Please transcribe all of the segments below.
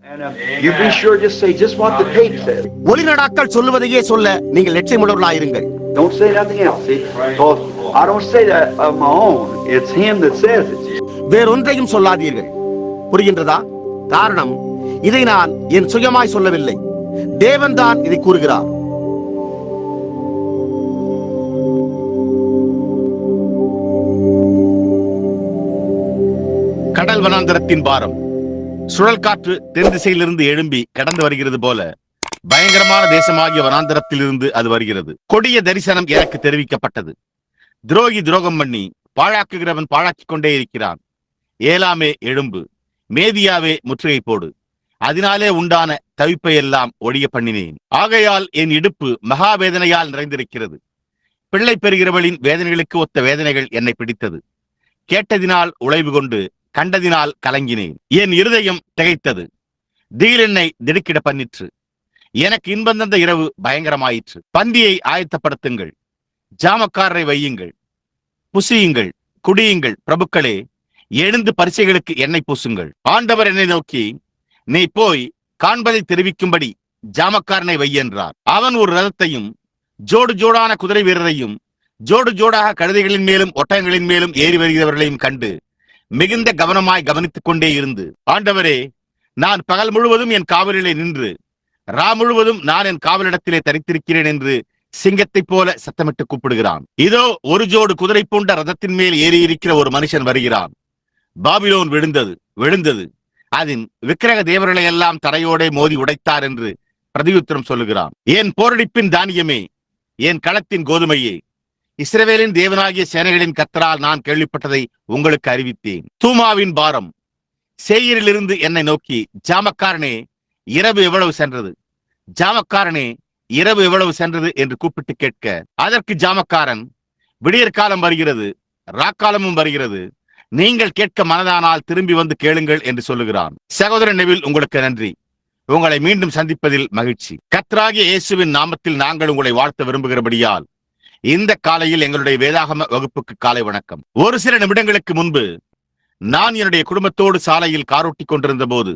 You be sure just say just what the tape says. ஒளிநடாக்கள் சொல்லுவதையே சொல்ல நீங்கள் லட்சியமுள்ளவர்களாயிருங்கள். Don't say nothing else. See, because I don't say that of my own. It's him that says it. வேறொன்றையும் சொல்லாதீர்கள். புரிகின்றதா? காரணம், இதை நான் என் சுயமாய் சொல்லவில்லை. தேவன் தான் இதை கூறுகிறார். கடல் வனாந்தரத்தின் பாரம். சுழல் காற்று தென் திசையிலிருந்து எழும்பி கடந்து வருகிறது போல பயங்கரமான தேசமாகிய வனாந்தரத்திலிருந்து அது வருகிறது. கொடிய தரிசனம் எனக்கு தெரிவிக்கப்பட்டது. துரோகி துரோகம் பண்ணி பாழாக்குகிறவன் பாழாக்கிக் கொண்டே இருக்கிறான். ஏலாமே எழும்பு, மேதியாவே முற்றுகை போடு. அதனாலே உண்டான தவிப்பை எல்லாம் ஒழிய பண்ணினேன். ஆகையால் என் இடுப்பு மகாவேதனையால் நிறைந்திருக்கிறது. பிள்ளை பெறுகிறவளின் வேதனைகளுக்கு ஒத்த வேதனைகள் என்னை பிடித்தது. கேட்டதினால் உழைவு கொண்டு கண்டதினால் கலங்கினேன். என் இருதயம் திகைத்தது. திகில் என்னை திடுக்கிட பண்ணிற்று. எனக்கு இன்பம் தந்த இரவு பயங்கரமாயிற்று. பந்தியை ஆயத்தப்படுத்துங்கள், ஜாமக்காரரை வையுங்கள், புசியுங்கள், குடியுங்கள். பிரபுக்களே, எழுந்து பரிசைகளுக்கு எண்ணெய் பூசுங்கள். ஆண்டவர் என்னை நோக்கி, நீ போய் காண்பதை தெரிவிக்கும்படி ஜாமக்காரனை வை என்றார். அவன் ஒரு ரதத்தையும் ஜோடு ஜோடான குதிரை வீரரையும் ஜோடு ஜோடாக கழுதைகளின் மேலும் ஒட்டகங்களின் மேலும் ஏறி வருகிறவர்களையும் கண்டு மிகுந்த கவனமாய் கவனித்துக் கொண்டே இருந்து, ஆண்டவரே, நான் பகல் முழுவதும் என் காவலிலே நின்று ரா முழுவதும் நான் என் காவலிடத்திலே தரித்திருக்கிறேன் என்று சிங்கத்தைப் போல சத்தமிட்டு கூப்பிடுகிறான். இதோ ஒரு ஜோடு குதிரை பூண்ட ரதத்தின் மேல் ஏறி இருக்கிற ஒரு மனுஷன் வருகிறான். பாபிலோன் விழுந்தது விழுந்தது, அதன் விக்கிரக தேவர்களை எல்லாம் தரையோடே மோதி உடைத்தார் என்று பிரதியுத்தரம் சொல்லுகிறான். என் போரடிப்பின் தானியமே, என் களத்தின் கோதுமையே, இஸ்ரவேலின் தேவனாகிய சேனைகளின் கர்த்தரால் நான் கேள்விப்பட்டதை உங்களுக்கு அறிவித்தேன். தூமாவின் பாரம். சேயரிலிருந்து என்னை நோக்கி, ஜாமக்காரனே, இரவு எவ்வளவு சென்றது, ஜாமக்காரனே, இரவு எவ்வளவு சென்றது என்று கூப்பிட்டு கேட்க, அதற்கு ஜாமக்காரன், விடியற்காலம் வருகிறது, ராக்காலமும் வருகிறது, நீங்கள் கேட்க மனதானால் திரும்பி வந்து கேளுங்கள் என்று சொல்லுகிறான். சகோதரன் நெவில், உங்களுக்கு நன்றி. உங்களை மீண்டும் சந்திப்பதில் மகிழ்ச்சி. கர்த்தராகிய இயேசுவின் நாமத்தில் நாங்கள் உங்களை வாழ்த்த விரும்புகிறபடியால் இந்த காலையில் எங்களுடைய வேதாகம வகுப்புக்கு காலை வணக்கம். ஒரு சில நிமிடங்களுக்கு முன்பு நான் என்னுடைய குடும்பத்தோடு சாலையில் காரோட்டி கொண்டிருந்த போது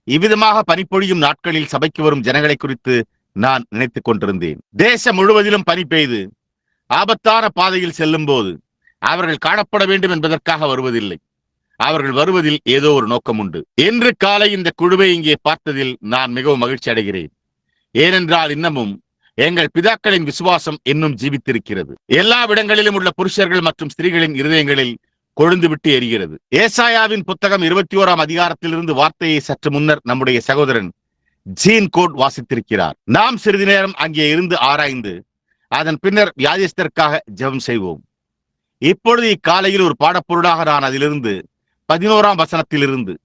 இவ்விதமாக பனிப்பொழியும் நாட்களில் சபைக்கு வரும் ஜனங்களை குறித்து நான் நினைத்துக் கொண்டிருந்தேன். தேசம் முழுவதிலும் பனி பெய்து ஆபத்தான பாதையில் செல்லும் போது அவர்கள் காணப்பட வேண்டும் என்பதற்காக வருவதில்லை. அவர்கள் வருவதில் ஏதோ ஒரு நோக்கம் உண்டு. இன்று காலை இந்த குழுவை இங்கே பார்த்ததில் நான் மிகவும் மகிழ்ச்சி அடைகிறேன். ஏனென்றால் இன்னமும் எங்கள் பிதாக்களின் விசுவாசம் இன்னும் ஜீவித்திருக்கிறது. எல்லா இடங்களிலும் உள்ள புருஷர்கள் மற்றும் ஸ்திரீகளின் இருதயங்களில் கொழுந்து விட்டு எரிகிறது. ஏசாயாவின் புத்தகம் 21ஆம் அதிகாரத்திலிருந்து வார்த்தையை சற்று முன்னர் நம்முடைய சகோதரன் ஜீன் கோட் வாசித்திருக்கிறார். நாம் சிறிது நேரம் அங்கே இருந்து ஆராய்ந்து அதன் பின்னர் வியாதிஸ்தருக்காக ஜெபம் செய்வோம். இப்பொழுது இக்காலையில் ஒரு பாடப்பொருளாக நான் அதிலிருந்து 11ஆம் வசனத்திலிருந்து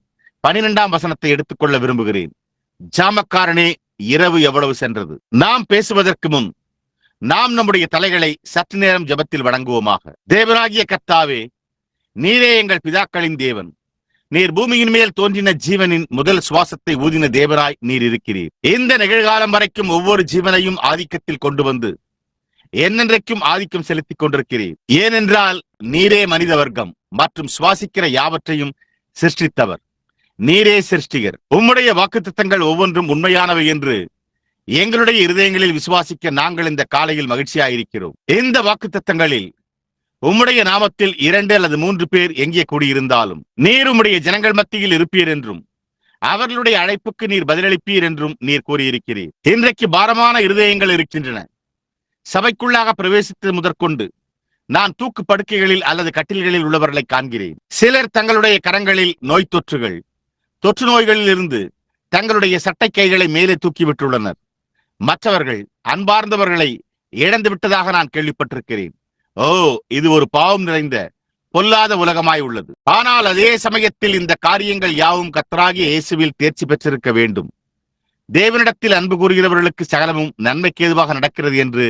12ஆம் வசனத்தை எடுத்துக்கொள்ள விரும்புகிறேன். ஜாமக்காரனே, இரவு எவ்வளவு சென்றது. நாம் பேசுவதற்கு முன் நாம் நம்முடைய தலைகளை சற்று நேரம் ஜெபத்தில் வணங்குவோமாக. தேவனாகிய கர்த்தாவே, நீரே எங்கள் பிதாக்களின் தேவன். நீர் பூமியின் மேல் தோன்றின ஜீவனின் முதல் சுவாசத்தை ஊதின தேவனாய் நீர் இருக்கிறீர். இந்த நிகழ்காலம் வரைக்கும் ஒவ்வொரு ஜீவனையும் ஆதிக்கத்தில் கொண்டு வந்து என்னென்றைக்கும் ஆதிக்கம் செலுத்திக் கொண்டிருக்கிறீர். ஏனென்றால் நீரே மனித வர்க்கம் மற்றும் சுவாசிக்கிற யாவற்றையும் சிருஷ்டித்தவர். நீரே சிருஷ்டிகர். உம்முடைய வாக்குத்தத்தங்கள் ஒவ்வொன்றும் உண்மையானவை என்று எங்களுடைய இருதயங்களில் விசுவாசிக்க நாங்கள் இந்த காலையில் மகிழ்ச்சியாயிருக்கிறோம். இந்த வாக்குத்தத்தங்களில் உம்முடைய நாமத்தில் 2 அல்லது 3 பேர் எங்கே கூடியிருந்தாலும் நீர் உம்முடைய ஜனங்கள் மத்தியில் இருப்பீர் என்றும் அவர்களுடைய அழைப்புக்கு நீர் பதிலளிப்பீர் என்றும் நீர் கூறியிருக்கிறீர். இன்றைக்கு பாரமான இருதயங்கள் இருக்கின்றன. சபைக்குள்ளாக பிரவேசித்தது முதற்கொண்டு நான் தூக்கு படுக்கைகளில் அல்லது கட்டில்களில் உள்ளவர்களை காண்கிறேன். சிலர் தங்களுடைய கரங்களில் நோய் தொற்றுகள், தொற்று நோய்களில் இருந்து தங்களுடைய சட்டை கைகளை மேலே தூக்கிவிட்டுள்ளனர். மற்றவர்கள் அன்பார்ந்தவர்களை இழந்து விட்டதாக நான் கேள்விப்பட்டிருக்கிறேன். ஓ, இது ஒரு பாவம் நிறைந்த பொல்லாத உலகமாய் உள்ளது. ஆனால் அதே சமயத்தில் இந்த காரியங்கள் யாவும் கர்த்தராகிய இயேசுவில் தேர்ச்சி பெற்றிருக்க வேண்டும். தேவனிடத்தில் அன்பு கூறுகிறவர்களுக்கு சகலமும் நன்மைக்கு ஏதுவாக நடக்கிறது என்று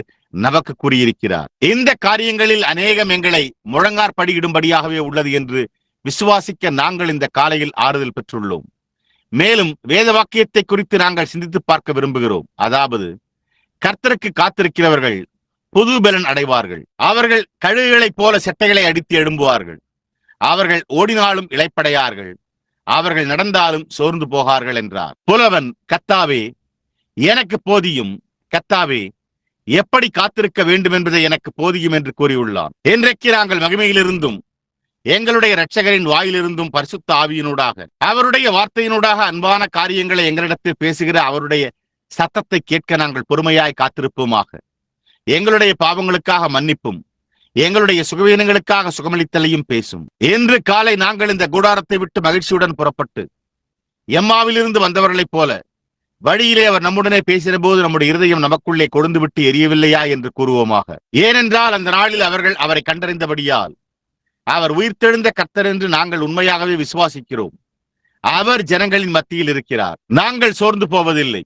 நமக்கு கூறியிருக்கிறார். இந்த காரியங்களில் அநேகம் எங்களை முழங்காற்படியிடும்படியாகவே உள்ளது என்று விசுவாசிக்க நாங்கள் இந்த காலையில் ஆறுதல் பெற்றுள்ளோம். மேலும் வேத வாக்கியத்தை குறித்து நாங்கள் சிந்தித்து பார்க்க விரும்புகிறோம். அதாவது, கர்த்தருக்கு காத்திருக்கிறவர்கள் புது பலன் அடைவார்கள். அவர்கள் கழுகுகளைப் போல செட்டைகளை அடித்து எழும்புவார்கள். அவர்கள் ஓடினாலும் இளைப்படையார்கள். அவர்கள் நடந்தாலும் சோர்ந்து போகார்கள் என்றார். புலவன், கர்த்தாவே எனக்கு போதியும், கர்த்தாவே எப்படி காத்திருக்க வேண்டும் என்பதை எனக்கு போதியும் என்று கூறியுள்ளான். இன்றைக்கு நாங்கள் மகிமையிலிருந்தும் எங்களுடைய இரட்சகரின் வாயிலிருந்தும் பரிசுத்த ஆவியினூடாக அவருடைய வார்த்தையினூடாக அன்பான காரியங்களை எங்களிடத்தில் பேசுகிற அவருடைய சத்தத்தை கேட்க நாங்கள் பொறுமையாய் காத்திருப்போமாக. எங்களுடைய பாவங்களுக்காக மன்னிப்பும், எங்களுடைய சுகவீனங்களுக்காக சுகமளித்தலையும் பேசும். இன்று காலை நாங்கள் இந்த கூடாரத்தை விட்டு மகிழ்ச்சியுடன் புறப்பட்டு எம்மாவிலிருந்து வந்தவர்களைப் போல வழியிலே அவர் நம்முடனே பேசின போது நம்முடைய இருதயம் நமக்குள்ளே கொழுந்து விட்டு எரியவில்லையா என்று கூறுவோமாக. ஏனென்றால் அந்த நாளில் அவர்கள் அவரை கண்டறிந்தபடியால் அவர் உயிர்த்தெழுந்த கர்த்தர் என்று நாங்கள் உண்மையாகவே விசுவாசிக்கிறோம். அவர் ஜனங்களின் மத்தியில் இருக்கிறார். நாங்கள் சோர்ந்து போவதில்லை.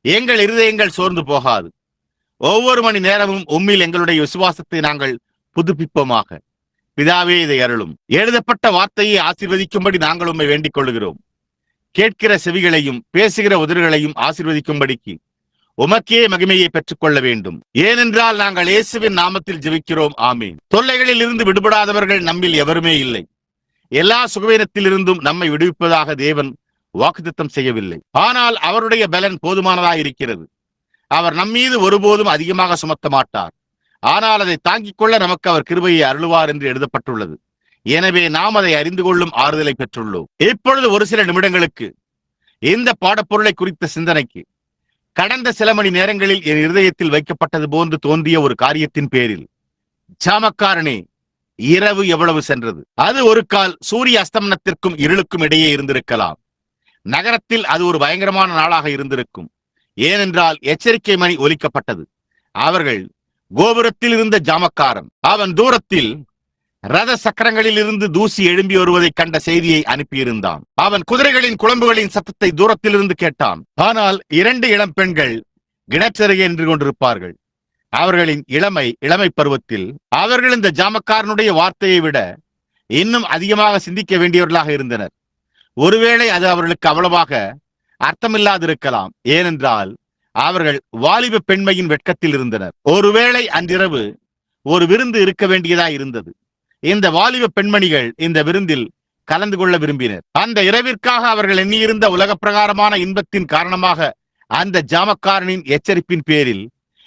எங்கள் இருதயங்கள் சோர்ந்து போகாது. ஒவ்வொரு மணி நேரமும் உம்மில் எங்களுடைய விசுவாசத்தை நாங்கள் புதுப்பிப்போமாக. பிதாவே, இதை அருளும். எழுதப்பட்ட வார்த்தையை ஆசீர்வதிக்கும்படி நாங்கள் உம்மை வேண்டிக் கொள்கிறோம். கேட்கிற செவிகளையும் பேசுகிற உதடுகளையும் ஆசீர்வதிக்கும்படிக்கு உமக்கே மகிமையை பெற்றுக் கொள்ள வேண்டும். ஏனென்றால் நாங்கள் இயேசுவின் நாமத்தில் ஜெபிக்கிறோம். ஆமீன். தொல்லைகளில் இருந்து விடுபடாதவர்கள் நம்மில் எவருமே இல்லை. எல்லா சுகவீனத்தில் இருந்தும் நம்மை விடுவிப்பதாக தேவன் வாக்குத்தத்தம் செய்யவில்லை. ஆனால் அவருடைய பலன் போதுமானதாக இருக்கிறது. அவர் நம்மீது ஒருபோதும் அதிகமாக சுமத்த மாட்டார். ஆனால் அதை தாங்கிக் கொள்ள நமக்கு அவர் கிருபையை அருளுவார் என்று எழுதப்பட்டுள்ளது. எனவே நாம் அதை அறிந்து கொள்ளும் ஆறுதலை பெற்றுள்ளோம். இப்பொழுது ஒரு சில நிமிடங்களுக்கு இந்த பாடப்பொருளை குறித்த சிந்தனைக்கு கடந்த சில மணி நேரங்களில் என் இருதயத்தில் வைக்கப்பட்டது போன்று தோன்றிய ஒரு காரியத்தின் பேரில், ஜாமக்காரனே, இரவு எவ்வளவு சென்றது. அது ஒரு கால் சூரிய அஸ்தமனத்திற்கும் இருளுக்கும் இடையே இருந்திருக்கலாம். நகரத்தில் அது ஒரு பயங்கரமான நாளாக இருந்திருக்கும். ஏனென்றால் எச்சரிக்கை மணி ஒலிக்கப்பட்டது. அவர்கள் கோபுரத்தில் இருந்த ஜாமக்காரன் அவன் தூரத்தில் ரத சக்கரங்களில் இருந்து தூசி எழும்பி வருவதை கண்ட செய்தியை அனுப்பியிருந்தான். அவன் குதிரைகளின் குழம்புகளின் சத்தத்தை தூரத்தில் இருந்து கேட்டான். ஆனால் 2 இளம் பெண்கள் கிணற்றருகே நின்று கொண்டிருப்பார்கள். அவர்களின் இளமை பருவத்தில் அவர்கள் இந்த ஜாமக்காரனுடைய வார்த்தையை விட இன்னும் அதிகமாக சிந்திக்க வேண்டியவர்களாக இருந்தனர். ஒருவேளை அது அவர்களுக்கு அவ்வளவாக அர்த்தமில்லாதிருக்கலாம். ஏனென்றால் அவர்கள் வாலிப பெண்மையின் வெட்கத்தில் இருந்தனர். ஒருவேளை அன்றிரவு ஒரு விருந்து இருக்க வேண்டியதாய் இருந்தது. இந்த வாலிப பெண்மணிகள் இந்த விருந்தில் கலந்து கொள்ள விரும்பினர். அந்த இரவிற்காக அவர்கள் எண்ணியிருந்த உலக பிரகாரமான இன்பத்தின் காரணமாக அந்த ஜாமக்காரனின் எச்சரிப்பின் பேரில்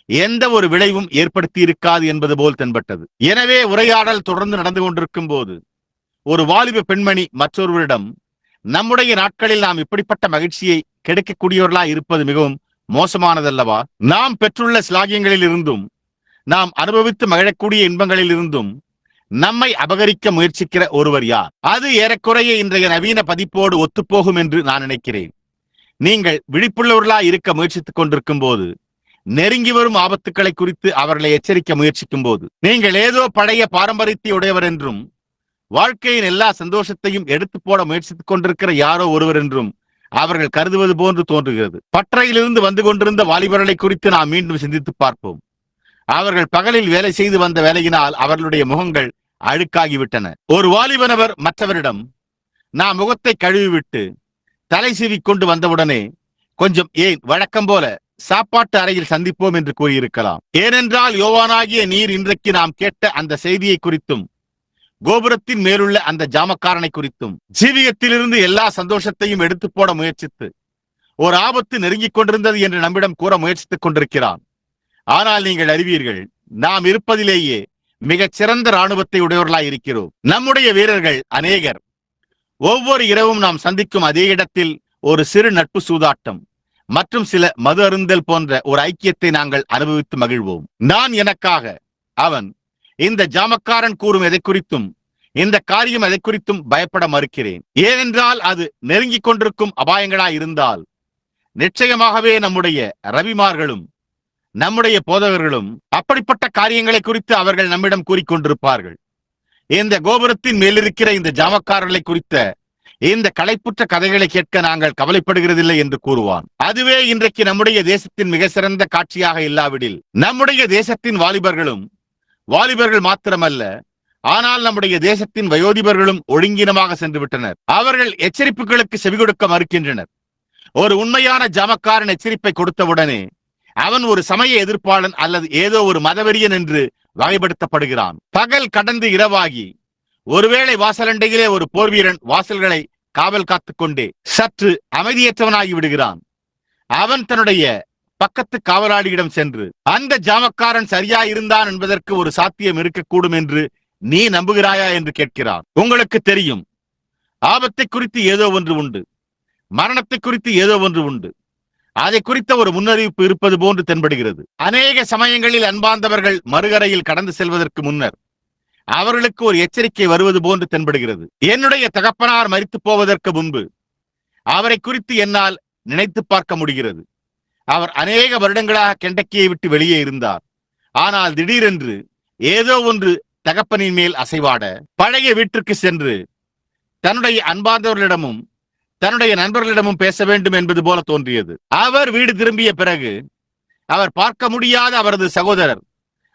எந்த ஒரு விளைவும் ஏற்படுத்தி இருக்காது என்பது போல் தென்பட்டது. எனவே உரையாடல் தொடர்ந்து நடந்து கொண்டிருக்கும் போது ஒரு வாலிப பெண்மணி மற்றொருவரிடம், நம்முடைய நாட்களில் நாம் இப்படிப்பட்ட மகிழ்ச்சியை கிடைக்கக்கூடியவர்களா இருப்பது மிகவும் மோசமானதல்லவா? நாம் பெற்றுள்ள சிலாகியங்களில் இருந்தும் நாம் அனுபவித்து மகிழக்கூடிய இன்பங்களில் இருந்தும் நம்மை அபகரிக்க முயற்சிக்கிற ஒருவர் யார்? அது ஏறக்குறைய இன்றைய நவீன பதிப்போடு ஒத்துப்போகும் என்று நான் நினைக்கிறேன். நீங்கள் விழிப்புள்ளவர்களா இருக்க முயற்சித்துக் கொண்டிருக்கும் போது, நெருங்கி வரும் ஆபத்துக்களை குறித்து அவர்களை எச்சரிக்க முயற்சிக்கும் போது, நீங்கள் ஏதோ பழைய பாரம்பரியத்தை உடையவர் என்றும் வாழ்க்கையின் எல்லா சந்தோஷத்தையும் எடுத்து போட முயற்சித்துக் கொண்டிருக்கிற யாரோ ஒருவர் என்றும் அவர்கள் கருதுவது போன்று தோன்றுகிறது. பட்டறையிலிருந்து வந்து கொண்டிருந்த வாலிபர்களை குறித்து நாம் மீண்டும் சிந்தித்து பார்ப்போம். அவர்கள் பகலில் வேலை செய்து வந்த வேலையினால் அவர்களுடைய முகங்கள் அழுக்காகிவிட்டன. ஒரு வாலிபனவர் மற்றவரிடம், நான் முகத்தை கழுவிவிட்டு தலை சீவி கொண்டு வந்தவுடனே கொஞ்சம் ஏன் வழக்கம் போல சாப்பாட்டு அறையில் சந்திப்போம் என்று கூறியிருக்கலாம். ஏனென்றால் யோவானாகிய நீர் இன்றைக்கு நாம் கேட்ட அந்த செய்தியை குறித்தும் கோபுரத்தின் மேலுள்ள அந்த ஜாமக்காரனை குறித்தும் ஜீவியத்திலிருந்து எல்லா சந்தோஷத்தையும் எடுத்து போட முயற்சித்து ஒரு ஆபத்து நெருங்கிக் கொண்டிருந்தது என்று நம்மிடம் கூற முயற்சித்துக் கொண்டிருக்கிறான். ஆனால் நீங்கள் அறிவீர்கள், நாம் இருப்பதிலேயே மிகச் சிறந்த இராணுவத்தை உடையவர்களாய் இருக்கிறோம். நம்முடைய வீரர்கள் அநேகர். ஒவ்வொரு இரவும் நாம் சந்திக்கும் அதே இடத்தில் ஒரு சிறு நட்பு சூதாட்டம் மற்றும் சில மது அருந்தல் போன்ற ஒரு ஐக்கியத்தை நாங்கள் அனுபவித்து மகிழ்வோம். நான் எனக்காக, அவன் இந்த ஜாமக்காரன் கூறும் எதை குறித்தும், இந்த காரியம் எதை குறித்தும் பயப்பட மறுக்கிறேன். ஏனென்றால் அது நெருங்கிக் கொண்டிருக்கும் அபாயங்களாய் இருந்தால் நிச்சயமாகவே நம்முடைய ரவிமார்களும் நம்முடைய போதகர்களும் அப்படிப்பட்ட காரியங்களை குறித்து அவர்கள் நம்மிடம் கூறிக்கொண்டிருப்பார்கள். இந்த கோபுரத்தின் மேலிருக்கிற இந்த ஜாமக்காரர்களை குறித்த இந்த களைப்புற்ற கதைகளை கேட்க நாங்கள் கவலைப்படுகிறதில்லை என்று கூறுவான். அதுவே இன்றைக்கு நம்முடைய தேசத்தின் மிக சிறந்த காட்சியாக இல்லாவிடில், நம்முடைய தேசத்தின் வாலிபர்கள் மாத்திரமல்ல, ஆனால் நம்முடைய தேசத்தின் வயோதிபர்களும் ஒழுங்கீனமாக சென்று விட்டனர். அவர்கள் எச்சரிப்புகளுக்கு செவிகொடுக்க மறுக்கின்றனர். ஒரு உண்மையான ஜாமக்காரன் எச்சரிப்பை கொடுத்தவுடனே அவன் ஒரு சமய எதிர்ப்பாளன் அல்லது ஏதோ ஒரு மதவெறியன் என்று வகைப்படுத்தப்படுகிறான். பகல் கடந்து இரவாகி ஒருவேளை வாசலண்டையிலே ஒரு போர் வீரன் வாசல்களை காவல் காத்துக்கொண்டே சற்று அமைதியற்றவனாகி விடுகிறான். அவன் தன்னுடைய பக்கத்து காவலாளியிடம் சென்று, அந்த ஜாமக்காரன் சரியா இருந்தான் என்பதற்கு ஒரு சாத்தியம் இருக்கக்கூடும் என்று நீ நம்புகிறாயா என்று கேட்கிறான். உங்களுக்கு தெரியும், ஆபத்தை குறித்து ஏதோ ஒன்று உண்டு, மரணத்தை குறித்து ஏதோ ஒன்று உண்டு. அதை குறித்த ஒரு முன்னறிவிப்பு இருப்பது போன்று தென்படுகிறது. அநேக சமயங்களில் அன்பார்ந்தவர்கள் மறுகரையில் கடந்து செல்வதற்கு முன்னர் அவர்களுக்கு ஒரு எச்சரிக்கை வருவது போன்று தென்படுகிறது. என்னுடைய தகப்பனார் மரித்து போவதற்கு முன்பு அவரை குறித்து என்னால் நினைத்து பார்க்க முடிகிறது. அவர் அநேக வருடங்களாக கெண்டக்கியை விட்டு வெளியே இருந்தார். ஆனால் திடீரென்று ஏதோ ஒன்று தகப்பனின் மேல் அசைவாட பழைய வீட்டிற்கு சென்று தன்னுடைய அன்பார்ந்தவர்களிடமும் தன்னுடைய நண்பர்களிடமும் பேச வேண்டும் என்பது போல தோன்றியது. அவர் வீடு திரும்பிய பிறகு அவர் பார்க்க முடியாத அவரது சகோதரர்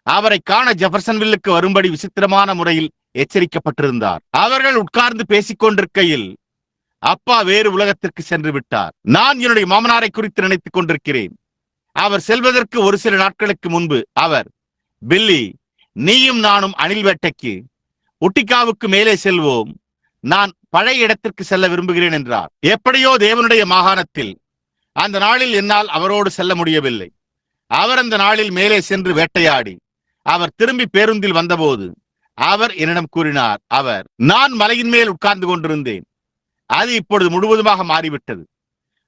அவரை காண ஜெஃபர்சன்வில்லுக்கு வரும்படி விசித்திரமான முறையில் எச்சரிக்கப்பட்டிருந்தார். அவர்கள் உட்கார்ந்து பேசிக் கொண்டிருக்கையில் அப்பா வேறு உலகத்திற்கு சென்று விட்டார். நான் என்னுடைய மாமனாரை குறித்து நினைத்துக் கொண்டிருக்கிறேன். அவர் செல்வதற்கு ஒரு சில நாட்களுக்கு முன்பு அவர், பில்லி, நீயும் நானும் அணில் வேட்டைக்கு உட்டிகாவுக்கு மேலே செல்வோம், நான் பழைய இடத்திற்கு செல்ல விரும்புகிறேன் என்றார். எப்படியோ தேவனுடைய மாகாணத்தில் அந்த நாளில் என்னால் அவரோடு செல்ல முடியவில்லை. அவர் அந்த நாளில் மேலே சென்று வேட்டையாடி அவர் திரும்பி பேருந்தில் வந்தபோது அவர் என்னிடம் கூறினார், நான் மலையின் மேல் உட்கார்ந்து கொண்டிருந்தேன். அது இப்பொழுது முழுவதுமாக மாறிவிட்டது.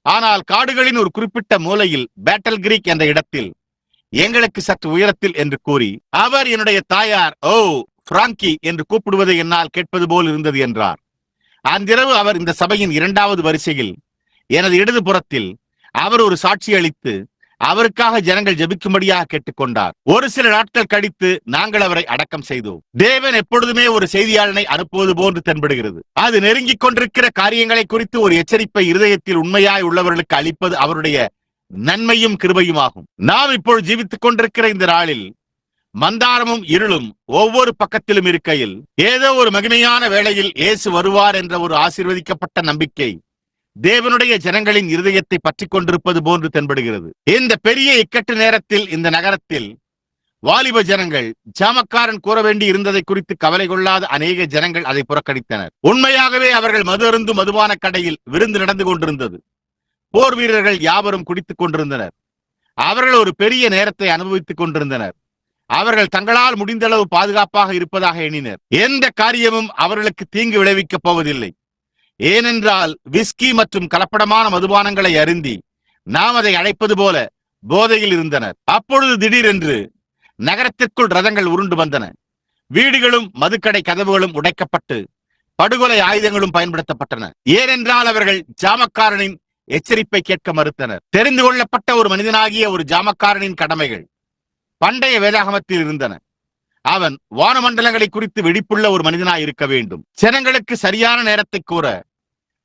ஆனால் காடுகளின் ஒரு குறிப்பிட்ட மூலையில் பேட்டல் கிரீக் என்ற இடத்தில் எங்களுக்கு சற்று உயரத்தில் என்று கூறி அவர் என்னுடைய தாயார் ஓ பிராங்கி என்று கூப்பிடுவதை என்னால் கேட்பது போல் இருந்தது என்றார். அன்றிரவு அவர் இந்த சபையின் 2வது வரிசையில் எனது இடது புறத்தில் அவர் ஒரு சாட்சி அளித்து அவருக்காக ஜனங்கள் ஜெபிக்கும்படியாக கேட்டுக்கொண்டார். ஒரு சில நாட்கள் கழித்து நாங்கள் அவரை அடக்கம் செய்தோம். தேவன் எப்பொழுதுமே ஒரு செய்தியாளனை அனுப்புவது போன்று தென்படுகிறது. அது நெருங்கிக் கொண்டிருக்கிற காரியங்களை குறித்து ஒரு எச்சரிப்பை இருதயத்தில் உண்மையாய் உள்ளவர்களுக்கு அளிப்பது அவருடைய நன்மையும் கிருபையுமாகும். நாம் இப்பொழுது ஜீவித்துக் கொண்டிருக்கிற இந்த நாளில் மந்தாரமும் இருளும் ஒவ்வொரு பக்கத்திலும் இருக்கையில் ஏதோ ஒரு மகிமையான வேளையில் இயேசு வருவார் என்ற ஒரு ஆசீர்வதிக்கப்பட்ட நம்பிக்கை தேவனுடைய ஜனங்களின் இருதயத்தை பற்றி கொண்டிருப்பது போன்று தென்படுகிறது. இந்த பெரிய இக்கட்டு நேரத்தில் இந்த நகரத்தில் வாலிப ஜனங்கள் ஜாமக்காரன் கூற வேண்டி இருந்ததை குறித்து கவலை கொள்ளாத அநேக ஜனங்கள் அதை புறக்கணித்தனர். உண்மையாகவே அவர்கள் மது அருந்து மதுபான கடையில் விருந்து நடந்து கொண்டிருந்தது. போர் வீரர்கள் யாவரும் குடித்துக் கொண்டிருந்தனர். அவர்கள் ஒரு பெரிய நேரத்தை அனுபவித்துக் கொண்டிருந்தனர். அவர்கள் தங்களால் முடிந்தளவு பாதுகாப்பாக இருப்பதாக எண்ணினர். எந்த காரியமும் அவர்களுக்கு தீங்கு விளைவிக்கப் போவதில்லை. ஏனென்றால் விஸ்கி மற்றும் கலப்படமான மதுபானங்களை அருந்தி நாம் அதை அழைப்பது போல போதையில் இருந்தனர். அப்பொழுது திடீரென்று நகரத்திற்குள் ரதங்கள் உருண்டு வந்தன. வீடுகளும் மதுக்கடை கதவுகளும் உடைக்கப்பட்டு படுகொலை ஆயுதங்களும் பயன்படுத்தப்பட்டன. ஏனென்றால் அவர்கள் ஜாமக்காரனின் எச்சரிப்பை கேட்க மறுத்தனர். தெரிந்து கொள்ளப்பட்ட ஒரு மனிதனாகிய ஒரு ஜாமக்காரனின் கடமைகள் பண்டைய வேதாகமத்தில் இருந்தன. அவன் வானமண்டலங்களை குறித்து வெடிப்புள்ள ஒரு மனிதனாய் இருக்க வேண்டும். ஜனங்களுக்கு சரியான நேரத்தை கூற,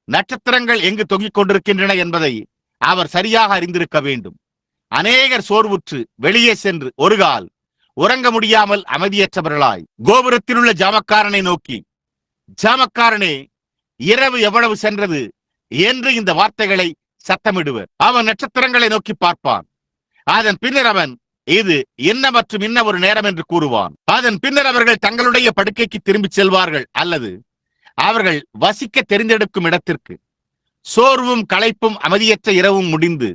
நட்சத்திரங்கள் எங்கு தொங்கிக் கொண்டிருக்கின்றன என்பதை அவர் சரியாக அறிந்திருக்க வேண்டும். அநேகர் சோர்வுற்று வெளியே சென்று ஒரு கால் உறங்க முடியாமல் அமைதியற்றவர்களாய் கோபுரத்தில் உள்ள ஜாமக்காரனை நோக்கி, ஜாமக்காரனே, இரவு எவ்வளவு சென்றது என்று இந்த வார்த்தைகளை சத்தமிடுவர். அவன் நட்சத்திரங்களை நோக்கி பார்ப்பான். அதன் பின்னர் அவன், இது என்ன மற்றும் இன்ன ஒரு நேரம் என்று கூறுவான். அதன் பின்னர் அவர்கள் தங்களுடைய படுக்கைக்கு திரும்பி செல்வார்கள் அல்லது அவர்கள் வசிக்க தெரிந்தெடுக்கும் இடத்திற்கு. சோர்வும் களைப்பும் அமைதியற்ற இரவும் முடிந்து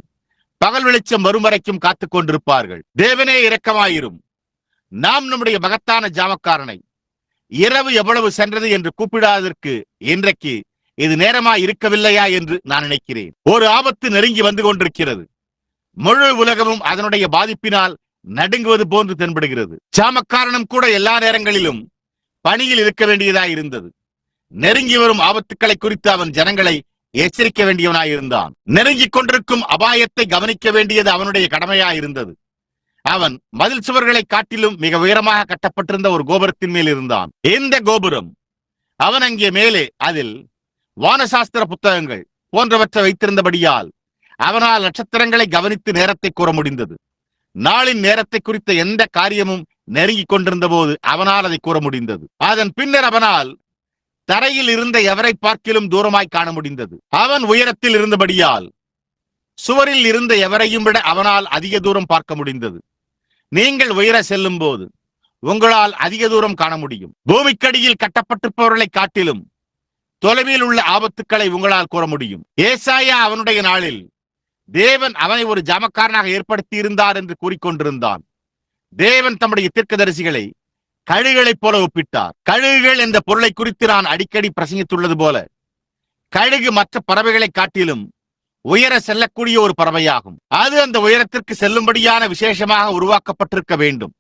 பகல் வெளிச்சம் வரும் வரைக்கும் காத்துக் கொண்டிருப்பார்கள். தேவனே இரக்கமாயிரும். நாம் நம்முடைய மகத்தான ஜாமக்காரனை இரவு எவ்வளவு சென்றது என்று கூப்பிடாததற்கு இன்றைக்கு இது நேரமாய் இருக்கவில்லையா என்று நான் நினைக்கிறேன். ஒரு ஆபத்து நெருங்கி வந்து கொண்டிருக்கிறது. முழு உலகமும் அதனுடைய பாதிப்பினால் நடுங்குவது போன்று தென்படுகிறது. ஜாமக்காரனும் கூட எல்லா நேரங்களிலும் பணியில் இருக்க வேண்டியதாய் இருந்தது. நெருங்கி வரும் ஆபத்துக்களை குறித்து அவன் ஜனங்களை எச்சரிக்க வேண்டியவனாயிருந்தான். நெருங்கிக் கொண்டிருக்கும் அபாயத்தை கவனிக்க வேண்டியது அவனுடைய கடமையாயிருந்தது. அவன் மதில் சுவர்களை காட்டிலும் மிக உயரமாக கட்டப்பட்டிருந்த ஒரு கோபுரத்தின் மேல் இருந்தான். இந்த கோபுரம் அவன் அங்கே மேலே அதில் வானசாஸ்திர புத்தகங்கள் போன்றவற்றை வைத்திருந்தபடியால் அவனால் நட்சத்திரங்களை கவனித்து நேரத்தை கூற முடிந்தது. நாளின் நேரத்தை குறித்த எந்த காரியமும் நெருங்கிக் கொண்டிருந்த போது அவனால் அதை கூற முடிந்தது. அதன் பின்னர் அவனால் தரையில் இருந்த எவரை பார்க்கிலும் தூரமாய் காண முடிந்தது. அவன் உயரத்தில் இருந்தபடியால் சுவரில் இருந்த எவரையும் விட அவனால் அதிக தூரம் பார்க்க முடிந்தது. நீங்கள் உயர செல்லும் போது உங்களால் அதிக தூரம் காண முடியும். பூமிக்கடியில் கட்டப்பட்டிருப்பவர்களை காட்டிலும் தொலைவில் உள்ள ஆபத்துக்களை உங்களால் கூற முடியும். ஏசாயா அவனுடைய நாளில் தேவன் அவனை ஒரு ஜாமக்காரனாக ஏற்படுத்தி இருந்தார் என்று கூறிக்கொண்டிருந்தான். தேவன் தம்முடைய தீர்க்கதரிசிகளை கழுகுகளைப் போல ஒப்பிட்டார். கழுகுகள் என்ற பொருளை குறித்து நான் அடிக்கடி பிரசங்கித்துள்ளது போல, கழுகு மற்ற பறவைகளை காட்டிலும் உயர செல்லக்கூடிய ஒரு பறவையாகும். அது அந்த உயரத்திற்கு செல்லும்படியான விசேஷமாக உருவாக்கப்பட்டிருக்க வேண்டும்.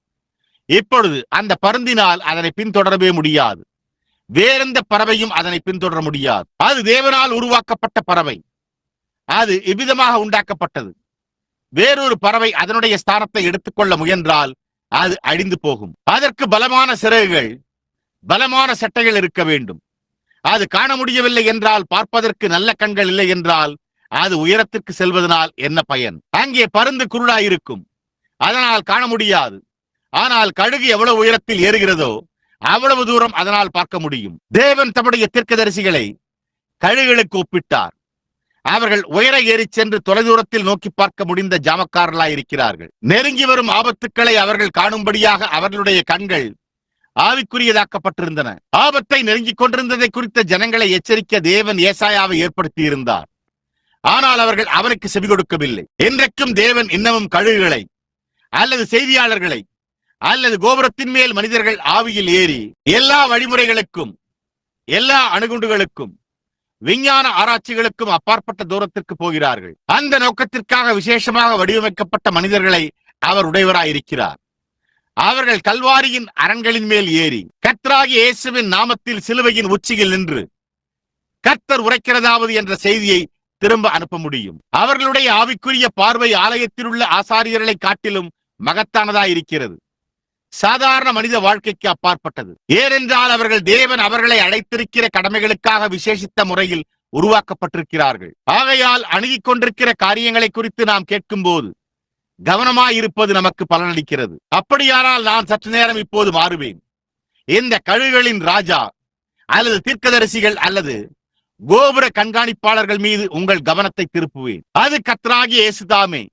இப்பொழுது அந்த பருந்தினால் அதனை பின்தொடரவே முடியாது. வேறெந்த பறவையும் அதனை பின்தொடர முடியாது. அது தேவனால் உருவாக்கப்பட்ட பறவை. அது இவ்விதமாக உண்டாக்கப்பட்டது. வேறொரு பறவை அதனுடைய ஸ்தானத்தை எடுத்துக்கொள்ள முயன்றால் அது அழிந்து போகும். அதற்கு பலமான சிறகுகள், பலமான சட்டைகள் இருக்க வேண்டும். அது காண முடியவில்லை என்றால், பார்ப்பதற்கு நல்ல கண்கள் இல்லை என்றால், அது உயரத்திற்கு செல்வதனால் என்ன பயன்? அங்கே பருந்து குருடாயிருக்கும், அதனால் காண முடியாது. ஆனால் கழுகு எவ்வளவு உயரத்தில் ஏறுகிறதோ அவ்வளவு தூரம் அதனால் பார்க்க முடியும். தேவன் தம்முடைய தீர்க்கதரிசிகளை கழுகுகளுக்கு ஒப்பிட்டார். அவர்கள் உயர ஏறி சென்று தொலைதூரத்தில் நோக்கி பார்க்க முடிந்த ஜாமக்காரர்களாய் இருக்கிறார்கள். நெருங்கி வரும் ஆபத்துக்களை அவர்கள் காணும்படியாக அவர்களுடைய கண்கள் ஆவிக்குரியதாக்கப்பட்டிருந்தன. ஆபத்தை நெருங்கிக் கொண்டிருந்ததை குறித்த ஜனங்களை எச்சரிக்க தேவன் ஏசாயாவை ஏற்படுத்தி இருந்தார். ஆனால் அவர்கள் அவனுக்கு செவி கொடுக்கவில்லை. இன்றைக்கும் தேவன் இன்னமும் கழுகுகளை அல்லது செய்தியாளர்களை அல்லது கோபுரத்தின் மேல் மனிதர்கள் ஆவியில் ஏறி எல்லா வழிமுறைகளுக்கும், எல்லா அணுகுண்டுகளுக்கும், விஞ்ஞான ஆராய்ச்சிகளுக்கும் அப்பாற்பட்ட தூரத்திற்கு போகிறார்கள். அந்த நோக்கத்திற்காக விசேஷமாக வடிவமைக்கப்பட்ட மனிதர்களை அவர் உடையவராயிருக்கிறார். அவர்கள் கல்வாரியின் அரண்களின் மேல் ஏறி கர்த்தராகிய இயேசுவின் நாமத்தில் சிலுவையின் உச்சியில் நின்று கர்த்தர் உரைக்கிறதாவது என்ற செய்தியை திரும்ப அனுப்ப முடியும். அவர்களுடைய ஆவிக்குரிய பார்வை ஆலயத்தில் உள்ள ஆசாரியர்களை காட்டிலும் மகத்தானதாயிருக்கிறது. சாதாரண மனித வாழ்க்கைக்கு அப்பாற்பட்டது. ஏனென்றால் அவர்கள் தேவன் அவர்களை அழைத்திருக்கிற கடமைகளுக்காக விசேஷித்த முறையில் உருவாக்கப்பட்டிருக்கிறார்கள். ஆகையால் அணுகிக் கொண்டிருக்கிற காரியங்களை குறித்து நாம் கேட்கும் போது கவனமாயிருப்பது நமக்கு பலனளிக்கிறது. அப்படியானால் நான் சற்று நேரம் இப்போது மாறுவேன். இந்த கழுகுகளின் ராஜா அல்லது தீர்க்கதரிசிகள் அல்லது கோபுர கண்காணிப்பாளர்கள் மீது உங்கள் கவனத்தை திருப்புவேன். அது கர்த்தராகிய இயேசுதாமே.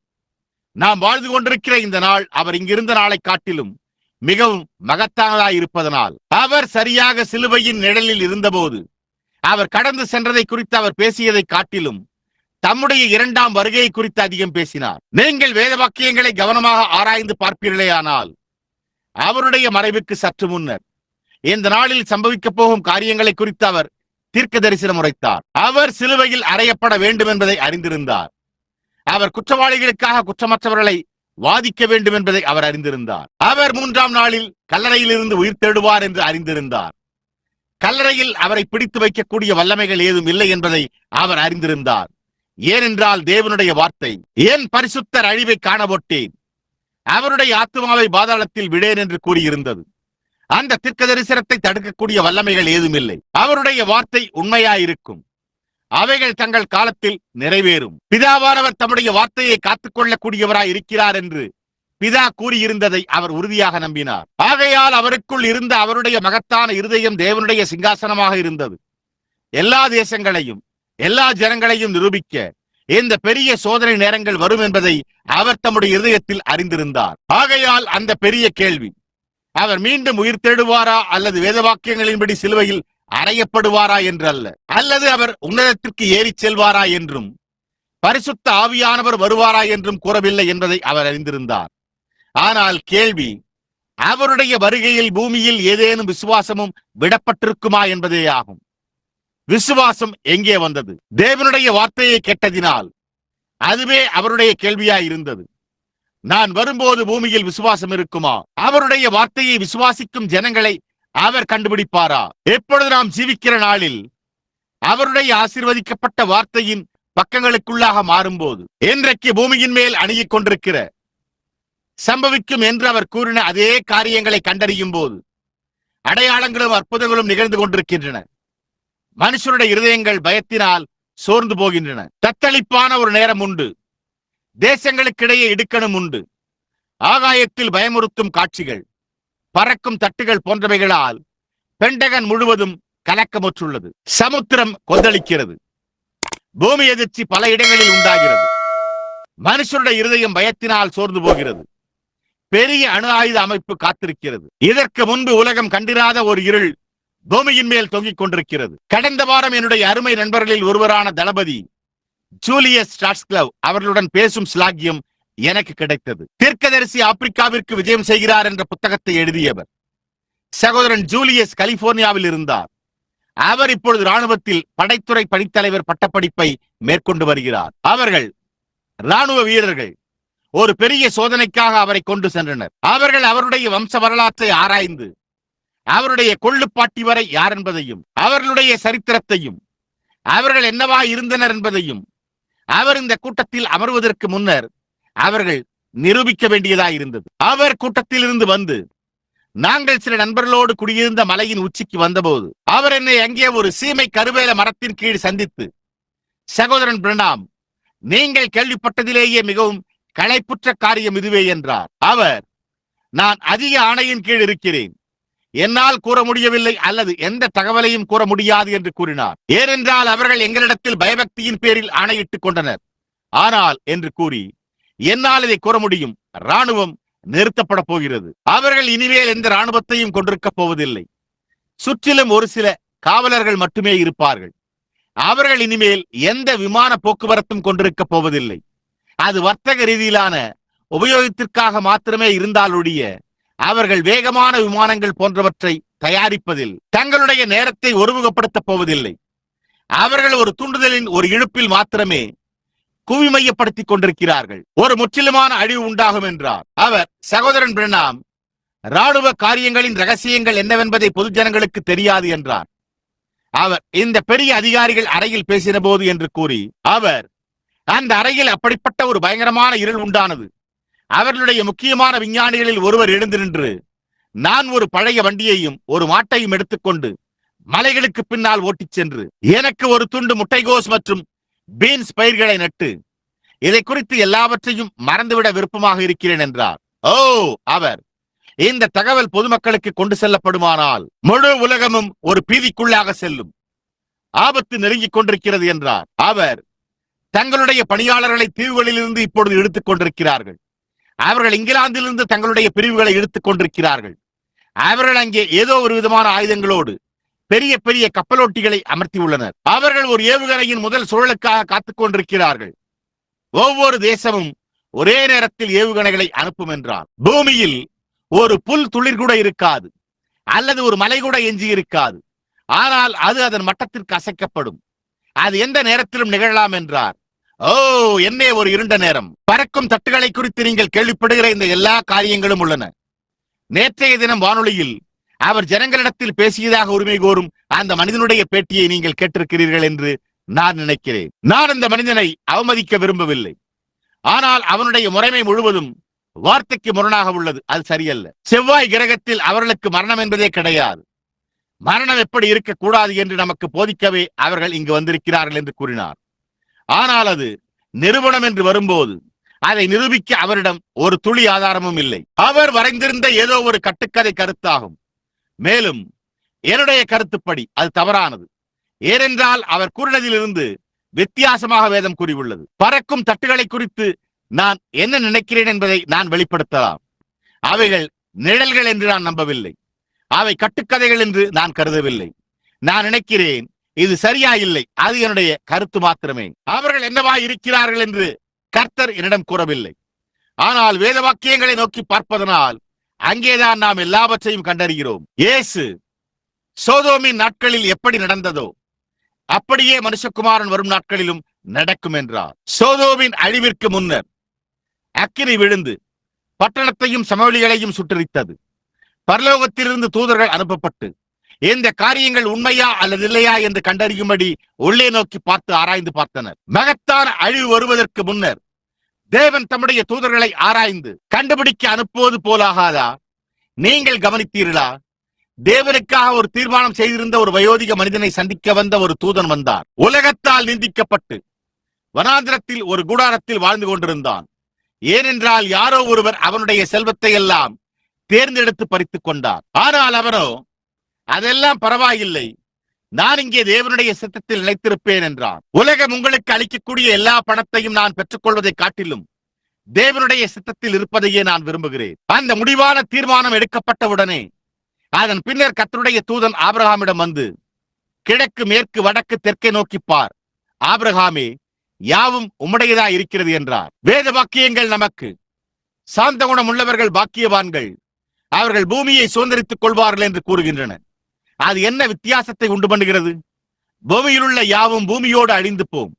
நாம் வாழ்ந்து கொண்டிருக்கிற இந்த நாள் அவர் இங்கிருந்த நாளை காட்டிலும் மிகவும் மகத்தானதாய் இருப்பதனால், அவர் சரியாக சிலுவையின் நிழலில் இருந்தபோது அவர் கடந்து சென்றதை குறித்து அவர் பேசியதை காட்டிலும் தம்முடைய இரண்டாம் வருகையை குறித்து அதிகம் பேசினார். நீங்கள் வேத வாக்கியங்களை கவனமாக ஆராய்ந்து பார்ப்பீர்களேயானால் அவருடைய மறைவுக்கு சற்று முன்னர் இந்த நாளில் சம்பவிக்கப் போகும் காரியங்களை குறித்து அவர் தீர்க்க தரிசனம் உரைத்தார். அவர் சிலுவையில் அறையப்பட வேண்டும் என்பதை அறிந்திருந்தார். அவர் குற்றவாளிகளுக்காக குற்றமற்றவர்களை வாதிக்க வேண்டும் என்பதை அவர் அறிந்திருந்தார். அவர் 3ஆம் நாளில் கல்லறையில் இருந்து உயிர் தேடுவார் என்று அறிந்திருந்தார். கல்லறையில் அவரை பிடித்து வைக்கக்கூடிய வல்லமைகள் ஏதும் இல்லை என்பதை அவர் அறிந்திருந்தார். ஏனென்றால் தேவனுடைய வார்த்தை, என் பரிசுத்தர் அழிவை காணப்பட்டேன், அவருடைய ஆத்துமாவை பாதாளத்தில் விடேன் என்று கூறியிருந்தது. அந்த தீர்க்க தரிசனத்தை தடுக்கக்கூடிய வல்லமைகள் ஏதும் இல்லை. அவருடைய வார்த்தை உண்மையாயிருக்கும். அவைகள் தங்கள் காலத்தில் நிறைவேறும். பிதாவானவர் தம்முடைய வார்த்தையை காத்துக் கொள்ளக்கூடியவராய் இருக்கிறார் என்று பிதா கூறியிருந்ததை அவர் உறுதியாக நம்பினார். ஆகையால் அவருக்குள் இருந்த அவருடைய மகத்தான இருதயம் தேவனுடைய சிங்காசனமாக இருந்தது. எல்லா தேசங்களையும் எல்லா ஜனங்களையும் நிரூபிக்க இந்த பெரிய சோதனை நேரங்கள் வரும் என்பதை அவர் தம்முடைய இருதயத்தில் அறிந்திருந்தார். ஆகையால் அந்த பெரிய கேள்வி, அவர் மீண்டும் உயிர் தேடுவாரா அல்லது வேதவாக்கியங்களின்படி சிலுவையில் அறையப்படுவாரா என்று அல்ல, அல்லது அவர் உன்னதத்திற்கு ஏறி செல்வாரா என்றும் பரிசுத்த ஆவியானவர் வருவாரா என்றும் கூறவில்லை என்பதை அவர் அறிந்திருந்தார். ஆனால் கேள்வி, அவருடைய வருகையில் பூமியில் ஏதேனும் விசுவாசமும் விடப்பட்டிருக்குமா என்பதே ஆகும். விசுவாசம் எங்கே வந்தது? தேவனுடைய வார்த்தையை கேட்டதினால். அதுவே அவருடைய கேள்வியாய் இருந்தது. நான் வரும்போது பூமியில் விசுவாசம் இருக்குமா? அவருடைய வார்த்தையை விசுவாசிக்கும் ஜனங்களை அவர் கண்டுபிடிப்பாரா? எப்பொழுது நாம் ஜீவிக்கிற நாளில் அவருடைய ஆசீர்வதிக்கப்பட்ட வார்த்தையின் பக்கங்களுக்குள்ளாக மாறும்போது, இன்றைக்கு பூமியின் மேல் அணுகிக் கொண்டிருக்கிற சம்பவிக்கும் என்று அவர் கூறின அதே காரியங்களை கண்டறியும் போது அடையாளங்களும் அற்புதங்களும் நிகழ்ந்து கொண்டிருக்கின்றன. மனுஷனுடைய இருதயங்கள் பயத்தினால் சோர்ந்து போகின்றன. தத்தளிப்பான ஒரு நேரம் உண்டு. தேசங்களுக்கிடையே இடுக்கணும் உண்டு. ஆகாயத்தில் பயமுறுத்தும் காட்சிகள், பறக்கும் தட்டுகள் போன்றவைகளால் பெண்டகன் முழுவதும் கலக்கமுற்றுள்ளது. சமுத்திரம் கொந்தளிக்கிறது. பூமி எதிர்ச்சி பல இடங்களில் உண்டாகிறது. மனுஷனுடைய இருதயம் பயத்தினால் சோர்ந்து போகிறது. பெரிய அணு ஆயுத அமைப்பு காத்திருக்கிறது. இதற்கு முன்பு உலகம் கண்டிராத ஒரு இருள் பூமியின் மேல் தொங்கிக் கொண்டிருக்கிறது. கடந்த வாரம் என்னுடைய அருமை நண்பர்களில் ஒருவரான தளபதி ஜூலியஸ் ஸ்டாட்ஸ்க்ளவ் அவர்களுடன் பேசும் ஸ்லாக்கியம் எனக்கு கிடைத்தது. தீர்க்கதரிசி ஆப்பிரிக்காவிற்கு விஜயம் செய்கிறார் என்ற புத்தகத்தை எழுதியவர். சகோதரன் ஜூலியஸ் கலிபோர்னியாவில் இருந்தார். அவர் இப்பொழுது ராணுவத்தில் படைத்துறை பணித்தலைவர் பட்டப்படிப்பை மேற்கொண்டு வருகிறார். அவர்கள் ராணுவ வீரர்கள் ஒரு பெரிய சோதனைக்காக அவரை கொண்டு சென்றனர். அவர்கள் அவருடைய வம்ச வரலாற்றை ஆராய்ந்து அவருடைய கொள்ளுப்பாட்டி வரை யார் என்பதையும் அவர்களுடைய சரித்திரத்தையும் அவர்கள் என்னவா இருந்தனர் என்பதையும் அவர் இந்த கூட்டத்தில் அமர்வதற்கு முன்னர் அவர்கள் நிரூபிக்க வேண்டியதாக இருந்தது. அவர் கூட்டத்தில் இருந்து வந்து நாங்கள் சில நண்பர்களோடு குடியிருந்த மலையின் உச்சிக்கு வந்தபோது அவர் என்னை அங்கே ஒரு சீமை கருவேல மரத்தின் கீழ் சந்தித்து, சகோதரன் பிரணாம், நீங்கள் கேள்விப்பட்டதிலேயே மிகவும் களைப்புற்ற காரியம் இதுவே என்றார். அவர், நான் அதிக ஆணையின் கீழ் இருக்கிறேன், என்னால் கூற முடியவில்லை அல்லது எந்த தகவலையும் கூற முடியாது என்று கூறினார். ஏனென்றால் அவர்கள் எங்களிடத்தில் பயபக்தியின் பேரில் ஆணையிட்டுக் கொண்டனர். ஆனால் என்று கூறி, என்னால் இதை கூற முடியும், ராணுவம் நிறுத்தப்பட போகிறது. அவர்கள் இனிமேல் எந்த ராணுவத்தையும் கொண்டிருக்க போவதில்லை. சுற்றிலும் ஒரு சில காவலர்கள் மட்டுமே இருப்பார்கள். அவர்கள் இனிமேல் எந்த விமான போக்குவரத்தும் கொண்டிருக்க போவதில்லை. அது வர்த்தக ரீதியிலான உபயோகத்திற்காக மாத்திரமே இருந்தாலொழிய அவர்கள் வேகமான விமானங்கள் போன்றவற்றை தயாரிப்பதில் தங்களுடைய நேரத்தை ஒருமுகப்படுத்தப் போவதில்லை. அவர்கள் ஒரு தூண்டுதலின் ஒரு இழுப்பில் மாத்திரமே குவிமையப்படுத்திக் கொண்டிருக்கிறார்கள். ஒரு முற்றிலுமான அழிவு உண்டாகும் என்றார் அவர். சகோதரன் பிரணாம், ராணுவ காரியங்களின் ரகசியங்கள் என்னவென்பதை பொது ஜனங்களுக்கு தெரியாது என்றார் அவர். இந்த பெரிய அதிகாரிகள் அறையில் பேசின போது என்று கூறி அவர், அந்த அறையில் அப்படிப்பட்ட ஒரு பயங்கரமான இருள் உண்டானது. அவர்களுடைய முக்கியமான விஞ்ஞானிகளில் ஒருவர் எழுந்து நின்று, நான் ஒரு பழைய வண்டியையும் ஒரு மாட்டையும் எடுத்துக்கொண்டு மலைகளுக்கு பின்னால் ஓட்டிச் சென்று எனக்கு ஒரு துண்டு முட்டைகோஸ் மற்றும் பீன்ஸ் பயிர்களை நட்டு இதை குறித்து எல்லாவற்றையும் மறந்துவிட விருப்பமாக இருக்கிறேன் என்றார். ஓ, அவர், இந்த தகவல் பொதுமக்களுக்கு கொண்டு செல்லப்படுமானால் முழு உலகமும் ஒரு பீதிக்குள்ளாக செல்லும். ஆபத்து நெருங்கிக் கொண்டிருக்கிறது என்றார் அவர். தங்களுடைய பணியாளர்களை தீவுகளிலிருந்து இப்பொழுது எடுத்துக் கொண்டிருக்கிறார்கள். அவர்கள் இங்கிலாந்திலிருந்து தங்களுடைய பிரிவுகளை எடுத்துக் கொண்டிருக்கிறார்கள். அவர்கள் அங்கே ஏதோ ஒரு விதமான ஆயுதங்களோடு பெரிய பெரிய கப்பலோட்டிகளை அமர்த்தியுள்ளனர். அவர்கள் ஒரு ஏவுகணையின் முதல் சுழலுக்காக காத்துக் கொண்டிருக்கிறார்கள். ஒவ்வொரு தேசமும் ஒரே நேரத்தில் ஏவுகணைகளை அனுப்பும் என்றார். பூமியில் ஒரு புல் துளிர் கூட இருக்காது, அல்லது ஒரு மலை கூட எஞ்சி இருக்காது. ஆனால் அது அதன் மட்டத்திற்கு அசைக்கப்படும். அது எந்த நேரத்திலும் நிகழலாம் என்றார். ஓ, என்ன ஒரு இருண்ட நேரம்! பறக்கும் தட்டுகளை குறித்து நீங்கள் கேள்விப்படுகிற இந்த எல்லா காரியங்களும் உள்ளன. நேற்றைய தினம் வானொலியில் அவர் ஜனங்களிடத்தில் பேசியதாக உரிமை கோரும் அந்த மனிதனுடைய பேட்டியை நீங்கள் கேட்டிருக்கிறீர்கள் என்று நான் நினைக்கிறேன். நான் அந்த மனிதனை அவமதிக்க விரும்பவில்லை. ஆனால் அவனுடைய முறைமை முழுவதும் வார்த்தைக்கு முரணாக உள்ளது. அது சரியல்ல. செவ்வாய் கிரகத்தில் அவர்களுக்கு மரணம் என்பதே கிடையாது. மரணம் எப்படி இருக்கக்கூடாது என்று நமக்கு போதிக்கவே அவர்கள் இங்கு வந்திருக்கிறார்கள் என்று கூறினார். ஆனால் அது நிறுவனம் என்று வரும்போது அதை நிரூபிக்க அவரிடம் ஒரு துளி ஆதாரமும் இல்லை. அவர் வரைந்திருந்த ஏதோ ஒரு கட்டுக்கதை கருத்தாகும். மேலும் என்னுடைய கருத்துப்படி அது தவறானது. ஏனென்றால் அவர் கூறினதிலிருந்து வித்தியாசமாக வேதம் கூறியுள்ளது. பறக்கும் தட்டுகளை குறித்து நான் என்ன நினைக்கிறேன் என்பதை நான் வெளிப்படுத்தலாம். அவைகள் நிழல்கள் என்று நான் நம்பவில்லை. அவை கட்டுக்கதைகள் என்று நான் கருதவில்லை. நான் நினைக்கிறேன் இது சரியா இல்லை. அது என்னுடைய கருத்து மாத்திரமே. அவர்கள் என்னவா இருக்கிறார்கள் என்று கர்த்தர் என்னிடம் கூறவில்லை. ஆனால் வேத வாக்கியங்களை நோக்கி பார்ப்பதனால் அங்கேதான் நாம் எல்லாவற்றையும் கண்டறிகிறோம். இயேசு சோதோமின் நாட்களில் எப்படி நடந்ததோ அப்படியே மனுஷகுமாரன் வரும் நாட்களிலும் நடக்கும் என்றார். சோதோமின் அழிவிற்கு முன்னர் அக்கினி விழுந்து பட்டணத்தையும் சமவெளிகளையும் சுட்டரித்தது. பரலோகத்திலிருந்து தூதர்கள் அனுப்பப்பட்டு இந்த காரியங்கள் உண்மையா அல்லது இல்லையா என்று கண்டறியும்படி உள்ளே நோக்கி பார்த்து ஆராய்ந்து பார்த்தனர். மகத்தான அழிவு வருவதற்கு முன்னர் தேவன் தம்முடைய தூதர்களை ஆராய்ந்து கண்டுபிடிக்க அனுப்புவது போலாகாதா? நீங்கள் கவனித்தீர்களா? தேவனுக்காக ஒரு தீர்மானம் செய்திருந்த ஒரு வயோதிக மனிதனை சந்திக்க வந்த ஒரு தூதன் வந்தார். உலகத்தால் நிந்திக்கப்பட்டு வனாந்திரத்தில் ஒரு கூடாரத்தில் வாழ்ந்து கொண்டிருந்தான். ஏனென்றால் யாரோ ஒருவர் அவனுடைய செல்வத்தை எல்லாம் தேர்ந்தெடுத்து பறித்துக் கொண்டார். ஆனால் அவனோ, அதெல்லாம் பரவாயில்லை, நான் இங்கே தேவனுடைய சித்தத்தில் நிலைத்திருப்பேன் என்றார். உலகம் உங்களுக்கு அளிக்கக்கூடிய எல்லா பணத்தையும் நான் பெற்றுக்கொள்வதை காட்டிலும் தேவனுடைய சித்தத்தில் இருப்பதையே நான் விரும்புகிறேன். அந்த முடிவான தீர்மானம் எடுக்கப்பட்டவுடனே அதன் பின்னர் கர்த்தருடைய தூதன் ஆபிரகாமிடம் வந்து, கிழக்கு மேற்கு வடக்கு தெற்கே நோக்கி பார், ஆபிரகாமே, யாவும் உம்முடையதா இருக்கிறது என்றார். வேத வாக்கியங்கள் நமக்கு சாந்த குணம் உள்ளவர்கள் பாக்கியவான்கள், அவர்கள் பூமியை சுதந்திரித்துக் கொள்வார்கள் என்று கூறுகின்றன. அது என்ன வித்தியாசத்தை உண்டு பண்ணுகிறது? பூமியில் உள்ள யாவும் பூமியோடு அழிந்து போம்,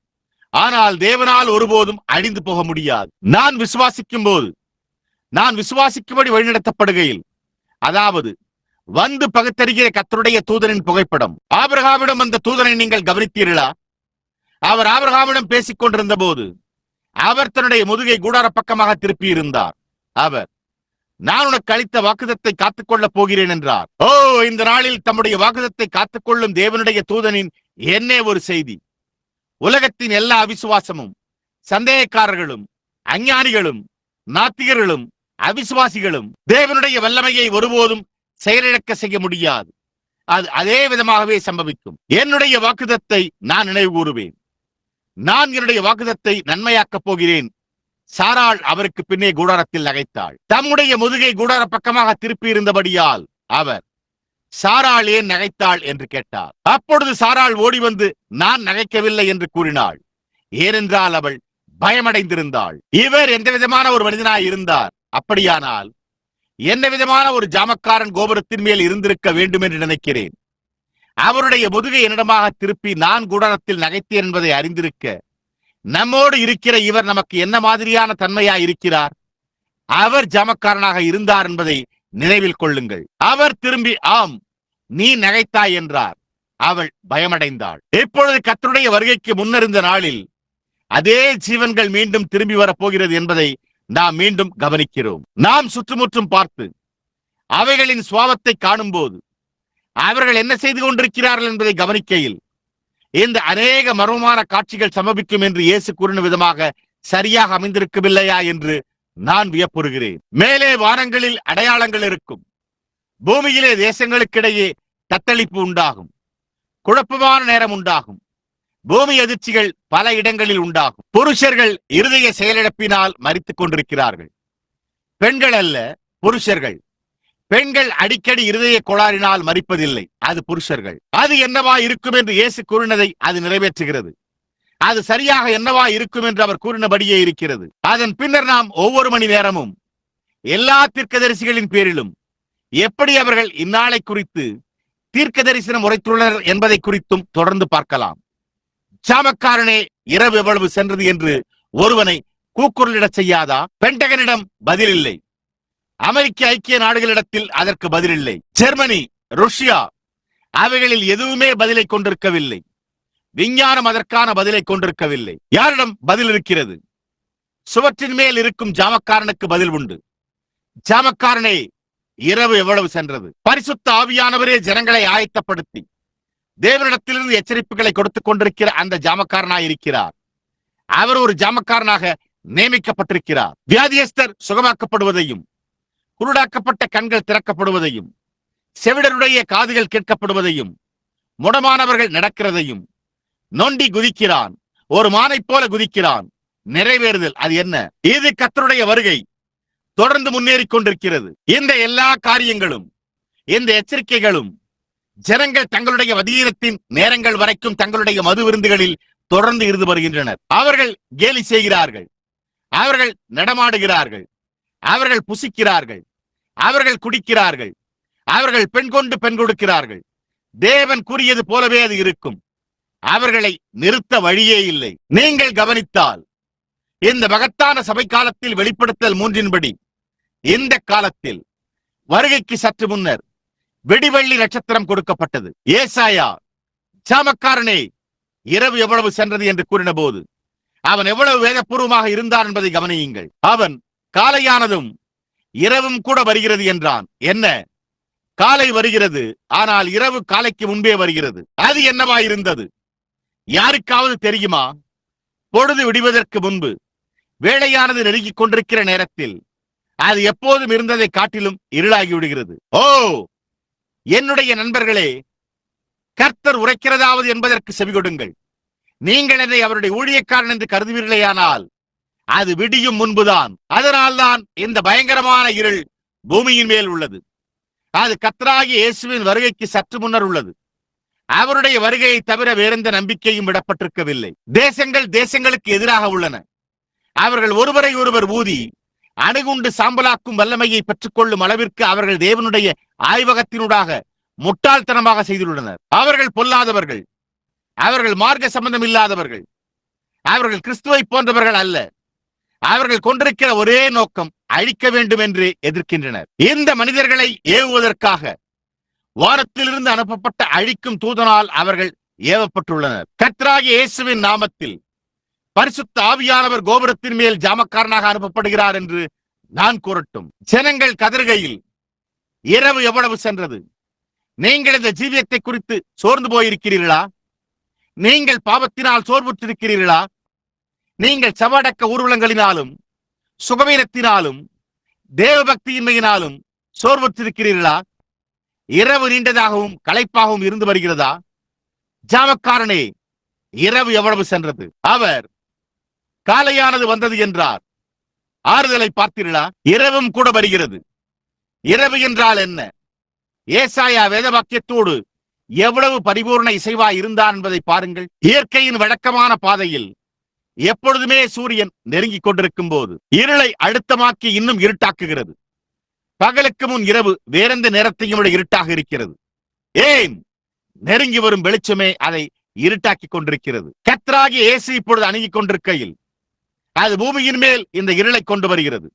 ஆனால் தேவனால் ஒருபோதும் அழிந்து போக முடியாது. நான் விசுவாசிக்கும்படி வழிநடத்தப்படுகையில், அதாவது வந்து பகுத்தறிகிற கர்த்தருடைய தூதனின் புகைப்படம். ஆபிரகாமிடம் அந்த தூதனை நீங்கள் கவனித்தீர்களா? அவர் ஆபிரகாமிடம் பேசிக் கொண்டிருந்த போது அவர் தன்னுடைய முதுகை கூடார பக்கமாக திருப்பி இருந்தார். அவர், நான் உனக்கு அளித்த வாக்குதத்தை காத்துக்கொள்ளப் போகிறேன் என்றார். ஓ, இந்த நாளில் தம்முடைய வாக்குதத்தை காத்துக்கொள்ளும் தேவனுடைய தூதனின் என்ன ஒரு செய்தி! உலகத்தின் எல்லா அவிசுவாசமும், சந்தேகக்காரர்களும், அஞ்ஞானிகளும், நாத்திகர்களும், அவிசுவாசிகளும் தேவனுடைய வல்லமையை ஒருபோதும் செயலிழக்க செய்ய முடியாது. அது அதே விதமாகவே சம்பவிக்கும். என்னுடைய வாக்குதத்தை நான் நினைவு கூறுவேன். நான் என்னுடைய வாக்குதத்தை நன்மையாக்கப் போகிறேன். சாராள் அவருக்கு பின்னே கூடாரத்தில் நகைத்தாள். தம்முடைய முதுகை கூடார பக்கமாக திருப்பி இருந்தபடியால் அவர், சாராள் ஏன் நகைத்தாள் என்று கேட்டார். அப்பொழுது சாராள் ஓடி வந்து, நான் நகைக்கவில்லை என்று கூறினாள். ஏனென்றால் அவள் பயமடைந்திருந்தாள். இவர் எந்த விதமான ஒரு மனிதனாய் இருந்தார்? அப்படியானால் என்ன விதமான ஒரு ஜாமக்காரன் கோபுரத்தின் மேல் இருந்திருக்க வேண்டும் என்று நினைக்கிறேன். அவருடைய முதுகை என்னிடமாக திருப்பி நான் கூடாரத்தில் நகைத்தேன் என்பதை அறிந்திருக்க, நம்மோடு இருக்கிற இவர் நமக்கு என்ன மாதிரியான தன்மையாய் இருக்கிறார்? அவர் ஜாமக்காரனாக இருந்தார் என்பதை நினைவில் கொள்ளுங்கள். அவர் திரும்பி, ஆம், நீ நகைத்தாய் என்றார். அவள் பயமடைந்தாள். இப்பொழுது கர்த்தருடைய வருகைக்கு முன்னிருந்த நாளில் அதே ஜீவன்கள் மீண்டும் திரும்பி வரப்போகிறது என்பதை நாம் மீண்டும் கவனிக்கிறோம். நாம் சுற்றுமுற்றும் பார்த்து அவைகளின் சுவாபத்தை காணும் போது அவர்கள் என்ன செய்து கொண்டிருக்கிறார்கள் என்பதை கவனிக்கையில் இந்த அநேக மர்மமான காட்சிகள் சம்பவிக்கும் என்று இயேசு கூறின விதமாக சரியாக அமைந்திருக்கவில்லையா என்று நான் வியப்புறுகிறேன். மேலே வானங்களில் அடையாளங்கள் இருக்கும், பூமியிலே தேசங்களுக்கிடையே தத்தளிப்பு உண்டாகும், குழப்பமான நேரம் உண்டாகும், பூமி அதிர்ச்சிகள் பல இடங்களில் உண்டாகும். புருஷர்கள் இருதய செயலிழப்பினால் மரித்துக் கொண்டிருக்கிறார்கள். பெண்கள் அல்ல, புருஷர்கள். பெண்கள் அடிக்கடி இருதய கோளாறினால் மரிப்பதில்லை, அது புருஷர்கள். அது என்னவா இருக்கும் என்று இயேசு கூறினதை அது நிறைவேற்றுகிறது. அது சரியாக என்னவா இருக்கும் என்று அவர் கூறினபடியே இருக்கிறது. அதன் பின்னர் நாம் ஒவ்வொரு மணி நேரமும் எல்லா தீர்க்கதரிசிகளின் பேரிலும் எப்படி அவர்கள் இந்நாளை குறித்து தீர்க்க தரிசனம் உரைத்துள்ளனர் என்பதை குறித்தும் தொடர்ந்து பார்க்கலாம். ஜாமக்காரனே, இரவு எவ்வளவு சென்றது என்று ஒருவனை கூக்குரலிடச் செய்யாதா? பென்டகனிடம் பதில் இல்லை. அமெரிக்க ஐக்கிய நாடுகளிடத்தில் அதற்கு பதில் இல்லை. ஜெர்மனி, ரஷ்யா அவைகளில் எதுவுமே பதிலை கொண்டிருக்கவில்லை. விஞ்ஞானம் அதற்கான பதிலை கொண்டிருக்கவில்லை. யாரிடம் பதில் இருக்கிறது? சுவற்றின் மேல் இருக்கும் ஜாமக்காரனுக்கு பதில் உண்டு. ஜாமக்காரனே, இரவு எவ்வளவு சென்றது? பரிசுத்த ஆவியானவரே ஜனங்களை ஆயத்தப்படுத்தி தேவனிடத்திலிருந்து எச்சரிப்புகளை கொடுத்துக் கொண்டிருக்கிற அந்த ஜாமக்காரனாய் இருக்கிறார். அவர் ஒரு ஜாமக்காரனாக நியமிக்கப்பட்டிருக்கிறார். வியாதியஸ்தர் சுகமாக்கப்படுவதையும், குருடாக்கப்பட்ட கண்கள் திறக்கப்படுவதையும், செவிடருடைய காதுகள் கேட்கப்படுவதையும், முடமானவர்கள் நடக்கிறதையும், நொண்டி குதிக்கிறான், ஒரு மானை போல குதிக்கிறான். நிறைவேறுதல் அது என்ன? இது கர்த்தருடைய வருகை தொடர்ந்து முன்னேறிக் கொண்டிருக்கிறது. இந்த எல்லா காரியங்களும், இந்த எச்சரிக்கைகளும் ஜனங்கள் தங்களுடைய மதியத்தின் நேரங்கள் வரைக்கும் தங்களுடைய மது விருந்துகளில் தொடர்ந்து இருந்து வருகின்றனர். அவர்கள் கேலி செய்கிறார்கள், அவர்கள் நடமாடுகிறார்கள், அவர்கள் புசிக்கிறார்கள், அவர்கள் குடிக்கிறார்கள், அவர்கள் பெண் கொண்டு பெண் கொடுக்கிறார்கள். தேவன் கூறியது போலவே அது இருக்கும். அவர்களை நிறுத்த வழியே இல்லை. நீங்கள் கவனித்தால் இந்த மகத்தான சபை காலத்தில் வெளிப்படுத்தல் 3 இந்த காலத்தில் வருகைக்கு சற்று முன்னர் வெடிவெள்ளி நட்சத்திரம் கொடுக்கப்பட்டது. ஏசாயா, ஜாமக்காரனே, இரவு எவ்வளவு சென்றது என்று கூறின போது அவன் எவ்வளவு வேதபூர்வமாக இருந்தான் என்பதை கவனியுங்கள். அவன் காலையானதும் இரவும் கூட வருகிறது என்றான். என்ன? காலை வருகிறது, ஆனால் இரவு காலைக்கு முன்பே வருகிறது. அது என்னவா இருந்தது? யாருக்காவது தெரியுமா? பொழுது விடுவதற்கு முன்பு வேளையானது நெருங்கிக் கொண்டிருக்கிற நேரத்தில் அது எப்போதும் இருந்ததை காட்டிலும் இருளாகி விடுகிறது. ஓ என்னுடைய நண்பர்களே, கர்த்தர் உரைக்கிறதாவது என்பதற்கு செவிகொடுங்கள். நீங்கள் என்னை அவருடைய ஊழியக்காரன் என்று கருதுவீர்களேயானால் அது விடியும் முன்புதான். அதனால்தான் இந்த பயங்கரமான இருள் பூமியின் மேல் உள்ளது. அது கர்த்தராகிய இயேசுவின் வருகைக்கு சற்று முன்னர் உள்ளது. அவருடைய வருகையை தவிர வேறெந்த நம்பிக்கையும் விடப்பட்டிருக்கவில்லை. தேசங்கள் தேசங்களுக்கு எதிராக உள்ளன. அவர்கள் ஒருவரை ஒருவர் ஊதி அணுகுண்டு சாம்பலாக்கும் வல்லமையை பெற்றுக்கொள்ளும் அளவிற்கு அவர்கள் தேவனுடைய ஆய்வகத்தினூடாக முட்டாள்தனமாக செய்துள்ளனர். அவர்கள் பொல்லாதவர்கள், அவர்கள் மார்க்க சம்பந்தம் இல்லாதவர்கள், அவர்கள் கிறிஸ்துவை போன்றவர்கள் அல்ல. அவர்கள் கொண்டிருக்கிற ஒரே நோக்கம் அழிக்க வேண்டும் என்று எதிர்க்கின்றனர். இந்த மனிதர்களை ஏவுவதற்காக வானத்திலிருந்து அனுப்பப்பட்ட அழிக்கும் தூதனால் அவர்கள் ஏவப்பட்டுள்ளனர். கர்த்தராகிய இயேசுவின் நாமத்தில் பரிசுத்த ஆவியானவர் கோபுரத்தின் மேல் ஜாமக்காரனாக அனுப்பப்படுகிறார் என்று நான் கூறட்டும். ஜனங்கள் கதறுகையில், இரவு எவ்வளவு சென்றது? நீங்கள் இந்த ஜீவியத்தை குறித்து சோர்ந்து போயிருக்கிறீர்களா? நீங்கள் பாவத்தினால் சோர்வுற்றிருக்கிறீர்களா? நீங்கள் சவடக்க ஊர்வலங்களினாலும் சுகவீனத்தினாலும் தேவபக்தியின்மையினாலும் சோர்வுற்றிருக்கிறீர்களா? இரவு நீண்டதாகவும் களைப்பாகவும் இருந்து வருகிறதா? ஜாமக்காரனே, இரவு எவ்வளவு சென்றது? அவர் காலையானது வந்தது என்றார். ஆறுதலை பார்த்தீர்களா? இரவும் கூட வருகிறது. இரவு என்றால் என்ன? ஏசாயா வேத வாக்கியத்தோடு எவ்வளவு பரிபூர்ண இசைவாய் இருந்தார் என்பதை பாருங்கள். இயற்கையின் வழக்கமான பாதையில் எப்பொழுதுமே சூரியன் நெருங்கிக் கொண்டிருக்கும் போது இருளை அழுத்தமாக்கி இன்னும் இருட்டாக்குகிறது. பகலுக்கு முன் இரவு வேறெந்த நேரத்தையும் விட இருட்டாக இருக்கிறது. ஏன்? நெருங்கி வரும் வெளிச்சமே அதை இருட்டாக்கி கொண்டிருக்கிறது. கர்த்தராகிய இயேசு இப்பொழுது அணுகிக் கொண்டிருக்கையில் அது பூமியின் மேல் இந்த இருளை கொண்டு வருகிறது.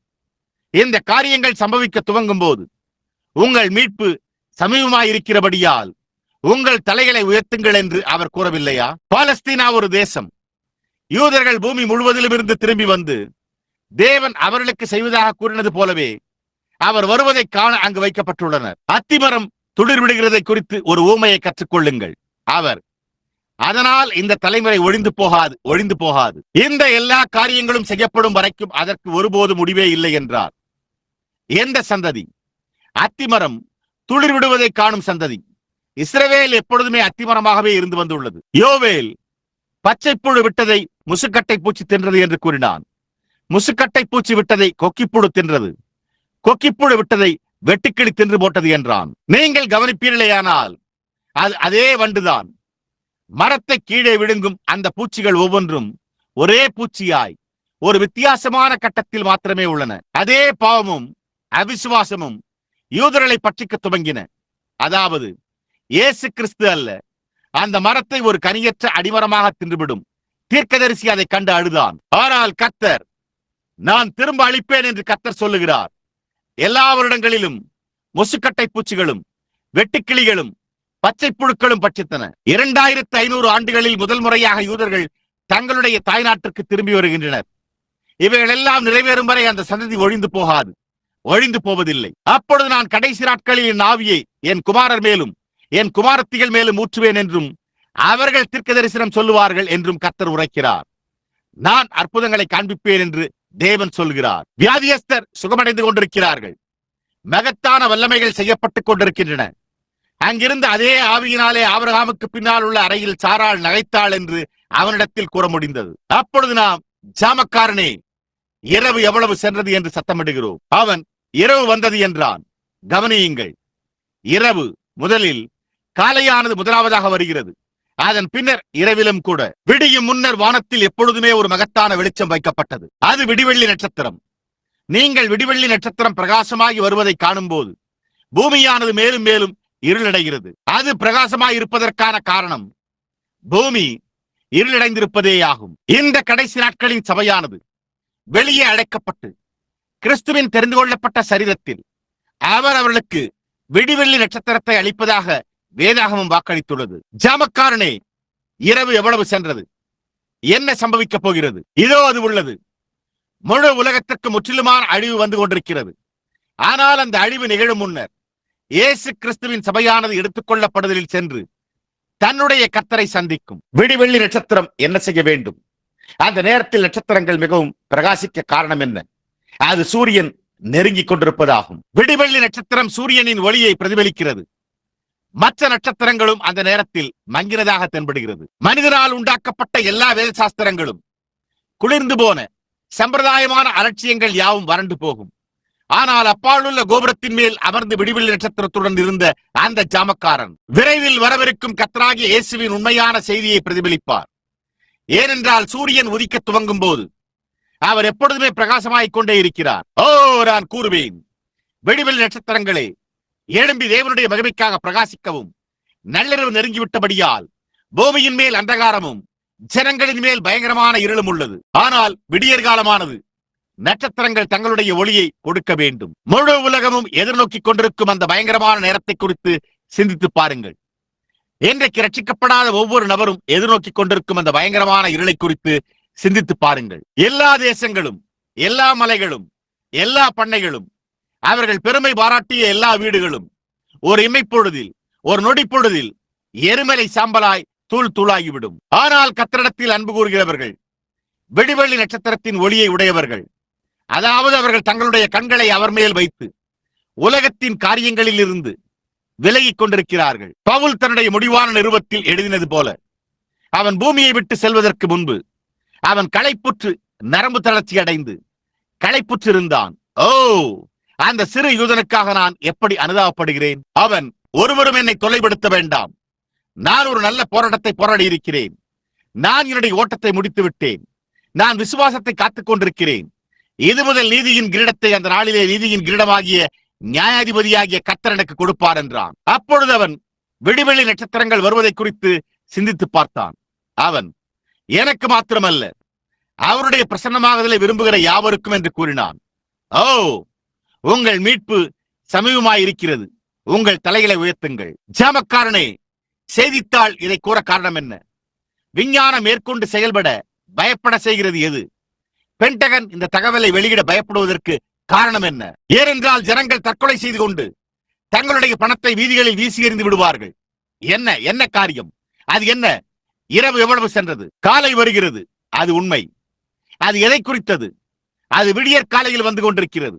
இந்த காரியங்கள் சம்பவிக்க துவங்கும் போது உங்கள் மீட்பு சமீபமாயிருக்கிறபடியால் உங்கள் தலைகளை உயர்த்துங்கள் என்று அவர் கூறவில்லையா? பாலஸ்தீனா ஒரு தேசம். யூதர்கள் பூமி முழுவதிலும் இருந்து திரும்பி வந்து தேவன் அவர்களுக்கு செய்வதாக கூறினது போலவே அவர் வருவதை காண அங்கு வைக்கப்பட்டுள்ளனர். அத்திமரம் துளிர் விடுகிறதை குறித்து ஒரு ஊமையை கற்றுக்கொள்ளுங்கள். அவர் அதனால் இந்த தலைமுறை ஒழிந்து போகாது. இந்த எல்லா காரியங்களும் செய்யப்படும் வரைக்கும் அதற்கு ஒருபோது முடிவே இல்லை என்றார். எந்த சந்ததி? அத்திமரம் துளிர் விடுவதை காணும் சந்ததி. இஸ்ரவேல் எப்பொழுதுமே அத்திமரமாகவே இருந்து வந்துள்ளது. யோவேல் பச்சைப்புழு விட்டதை முசுக்கட்டை பூச்சி தின்றது என்று கூறினான். முசுக்கட்டை பூச்சி விட்டதை கொக்கிப்புழு தின்றது, கொக்கிப்புழு விட்டதை வெட்டுக்கிளி தின்று போட்டது என்றான். நீங்கள் கவனிப்பீர்களேயானால் அது அதே வண்டுதான். மரத்தை கீழே விழுங்கும் அந்த பூச்சிகள் ஒவ்வொன்றும் ஒரே பூச்சியாய் ஒரு வித்தியாசமான கட்டத்தில் மாத்திரமே உள்ளன. அதே பாவமும் அவிசுவாசமும் யூதர்களை பற்றிக்க துவங்கின. அதாவது இயேசு கிறிஸ்து அல்ல, அந்த மரத்தை ஒரு கனியற்ற அடிமரமாக தின்றுவிடும். தீர்க்கதரிசி அதை கண்டு அழுதான். ஆனால் கர்த்தர், நான் திரும்ப அழிப்பேன் என்று கர்த்தர் சொல்லுகிறார். எல்லா வருடங்களிலும் முசுக்கட்டை பூச்சிகளும் வெட்டுக்கிளிகளும் பச்சை புழுக்களும் பட்சித்தன. 2500 ஆண்டுகளில் முதல் முறையாக யூதர்கள் தங்களுடைய தாய்நாட்டிற்கு திரும்பி வருகின்றனர். இவைகள் எல்லாம் நிறைவேறும் வரை அந்த சந்ததி ஒழிந்து போவதில்லை. அப்பொழுது நான் கடைசி நாட்களில் என் ஆவியை என் குமாரர் மேலும் என் குமாரத்திகள் மேலும் ஊற்றுவேன் என்றும் அவர்கள் தீர்க்க தரிசனம் சொல்லுவார்கள் என்றும் கர்த்தர் உரைக்கிறார். நான் அற்புதங்களை காண்பிப்பேன் என்று தேவன் சொல்கிறார். வியாதியஸ்தர் சுகமடைந்து கொண்டிருக்கிறார்கள். மகத்தான வல்லமைகள் செய்யப்பட்டுக் கொண்டிருக்கின்றன. அங்கிருந்து அதே ஆவியினாலே ஆபிரகாமுக்கு பின்னால் உள்ள அறையில் சாராள் நகைத்தாள் என்று அவனிடத்தில் கூற முடிந்தது. அப்பொழுது நாம், ஜாமக்காரனே, இரவு எவ்வளவு சென்றது என்று சத்தமிடுகிறோம். அவன் இரவு வந்தது என்றான். கவனியுங்கள், இரவு முதலில் காலையானது முதலாவதாக வருகிறது. அதன் பின்னர் இரவிலும் கூட விடியும் முன்னர் வானத்தில் எப்பொழுதுமே ஒரு மகத்தான வெளிச்சம் வைக்கப்பட்டது. அது விடிவெள்ளி நட்சத்திரம். நீங்கள் விடிவெள்ளி நட்சத்திரம் பிரகாசமாகி வருவதை காணும் போது பூமியானது மேலும் மேலும் இருளடைகிறது. அது பிரகாசமாய் இருப்பதற்கான காரணம் பூமி இருளடைந்திருப்பதே ஆகும். இந்த கடைசி நாட்களின் சபையானது வெளியே அழைக்கப்பட்டு கிறிஸ்துவின் தெரிந்து கொள்ளப்பட்ட சரீரத்தில் அவர் அவர்களுக்கு விடிவெள்ளி நட்சத்திரத்தை அளிப்பதாக வேதாகமம் வாக்களித்துள்ளது. ஜாமக்காரனே, இரவு எவ்வளவு சென்றது? என்ன சம்பவிக்கப் போகிறது? இதோ அது உள்ளது. முழு உலகத்திற்கு முற்றிலுமான அழிவு வந்து கொண்டிருக்கிறது. ஆனால் அந்த அழிவு நிகழும் முன்னர் இயேசு கிறிஸ்துவின் சபையானது எடுத்துக் கொள்ளப்படுதலில் சென்று தன்னுடைய கர்த்தரை சந்திக்கும். விடிவெள்ளி நட்சத்திரம் என்ன செய்ய வேண்டும்? அந்த நேரத்தில் நட்சத்திரங்கள் மிகவும் பிரகாசிக்க காரணம் என்ன? அது சூரியன் நெருங்கிக் கொண்டிருப்பதாகும். விடிவெள்ளி நட்சத்திரம் சூரியனின் ஒளியை பிரதிபலிக்கிறது. மற்ற நட்சத்திரங்களும் அந்த நேரத்தில் மங்கினதாக தென்படுகிறது. மனிதனால் உண்டாக்கப்பட்ட எல்லா வேத சாஸ்திரங்களும் குளிர்ந்து போன சம்பிரதாயமான அலட்சியங்கள் யாவும் வறண்டு போகும். ஆனால் அப்பாலுள்ள கோபுரத்தின் மேல் அமர்ந்து விடிவெள்ளி நட்சத்திரத்துடன் இருந்த அந்த ஜாமக்காரன் விரைவில் வரவிருக்கும் கர்த்தராகிய இயேசுவின் உண்மையான செய்தியை பிரதிபலிப்பார். ஏனென்றால் சூரியன் உதிக்க துவங்கும் போது அவர் எப்பொழுதுமே பிரகாசமாய்க் கொண்டே இருக்கிறார். ஓ, நான் கூறுவேன், விடிவெள்ளி நட்சத்திரங்களே, எழும்பி தேவனுடைய மகிமைக்காக பிரகாசிக்கவும். நள்ளிரவு நெருங்கிவிட்டபடியால் பூமியின் மேல் அந்தகாரமும் ஜனங்களின் மேல் பயங்கரமான இருளும் உள்ளது. ஆனால் விடியற் காலமானது. நட்சத்திரங்கள் தங்களுடைய ஒளியை கொடுக்க வேண்டும். முழு உலகமும் எதிர்நோக்கிக் கொண்டிருக்கும் அந்த பயங்கரமான நேரத்தை குறித்து சிந்தித்து பாருங்கள். இன்றைக்கு ரட்சிக்கப்படாத ஒவ்வொரு நபரும் எதிர்நோக்கிக் கொண்டிருக்கும் அந்த பயங்கரமான இருளை குறித்து சிந்தித்து பாருங்கள். எல்லா தேசங்களும், எல்லா மலைகளும், எல்லா பண்ணைகளும், அவர்கள் பெருமை பாராட்டிய எல்லா வீடுகளும் ஒரு இமைப்பொழுதில், ஒரு நொடி பொழுதில் எரிமலை சாம்பலாய் தூள் தூளாகிவிடும். ஆனால் கர்த்தரிடத்தில் அன்பு கூறுகிறவர்கள், விடிவெள்ளி நட்சத்திரத்தின் ஒளியை உடையவர்கள், அதாவது அவர்கள் தங்களுடைய கண்களை அவர் மேல் வைத்து உலகத்தின் காரியங்களில் இருந்து விலகிக் கொண்டிருக்கிறார்கள். பவுல் தன்னுடைய முடிவான நிருபத்தில் எழுதினது போல, அவன் பூமியை விட்டு செல்வதற்கு முன்பு அவன் களைப்புற்று நரம்பு தளர்ச்சி அடைந்து களைப்புற்று இருந்தான். ஓ, அந்த சிறு யூதனுக்காக நான் எப்படி அனுதாபப்படுகிறேன். அவன், ஒருவரும் என்னை தொலைப்படுத்த வேண்டாம், நான் ஒரு நல்ல போராட்டத்தை போராடி இருக்கிறேன், நான் என்னுடைய ஓட்டத்தை முடித்து விட்டேன், நான் விசுவாசத்தை காத்துக் கொண்டிருக்கிறேன், இது முதல் நீதியின் கிரீடத்தை அந்த நாளிலே நீதியின் கிரீடமாகிய நியாயாதிபதியாகிய கர்த்தர் எனக்கு கொடுப்பார் என்றான். அப்பொழுது அவன் விடிவெள்ளி நட்சத்திரங்கள் வருவதை குறித்து சிந்தித்து பார்த்தான். அவன், எனக்கு மாத்திரமல்ல, அவருடைய பிரசன்னமாகுதலை விரும்புகிற யாவருக்கும் என்று கூறினான். ஓ, உங்கள் மீட்பு சமீபமாயிருக்கிறது, உங்கள் தலைகளை உயர்த்துங்கள். ஜாமக்காரனே, செய்தித்தாள் இதை கூற காரணம் என்ன? விஞ்ஞானம் மேற்கொண்டு செயல்பட பயப்பட செய்கிறது எது? பென்டகன் இந்த தகவலை வெளியிட பயப்படுவதற்கு காரணம் என்ன? ஏனென்றால் ஜனங்கள் தற்கொலை செய்து கொண்டு தங்களுடைய பணத்தை வீதிகளில் வீசி எறிந்து விடுவார்கள். என்ன என்ன காரியம் அது? என்ன? இரவு எவ்வளவு சென்றது? காலை வருகிறது, அது உண்மை. அது எதை குறித்தது? அது விடியற் காலையில் வந்து கொண்டிருக்கிறது.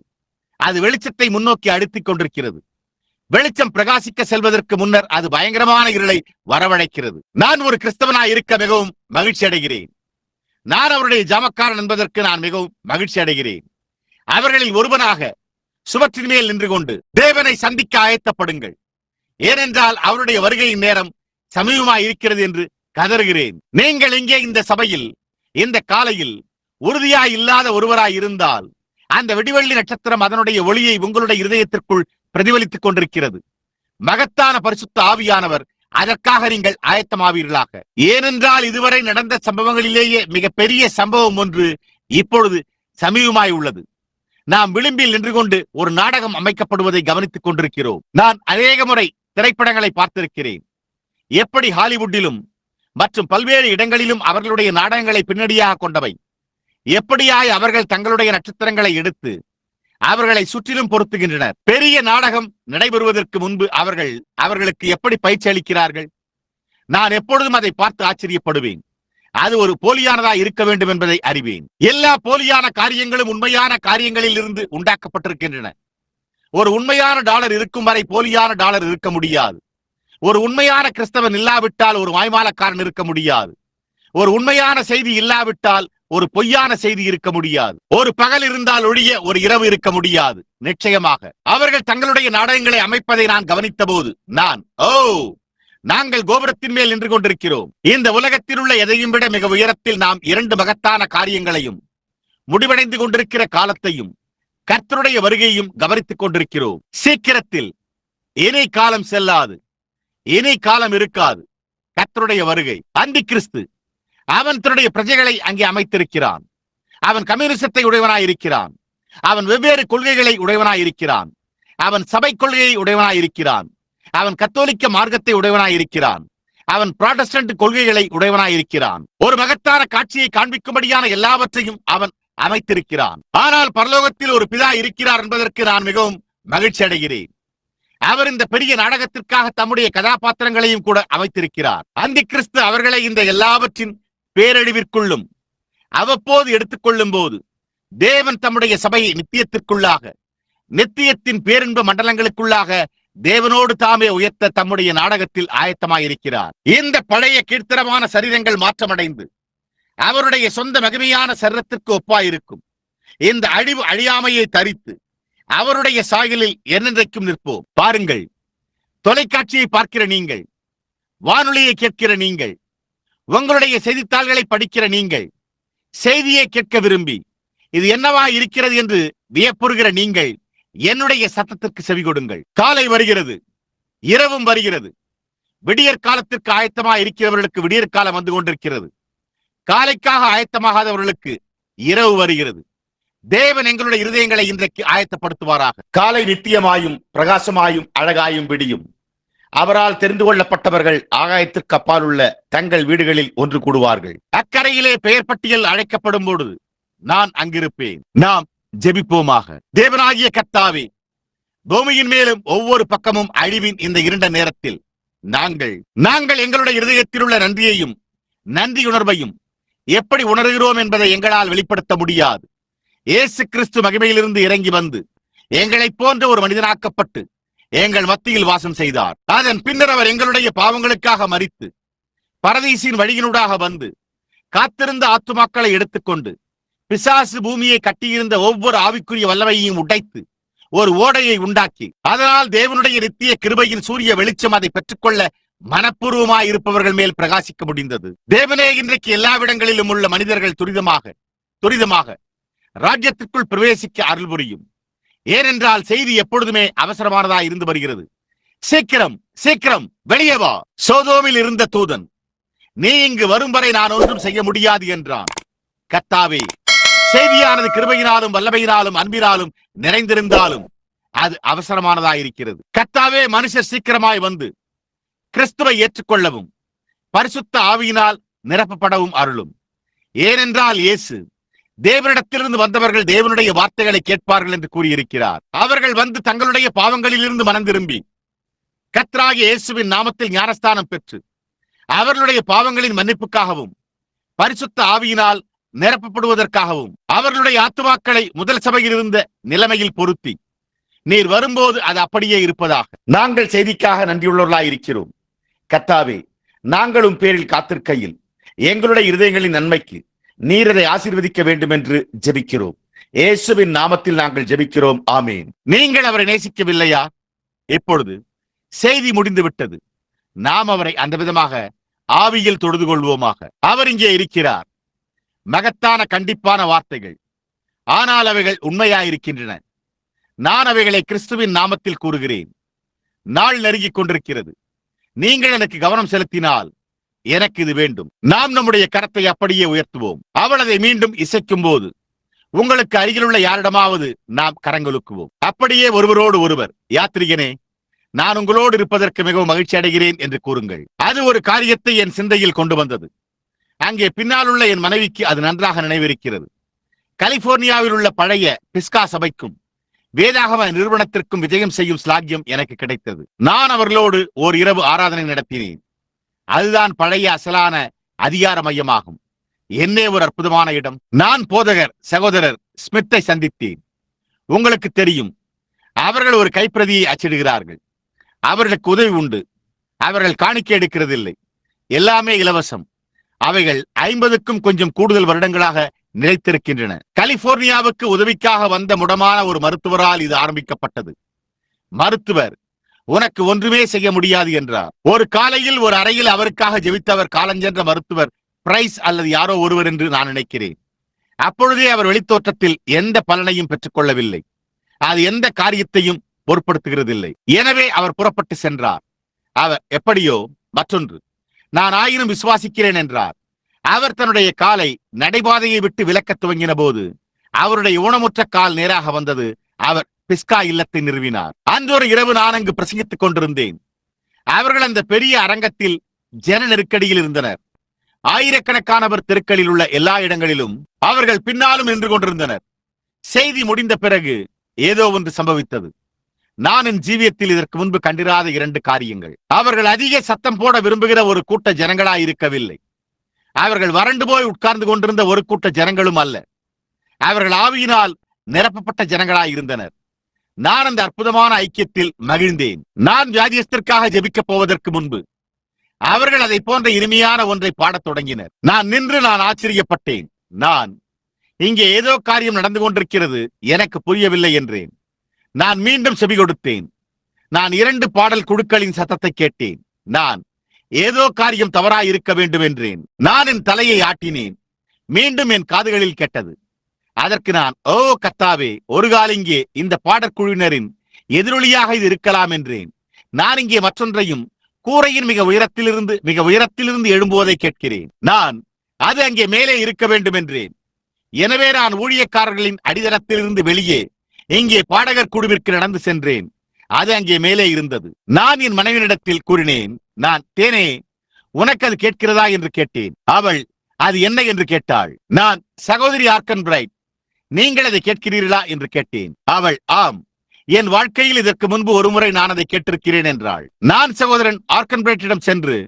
அது வெளிச்சத்தை முன்னோக்கி அழுத்திக் கொண்டிருக்கிறது. வெளிச்சம் பிரகாசிக்க செல்வதற்கு முன்னர் அது பயங்கரமான இருளை வரவழைக்கிறது. நான் ஒரு கிறிஸ்தவனாய் இருக்க மிகவும் மகிழ்ச்சி அடைகிறேன். நான் அவருடைய ஜாமக்காரன் என்பதற்கு நான் மிகவும் மகிழ்ச்சி அடைகிறேன். அவர்களில் ஒருவனாக சுவற்றின் மேல் நின்று கொண்டு தேவனை சந்திக்க ஆயத்தப்படுங்கள். ஏனென்றால் அவருடைய வருகையின் நேரம் சமீபமாய் இருக்கிறது என்று கதறுகிறேன். நீங்கள் இங்கே இந்த சபையில் இந்த காலையில் உறுதியாய் இல்லாத ஒருவராய் இருந்தால், அந்த விடிவெள்ளி நட்சத்திரம் அதனுடைய ஒளியை உங்களுடைய இருதயத்திற்குள் பிரதிபலித்துக் கொண்டிருக்கிறது. மகத்தான பரிசுத்த ஆவியானவர் அதற்காக நீங்கள் ஆயத்தமாவீர்களாக. ஏனென்றால் இதுவரை நடந்த சம்பவங்களிலேயே மிக பெரிய சம்பவம் ஒன்று இப்பொழுது சமீபமாய் உள்ளது. நாம் விளிம்பில் நின்று கொண்டு ஒரு நாடகம் அமைக்கப்படுவதை கவனித்துக் கொண்டிருக்கிறோம். நான் அநேக முறை திரைப்படங்களை பார்த்திருக்கிறேன். எப்படி ஹாலிவுட்டிலும் மற்றும் பல்வேறு இடங்களிலும் அவர்களுடைய நாடகங்களை பின்னணியாக கொண்டவை. எப்படியாய் அவர்கள் தங்களுடைய நட்சத்திரங்களை எடுத்து அவர்களை சுற்றிலும் பொருத்துகின்றனர். பெரிய நாடகம் நடைபெறுவதற்கு முன்பு அவர்களுக்கு எப்படி பயிற்சி அளிக்கிறார்கள்? நான் எப்பொழுதும் அதை பார்த்து ஆச்சரியப்படுவேன். அது ஒரு போலியானதா இருக்க வேண்டும் என்பதை அறிவேன். எல்லா போலியான காரியங்களும் உண்மையான காரியங்களில் இருந்து உண்டாக்கப்பட்டிருக்கின்றன. ஒரு உண்மையான டாலர் இருக்கும் வரை போலியான டாலர் இருக்க முடியாது. ஒரு உண்மையான கிறிஸ்தவன் இல்லாவிட்டால் ஒரு மாய்மாலக்காரன் இருக்க முடியாது. ஒரு உண்மையான செய்தி இல்லாவிட்டால் ஒரு பொய்யான செய்தி இருக்க முடியாது. ஒரு பகல் இருந்தால் ஒழிய ஒரு இரவு இருக்க முடியாது. நிச்சயமாக அவர்கள் தங்களுடைய நாடகங்களை அமைப்பதை நான் கவனித்த போது நாங்கள் கோபுரத்தின் மேல் நின்று கொண்டிருக்கிறோம். இந்த உலகத்தில் உள்ள எதையும் விட மிக உயரத்தில் நாம் இரண்டு மகத்தான காரியங்களையும், முடிவடைந்து கொண்டிருக்கிற காலத்தையும் கர்த்தருடைய வருகையையும் கவனித்துக் கொண்டிருக்கிறோம். சீக்கிரத்தில் இனி காலம் செல்லாது, இனி காலம் இருக்காது. கர்த்தருடைய வருகை. அந்தி கிறிஸ்து அவன் தன்னுடைய பிரஜைகளை அங்கே அமைத்திருக்கிறான். அவன் கம்யூனிசத்தை உடையவனாயிருக்கிறான். அவன் வெவ்வேறு கொள்கைகளை உடையவனாயிருக்கிறான். அவன் சபை கொள்கையை உடையவனாயிருக்கிறான். அவன் கத்தோலிக்க மார்க்கத்தை உடையவனாயிருக்கிறான். அவன் புராட்டஸ்டன்ட் கொள்கைகளை உடையவனாயிருக்கிறான். ஒரு மகத்தான காட்சியை காண்பிக்கும்படியான எல்லாவற்றையும் அவன் அமைத்திருக்கிறான். ஆனால் பரலோகத்தில் ஒரு பிதா இருக்கிறார் என்பதற்கு நான் மிகவும் மகிழ்ச்சி அடைகிறேன். அவர் இந்த பெரிய நாடகத்திற்காக தம்முடைய கதாபாத்திரங்களையும் கூட அமைத்திருக்கிறார். அந்தி கிறிஸ்து அவர்களை இந்த எல்லாவற்றின் பேரழிவிற்குள்ளும் அவ்வப்போது எடுத்துக் கொள்ளும் போது தேவன் தம்முடைய சபையை நித்தியத்திற்குள்ளாக, நித்தியத்தின் பேரின்ப மண்டலங்களுக்குள்ளாக தேவனோடு தாமே உயர்த்த தம்முடைய நாடகத்தில் ஆயத்தமாயிருக்கிறார். இந்த பழைய கீர்த்தனமான சரீரங்கள் மாற்றமடைந்து அவருடைய சொந்த மகிமையான சரீரத்திற்கு ஒப்பாயிருக்கும். இந்த அழிவு அழியாமையை தரித்து அவருடைய சாயலில் என்னென்றைக்கும் நிற்போம். பாருங்கள், தொலைக்காட்சியை பார்க்கிற நீங்கள், வானொலியை கேட்கிற நீங்கள், உங்களுடைய செய்தித்தாள்களை படிக்கிற நீங்கள், செய்தியை கேட்க விரும்பி இது என்னவா இருக்கிறது என்று வியப்புறுகிற நீங்கள் என்னுடைய சத்தத்திற்கு செவி கொடுங்கள். காலை வருகிறது, இரவும் வருகிறது. விடியற் காலத்திற்கு ஆயத்தமாக இருக்கிறவர்களுக்கு விடியற் காலம் வந்து கொண்டிருக்கிறது. காலைக்காக ஆயத்தமாகாதவர்களுக்கு இரவு வருகிறது. தேவன் எங்களுடைய இருதயங்களை இன்றைக்கு ஆயத்தப்படுத்துவாராக. காலை நித்தியமாயும் பிரகாசமாயும் அழகாயும் விடியும். அவரால் தெரிந்து கொள்ளப்பட்டவர்கள் ஆகாயத்திற்கு அப்பால் உள்ள தங்கள் வீடுகளில் ஒன்று கூடுவார்கள். அக்கரையிலே பெயர் பட்டியல் அழைக்கப்படும் பொழுது நான் அங்கிருப்பேன். நாம் ஜெபிப்போமாக. தேவனாகிய கர்த்தாவே, பூமியின் மேலும் ஒவ்வொரு பக்கமும் அழிவின் இந்த இருண்ட நேரத்தில் நாங்கள் எங்களுடைய இருதயத்தில் உள்ள நன்றியையும் நன்றியுணர்வையும் எப்படி உணர்கிறோம் என்பதை எங்களால் வெளிப்படுத்த முடியாது. இயேசு கிறிஸ்து மகிமையிலிருந்து இறங்கி வந்து எங்களைப் போன்ற ஒரு மனிதனாக்கப்பட்டு எங்கள் மத்தியில் வாசம் செய்தார். அதன் பின்னர் அவர் எங்களுடைய பாவங்களுக்காக மரித்து பரதீசின் வழியினூடாக வந்து காத்திருந்த ஆத்துமாக்களை எடுத்துக்கொண்டு பிசாசு பூமியை கட்டியிருந்த ஒவ்வொரு ஆவிக்குரிய வல்லமையையும் உடைத்து ஒரு ஓடையை உண்டாக்கி, அதனால் தேவனுடைய நித்திய கிருபையின் சூரிய வெளிச்சம் அதை பெற்றுக்கொள்ள மனப்பூர்வமாய் இருப்பவர்கள் மேல் பிரகாசிக்க முடிந்தது. தேவனே, இன்றைக்கு எல்லாவிடங்களிலும் உள்ள மனிதர்கள் துரிதமாக ராஜ்யத்திற்குள் பிரவேசிக்க அருள் புரியும். ஏனென்றால் செய்தி எப்பொழுதுமே அவசரமானதாய் இருந்து வருகிறது. சீக்கிரம் சீக்கிரம் வெளியே வா. சோதோமில் இருந்த தூதன், நீ இங்கு வரும் வரை நான் ஒன்றும் செய்ய முடியாது என்றான். கர்த்தாவே, செய்தியானது கிருபையினாலும் வல்லமையினாலும் அன்பினாலும் நிறைந்திருந்தாலும் அது அவசரமானதாயிருக்கிறது. கர்த்தாவே, மனுஷர் சீக்கிரமாய் வந்து கிறிஸ்துவை ஏற்றுக்கொள்ளவும் பரிசுத்த ஆவியினால் நிரப்பப்படவும் அருளும். ஏனென்றால் இயேசு தேவனிடத்திலிருந்து வந்தவர்கள் தேவனுடைய வார்த்தைகளை கேட்பார்கள் என்று கூறியிருக்கிறார். அவர்கள் வந்து தங்களுடைய பாவங்களிலிருந்து மனம் திரும்பி கர்த்தராகிய இயேசுவின் நாமத்தில் ஞானஸ்தானம் பெற்று அவர்களுடைய பாவங்களின் மன்னிப்புக்காகவும் பரிசுத்த ஆவியினால் நிரப்பப்படுவதற்காகவும் அவர்களுடைய ஆத்துமாக்களை முதல் சபையில் இருந்த நிலைமையில் பொருத்தி நீர் வரும்போது அது அப்படியே இருப்பதாக நாங்கள் செய்திக்காக நன்றியுள்ளவர்களாய் இருக்கிறோம். கர்த்தாவே, நாங்களும் பேரில் காத்திருக்கையில் எங்களுடைய இருதயங்களின் நன்மைக்கு நீர் அதை ஆசீர்வதிக்க வேண்டும் என்று ஜெபிக்கிறோம். இயேசுவின் நாமத்தில் நாங்கள் ஜெபிக்கிறோம். ஆமேன். நீங்கள் அவரை நேசிக்கவில்லையா? இப்பொழுது செய்தி முடிந்து விட்டது. நாம் அவரை அந்த விதமாக ஆவியில் தொழுது கொள்வோமாக. அவர் இங்கே இருக்கிறார். மகத்தான கண்டிப்பான வார்த்தைகள், ஆனால் அவைகள் உண்மையாயிருக்கின்றன. நான் அவைகளை கிறிஸ்துவின் நாமத்தில் கூறுகிறேன். நாள் நெருங்கிக் கொண்டிருக்கிறது. நீங்கள் எனக்கு கவனம் செலுத்தினால் எனக்கு இது வேண்டும். நாம் நம்முடைய கரத்தை அப்படியே உயர்த்துவோம். அவள் அதை மீண்டும் இசைக்கும் போது உங்களுக்கு அருகிலுள்ள யாரிடமாவது நாம் கரங்கொலுக்குவோம். அப்படியே ஒருவரோடு ஒருவர், யாத்ரிகனே, நான் உங்களோடு இருப்பதற்கு மிகவும் மகிழ்ச்சி அடைகிறேன் என்று கூறுங்கள். அது ஒரு காரியத்தை என் சிந்தையில் கொண்டு வந்தது. அங்கே பின்னால் உள்ள என் மனைவிக்கு அது நன்றாக நினைவிருக்கிறது. கலிபோர்னியாவில் உள்ள பழைய பிஸ்கா சபைக்கும் வேதாகம நிறுவனத்திற்கும் விஜயம் செய்யும் ஸ்லாக்கியம் எனக்கு கிடைத்தது. நான் அவர்களோடு ஓர் இரவு ஆராதனை நடத்தினேன். அதுதான் பழைய அசலான அதிகார மையமாகும். என்னே ஒரு அற்புதமான இடம். நான் போதகர் சகோதரர் ஸ்மித்தை சந்தித்தேன். உங்களுக்கு தெரியும், அவர்கள் ஒரு கைப்பிரதியை அச்சிடுகிறார்கள். அவர்களுக்கு உதவி உண்டு. அவர்கள் காணிக்கை எடுக்கிறதில்லை. எல்லாமே இலவசம். அவைகள் 50க்கும் கொஞ்சம் கூடுதல் வருடங்களாக நிலைத்திருக்கின்றன. கலிபோர்னியாவுக்கு உதவிக்காக வந்த முடமான ஒரு மருத்துவரால் இது ஆரம்பிக்கப்பட்டது. மருத்துவர், உனக்கு ஒன்றுமே செய்ய முடியாது என்றார். ஒரு காலையில் ஒரு அறையில் அவருக்காக ஜெபித்தவர் காலஞ்சென்ற மருத்துவர் பிரைஸ் அல்லது யாரோ ஒருவர் என்று நான் நினைக்கிறேன். அப்பொழுதே அவர் வெளித்தோற்றத்தில் எந்த பலனையும் பெற்றுக் கொள்ளவில்லை. அது எந்த காரியத்தையும் பொருட்படுத்துகிறதில்லை. எனவே அவர் புறப்பட்டு சென்றார். அவர் எப்படியோ மற்றொன்று, நான் ஆயினும் விசுவாசிக்கிறேன் என்றார். அவர் தன்னுடைய காலை நடைபாதையை விட்டு விலக்கத் துவங்கின போது அவருடைய ஊனமுற்ற கால் நேராக வந்தது. அவர் பிஸ்கா இல்லத்தை நிறுவினார். அன்றொரு இரவு நான் அங்கு பிரசங்கித்துக் கொண்டிருந்தேன். அவர்கள் அந்த பெரிய அரங்கத்தில் ஜன நெருக்கடியில் இருந்தனர். ஆயிரக்கணக்கானவர் தெருக்களில் உள்ள எல்லா இடங்களிலும் அவர்கள் பின்னாலும் நின்று கொண்டிருந்தனர். செய்தி முடிந்த பிறகு ஏதோ ஒன்று சம்பவித்தது. நான் என் ஜீவியத்தில் இதற்கு முன்பு கண்டிராத 2 காரியங்கள். அவர்கள் அதிக சத்தம் போட விரும்புகிற ஒரு கூட்ட ஜனங்களாய் இருக்கவில்லை. அவர்கள் வறண்டு போய் உட்கார்ந்து கொண்டிருந்த ஒரு கூட்ட ஜனங்களும் அல்ல. அவர்கள் ஆவியினால் நிரப்பப்பட்ட ஜனங்களாய் இருந்தனர். நான் அந்த அற்புதமான ஐக்கியத்தில் மகிழ்ந்தேன். நான் வியாதியஸ்திற்காக ஜெபிக்கப் போவதற்கு முன்பு அவர்கள் அதை போன்ற இனிமையான ஒன்றை பாடத் தொடங்கினர். நான் ஆச்சரியப்பட்டேன். நான், இங்கே ஏதோ காரியம் நடந்து கொண்டிருக்கிறது, எனக்கு புரியவில்லை என்றேன். நான் மீண்டும் செவி கொடுத்தேன். நான் 2 பாடல் குழுக்களின் சத்தத்தை கேட்டேன். நான் ஏதோ காரியம் தவறாய் இருக்க வேண்டும் என்றேன். நான் என் தலையை ஆட்டினேன். மீண்டும் என் காதுகளில் கேட்டது. அதற்கு நான், ஓ கர்த்தாவே, ஒரு கால் இங்கே இந்த பாடற்குழுவினரின் எதிரொலியாக இது இருக்கலாம் என்றேன். நான் இங்கே மற்றொன்றையும் கூரையின் மிக உயரத்திலிருந்து எழும்புவதை கேட்கிறேன். நான் அது அங்கே மேலே இருக்க வேண்டும் என்றேன். எனவே நான் ஊழியக்காரர்களின் அடித்தளத்திலிருந்து வெளியே இங்கே பாடகர் குழுவிற்கு நடந்து சென்றேன். அது அங்கே மேலே இருந்தது. நான் என் மனைவியிடத்தில் கூறினேன், நான் தேனே, உனக்கு அது கேட்கிறதா என்று கேட்டேன். அவள் அது என்ன என்று கேட்டாள். நான், சகோதரி ஆர்கன் பிரைட், நீங்கள் அதை கேட்கிறீர்களா என்று கேட்டேன். அவள், ஆம், என் வாழ்க்கையில் இதற்கு முன்பு ஒருமுறை நான் அதை கேட்டிருக்கிறேன் என்றாள். நான் சகோதரன் ஆர்கன் பிரைட்டிடம் சென்று,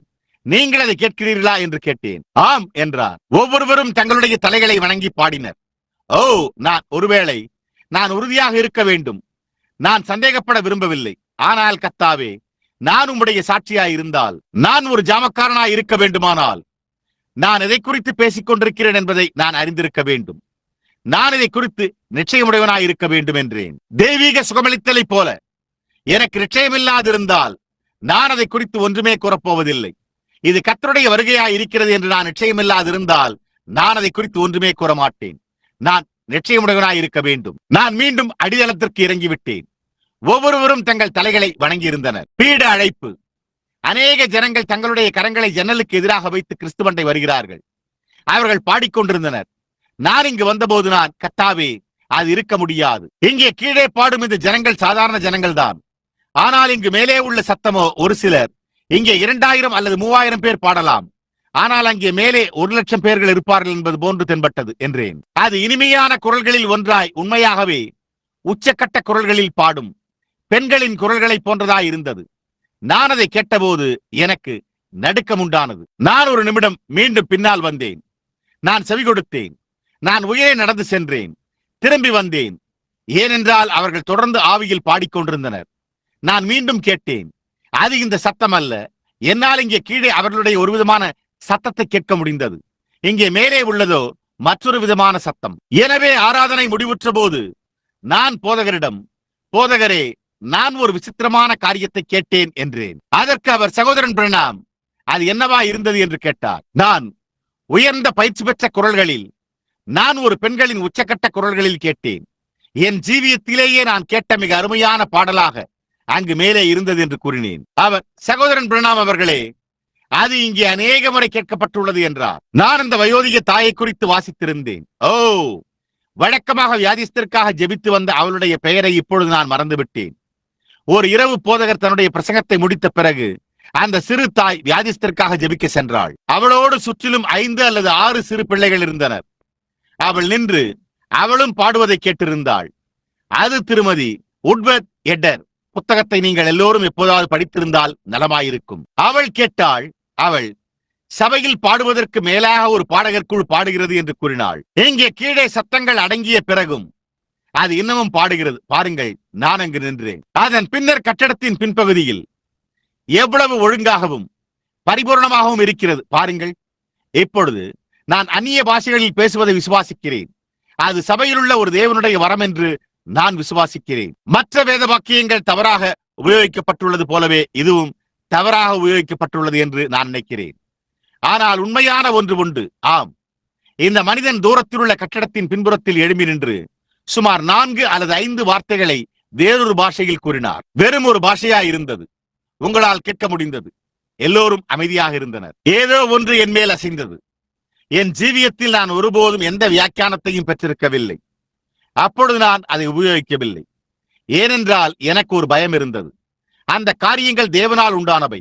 நீங்கள் அதை கேட்கிறீர்களா என்று கேட்டேன். ஆம் என்றார். ஒவ்வொருவரும் தங்களுடைய தலைகளை வணங்கி பாடினர். ஓ, ஒருவேளை நான் உறுதியாக இருக்க வேண்டும். நான் சந்தேகப்பட விரும்பவில்லை. ஆனால் கர்த்தாவே, நான் உம்முடைய சாட்சியாய் இருந்தால், நான் ஒரு ஜாமக்காரனாய் இருக்க வேண்டுமானால், நான் எதை குறித்து பேசிக் கொண்டிருக்கிறேன் என்பதை நான் அறிந்திருக்க வேண்டும். நான் இதை குறித்து நிச்சயமுடையவனாய் இருக்க வேண்டும் என்றேன். தெய்வீக சுகமளித்தலை போல எனக்கு நிச்சயமில்லாதிருந்தால் நான் அதை குறித்து ஒன்றுமே கூறப்போவதில்லை. இது கர்த்தருடைய வருகையாய் இருக்கிறது என்று நான் நிச்சயமில்லாதிருந்தால் நான் அதை குறித்து ஒன்றுமே கூற மாட்டேன். நான் நிச்சயமுடையவனாய் இருக்க வேண்டும். நான் மீண்டும் அடித்தளத்திற்கு இறங்கிவிட்டேன். ஒவ்வொருவரும் தங்கள் தலைகளை வணங்கியிருந்தனர். பீட அழைப்பு. அநேக ஜனங்கள் தங்களுடைய கரங்களை ஜன்னலுக்கு எதிராக வைத்து கிறிஸ்துவண்டை வருகிறார்கள். அவர்கள் பாடிக்கொண்டிருந்தனர். நான் இங்கு வந்தபோது நான், கர்த்தாவே, அது இருக்க முடியாது. இங்கே கீழே பாடும் இந்த ஜனங்கள் சாதாரண ஜனங்கள் தான். ஆனால் இங்கு மேலே உள்ள சத்தமோ ஒரு சிலர். இங்கே 2000 அல்லது 3000 பேர் பாடலாம். ஆனால் அங்கே மேலே 1,00,000 பேர்கள் இருப்பார்கள் என்பது போன்று தென்பட்டது என்றேன். அது இனிமையான குரல்களில் ஒன்றாய் உண்மையாகவே உச்சக்கட்ட குரல்களில் பாடும் பெண்களின் குரல்களை போன்றதாய் இருந்தது. நான் அதை கேட்டபோது எனக்கு நடுக்கம் உண்டானது. நான் ஒரு நிமிடம் மீண்டும் பின்னால் வந்தேன். நான் செவி கொடுத்தேன். நான் உயரே நடந்து சென்றேன். திரும்பி வந்தேன். ஏனென்றால் அவர்கள் தொடர்ந்து ஆவியில் பாடிக்கொண்டிருந்தனர். நான் மீண்டும் கேட்டேன். அது இந்த சத்தம் அல்ல. என்னால் இங்கே கீழே அவர்களுடைய ஒரு விதமான சத்தத்தை கேட்க முடிந்தது. இங்கே மேலே உள்ளதோ மற்றொரு விதமான சத்தம். எனவே ஆராதனை முடிவுற்ற போது நான் போதகரிடம், போதகரே, நான் ஒரு விசித்திரமான காரியத்தை கேட்டேன் என்றேன். அதற்கு அவர், சகோதரன் பிரணாம், அது என்னவா இருந்தது என்று கேட்டார். நான் உயர்ந்த பயிற்சி பெற்ற குரல்களில், நான் ஒரு பெண்களின் உச்சக்கட்ட குரல்களில் கேட்டேன். என் ஜீவியத்திலேயே நான் கேட்ட மிக அருமையான பாடலாக அங்கு மேலே இருந்தது என்று கூறினேன். அவர், சகோதரன் பிரணாம் அவர்களே, அது இங்கே அநேக முறை கேட்கப்பட்டுள்ளது என்றார். நான் அந்த வயோதிக தாயை குறித்து வாசித்திருந்தேன். ஓ, வழக்கமாக வியாதிஸ்தருக்காக ஜெபித்து வந்த அவளுடைய பெயரை இப்பொழுது நான் மறந்துவிட்டேன். ஒரு இரவு போதகர் தன்னுடைய பிரசங்கத்தை முடித்த பிறகு அந்த சிறு தாய் வியாதிஸ்தருக்காக ஜெபிக்க சென்றாள். அவளோடு சுற்றிலும் 5 அல்லது 6 சிறு பிள்ளைகள் இருந்தனர். அவள் நின்று அவளும் பாடுவதை கேட்டிருந்தாள். அது திருமதி உட்வர்த் எட்டர். புத்தகத்தை நீங்கள் எல்லோரும் எப்போதாவது படித்திருந்தால் நலமாயிருக்கும். அவள் கேட்டாள். அவள் சபையில் பாடுவதற்கு மேலாக ஒரு பாடகர் குழு பாடுகிறது என்று கூறினாள். இங்கே கீழே சத்தங்கள் அடங்கிய பிறகும் அது இன்னமும் பாடுகிறது. பாருங்கள், நான் அங்கு நின்றேன். அதன் பின்னர் கட்டடத்தின் பின்பகுதியில் எவ்வளவு ஒழுங்காகவும் பரிபூர்ணமாகவும் இருக்கிறது பாருங்கள். இப்பொழுது நான் அந்நிய பாஷைகளில் பேசுவதை விசுவாசிக்கிறேன். அது சபையில் உள்ள ஒரு தேவனுடைய வரம் என்று நான் விசுவாசிக்கிறேன். மற்ற வேத வாக்கியங்கள் தவறாக உபயோகிக்கப்பட்டுள்ளது போலவே இதுவும் தவறாக உபயோகிக்கப்பட்டுள்ளது என்று நான் நினைக்கிறேன். ஆனால் உண்மையான ஒன்று உண்டு. ஆம், இந்த மனிதன் தூரத்தில் உள்ள கட்டடத்தின் பின்புறத்தில் எழும்பி நின்று சுமார் 4 அல்லது 5 வார்த்தைகளை வேறொரு பாஷையில் கூறினார். வெறும் ஒரு பாஷையா இருந்தது. உங்களால் கேட்க முடிந்தது. எல்லோரும் அமைதியாக இருந்தனர். ஏதோ ஒன்று என் மேல் அசைந்தது. என் ஜீவியத்தில் நான் ஒருபோதும் எந்த வியாக்கியானத்தையும் பெற்றிருக்கவில்லை. அப்பொழுது நான் அதை உபயோகிக்கவில்லை. ஏனென்றால் எனக்கு ஒரு பயம் இருந்தது. அந்த காரியங்கள் தேவனால் உண்டானவை.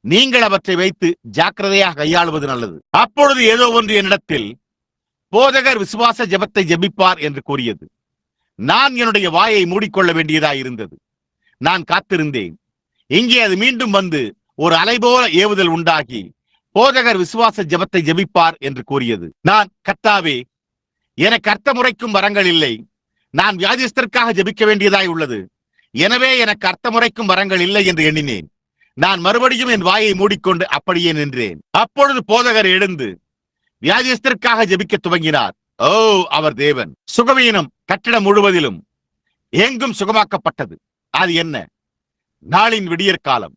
நீங்கள் அவற்றை வைத்து ஜாக்கிரதையாக கையாளுவது நல்லது. அப்பொழுது ஏதோ ஒன்று என்னிடத்தில், போதகர் விசுவாச ஜெபத்தை ஜெபிப்பார் என்று கூறியது. நான் என்னுடைய வாயை மூடிக்கொள்ள வேண்டியதாய் இருந்தது. நான் காத்திருந்தேன். இங்கே அது மீண்டும் வந்து ஒரு அலைபோல ஏவுதல் உண்டாகி, போதகர் விசுவாச ஜெபத்தை ஜெபிப்பார் என்று கூறியது. நான், கர்த்தாவே, எனக்கு அர்த்தமுறைக்கும் வரங்கள் இல்லை. நான் வியாதிஸ்தருக்காக ஜெபிக்க வேண்டியதாய் உள்ளது. எனவே எனக்கு அர்த்தமுறைக்கும் வரங்கள் இல்லை என்று எண்ணினேன். நான் மறுபடியும் என் வாயை மூடிக்கொண்டு அப்படியே நின்றேன். அப்பொழுது போதகர் எழுந்து வியாதிஸ்தருக்காக ஜெபிக்க துவங்கினார். ஓ, அவர் தேவன். சுகவீனம் கட்டிடம் முழுவதிலும் எங்கும் சுகமாக்கப்பட்டது. அது என்ன? நாளின் விடியற் காலம்.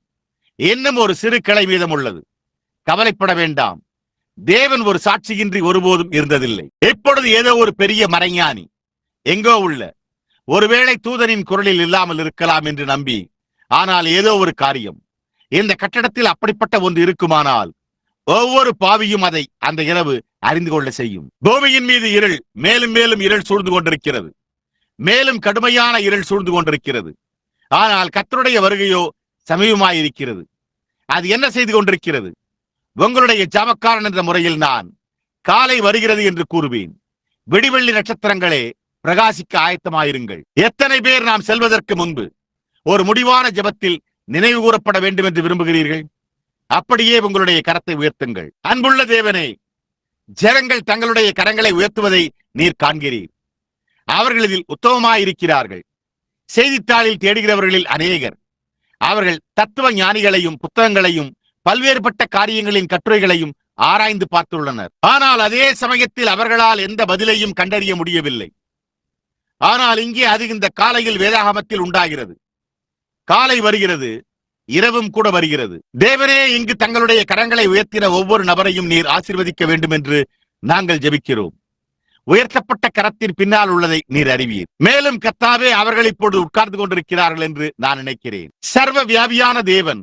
இன்னும் ஒரு சிறு கிளை மீதம் உள்ளது. கவலைப்பட வேண்டாம். தேவன் ஒரு சாட்சியின்றி ஒருபோதும் இருந்ததில்லை. இப்பொழுது ஏதோ ஒரு பெரிய மறைஞானி எங்கோ உள்ள ஒருவேளை தூதனின் குரலில் இல்லாமல் இருக்கலாம் என்று நம்பி, ஆனால் ஏதோ ஒரு காரியம் இந்த கட்டடத்தில் அப்படிப்பட்ட ஒன்று இருக்குமானால் ஒவ்வொரு பாவியும் அதை அந்த இரவு அறிந்து கொள்ள செய்யும். பூமியின் மீது இருள், மேலும் மேலும் இருள் சூழ்ந்து கொண்டிருக்கிறது. மேலும் கடுமையான இருள் சூழ்ந்து கொண்டிருக்கிறது. ஆனால் கர்த்தருடைய வருகையோ சமீபமாயிருக்கிறது. அது என்ன செய்து கொண்டிருக்கிறது? உங்களுடைய ஜாமக்காரன் என்ற முறையில் நான் காலை வருகிறது என்று கூறுவேன். விடிவெள்ளி நட்சத்திரங்களே, பிரகாசிக்க ஆயத்தமாயிருங்கள். எத்தனை பேர் நாம் செல்வதற்கு முன்பு ஒரு முடிவான ஜெபத்தில் நினைவு கூறப்பட வேண்டும் என்று விரும்புகிறீர்கள்? அப்படியே உங்களுடைய கரத்தை உயர்த்துங்கள். அன்புள்ள தேவனே, ஜனங்கள் தங்களுடைய கரங்களை உயர்த்துவதை நீர் காண்கிறீர். அவர்கள் இதில் உத்தமமாயிருக்கிறார்கள். செய்தித்தாளில் தேடுகிறவர்களில் அநேகர் அவர்கள் தத்துவ ஞானிகளையும் புத்தகங்களையும் பல்வேறுபட்ட காரியங்களின் கட்டுரைகளையும் ஆராய்ந்து பார்த்துள்ளனர். ஆனால் அதே சமயத்தில் அவர்களால் எந்த பதிலையும் கண்டறிய முடியவில்லை. ஆனால் இங்கே அது இந்த காலையில் வேதாகமத்தில் உண்டாகிறது. காலை வருகிறது, இரவும் கூட வருகிறது. தேவனே, இங்கு தங்களுடைய கரங்களை உயர்த்தின ஒவ்வொரு நபரையும் நீர் ஆசீர்வதிக்க வேண்டும் என்று நாங்கள் ஜெபிக்கிறோம். உயர்த்தப்பட்ட கரத்தின் பின்னால் உள்ளதை நீர் அறிவீர். மேலும் கர்த்தாவே, அவர்கள் இப்பொழுது உட்கார்ந்து கொண்டிருக்கிறார்கள் என்று நான் நினைக்கிறேன். சர்வ வியாபியான தேவன்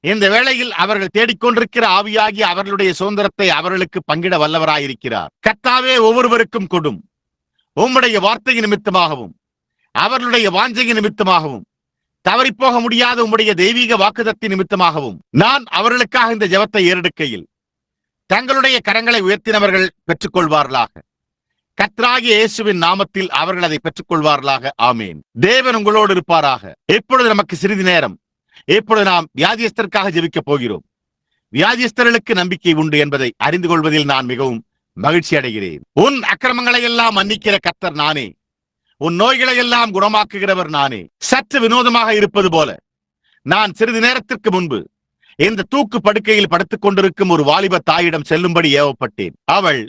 இந்த வேளையில் அவர்கள் தேடிக்கொண்டிருக்கிற ஆவியாகி அவர்களுடைய சுதந்திரத்தை அவர்களுக்கு பங்கிட வல்லவராயிருக்கிறார். கர்த்தாவே, ஒவ்வொருவருக்கும் கொடும். உம்முடைய வார்த்தை நிமித்தமாகவும் அவர்களுடைய வாஞ்சை நிமித்தமாகவும் தவறிப்போக முடியாத உம்முடைய தெய்வீக வாக்குதத்தின் நிமித்தமாகவும் நான் அவர்களுக்காக இந்த ஜெபத்தை ஏறெடுக்கையில் தங்களுடைய கரங்களை உயர்த்தினவர்கள் பெற்றுக்கொள்வார்களாக. கர்த்தராகிய இயேசுவின் நாமத்தில் அவர்கள் அதை பெற்றுக்கொள்வார்களாக. ஆமேன். தேவன் உங்களோடு இருப்பாராக. இப்பொழுது நமக்கு சிறிது நேரம், இப்பொழுது நாம் வியாதியஸ்தருக்காக ஜெபிக்கப் போகிறோம். வியாதியஸ்தர்களுக்கு நம்பிக்கை உண்டு என்பதை அறிந்து கொள்வதில் நான் மிகவும் மகிழ்ச்சி அடைகிறேன். உன் அக்கிரமங்களை எல்லாம் மன்னிக்கிற கர்த்தர் நானே. உன் நோய்களை எல்லாம் குணமாக்குகிறவர் நானே. சற்று வினோதமாக இருப்பது போல நான் சிறிது நேரத்திற்கு முன்பு இந்த தூக்கு படுக்கையில் படுத்துக் கொண்டிருக்கும் ஒரு வாலிப தாயிடம் செல்லும்படி ஏவப்பட்டேன். அவள்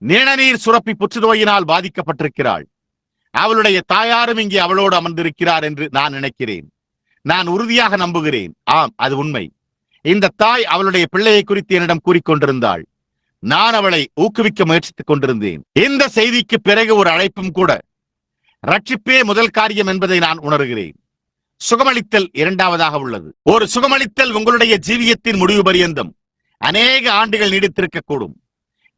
நீணநீர் சுரப்பி புற்றுநோயினால் பாதிக்கப்பட்டிருக்கிறாள். அவளுடைய தாயாரும் இங்கே அவளோடு அமர்ந்திருக்கிறார் என்று நான் நினைக்கிறேன். நான் உறுதியாக நம்புகிறேன். ஆம், அது உண்மை. இந்த தாய் அவளுடைய பிள்ளையை குறித்து என்னிடம் கூறிக்கொண்டிருந்தாள். நான் அவளை ஊக்குவிக்க முயற்சித்துக் கொண்டிருந்தேன். இந்த செய்திக்கு பிறகு ஒரு அழைப்பும் கூட. ரட்சிப்பே முதல் காரியம் என்பதை நான் உணர்கிறேன். சுகமளித்தல் இரண்டாவதாக உள்ளது. ஒரு சுகமளித்தல் உங்களுடைய ஜீவியத்தின் முடிவு பரியந்தம் அநேக ஆண்டுகள் நீடித்திருக்கக்கூடும்.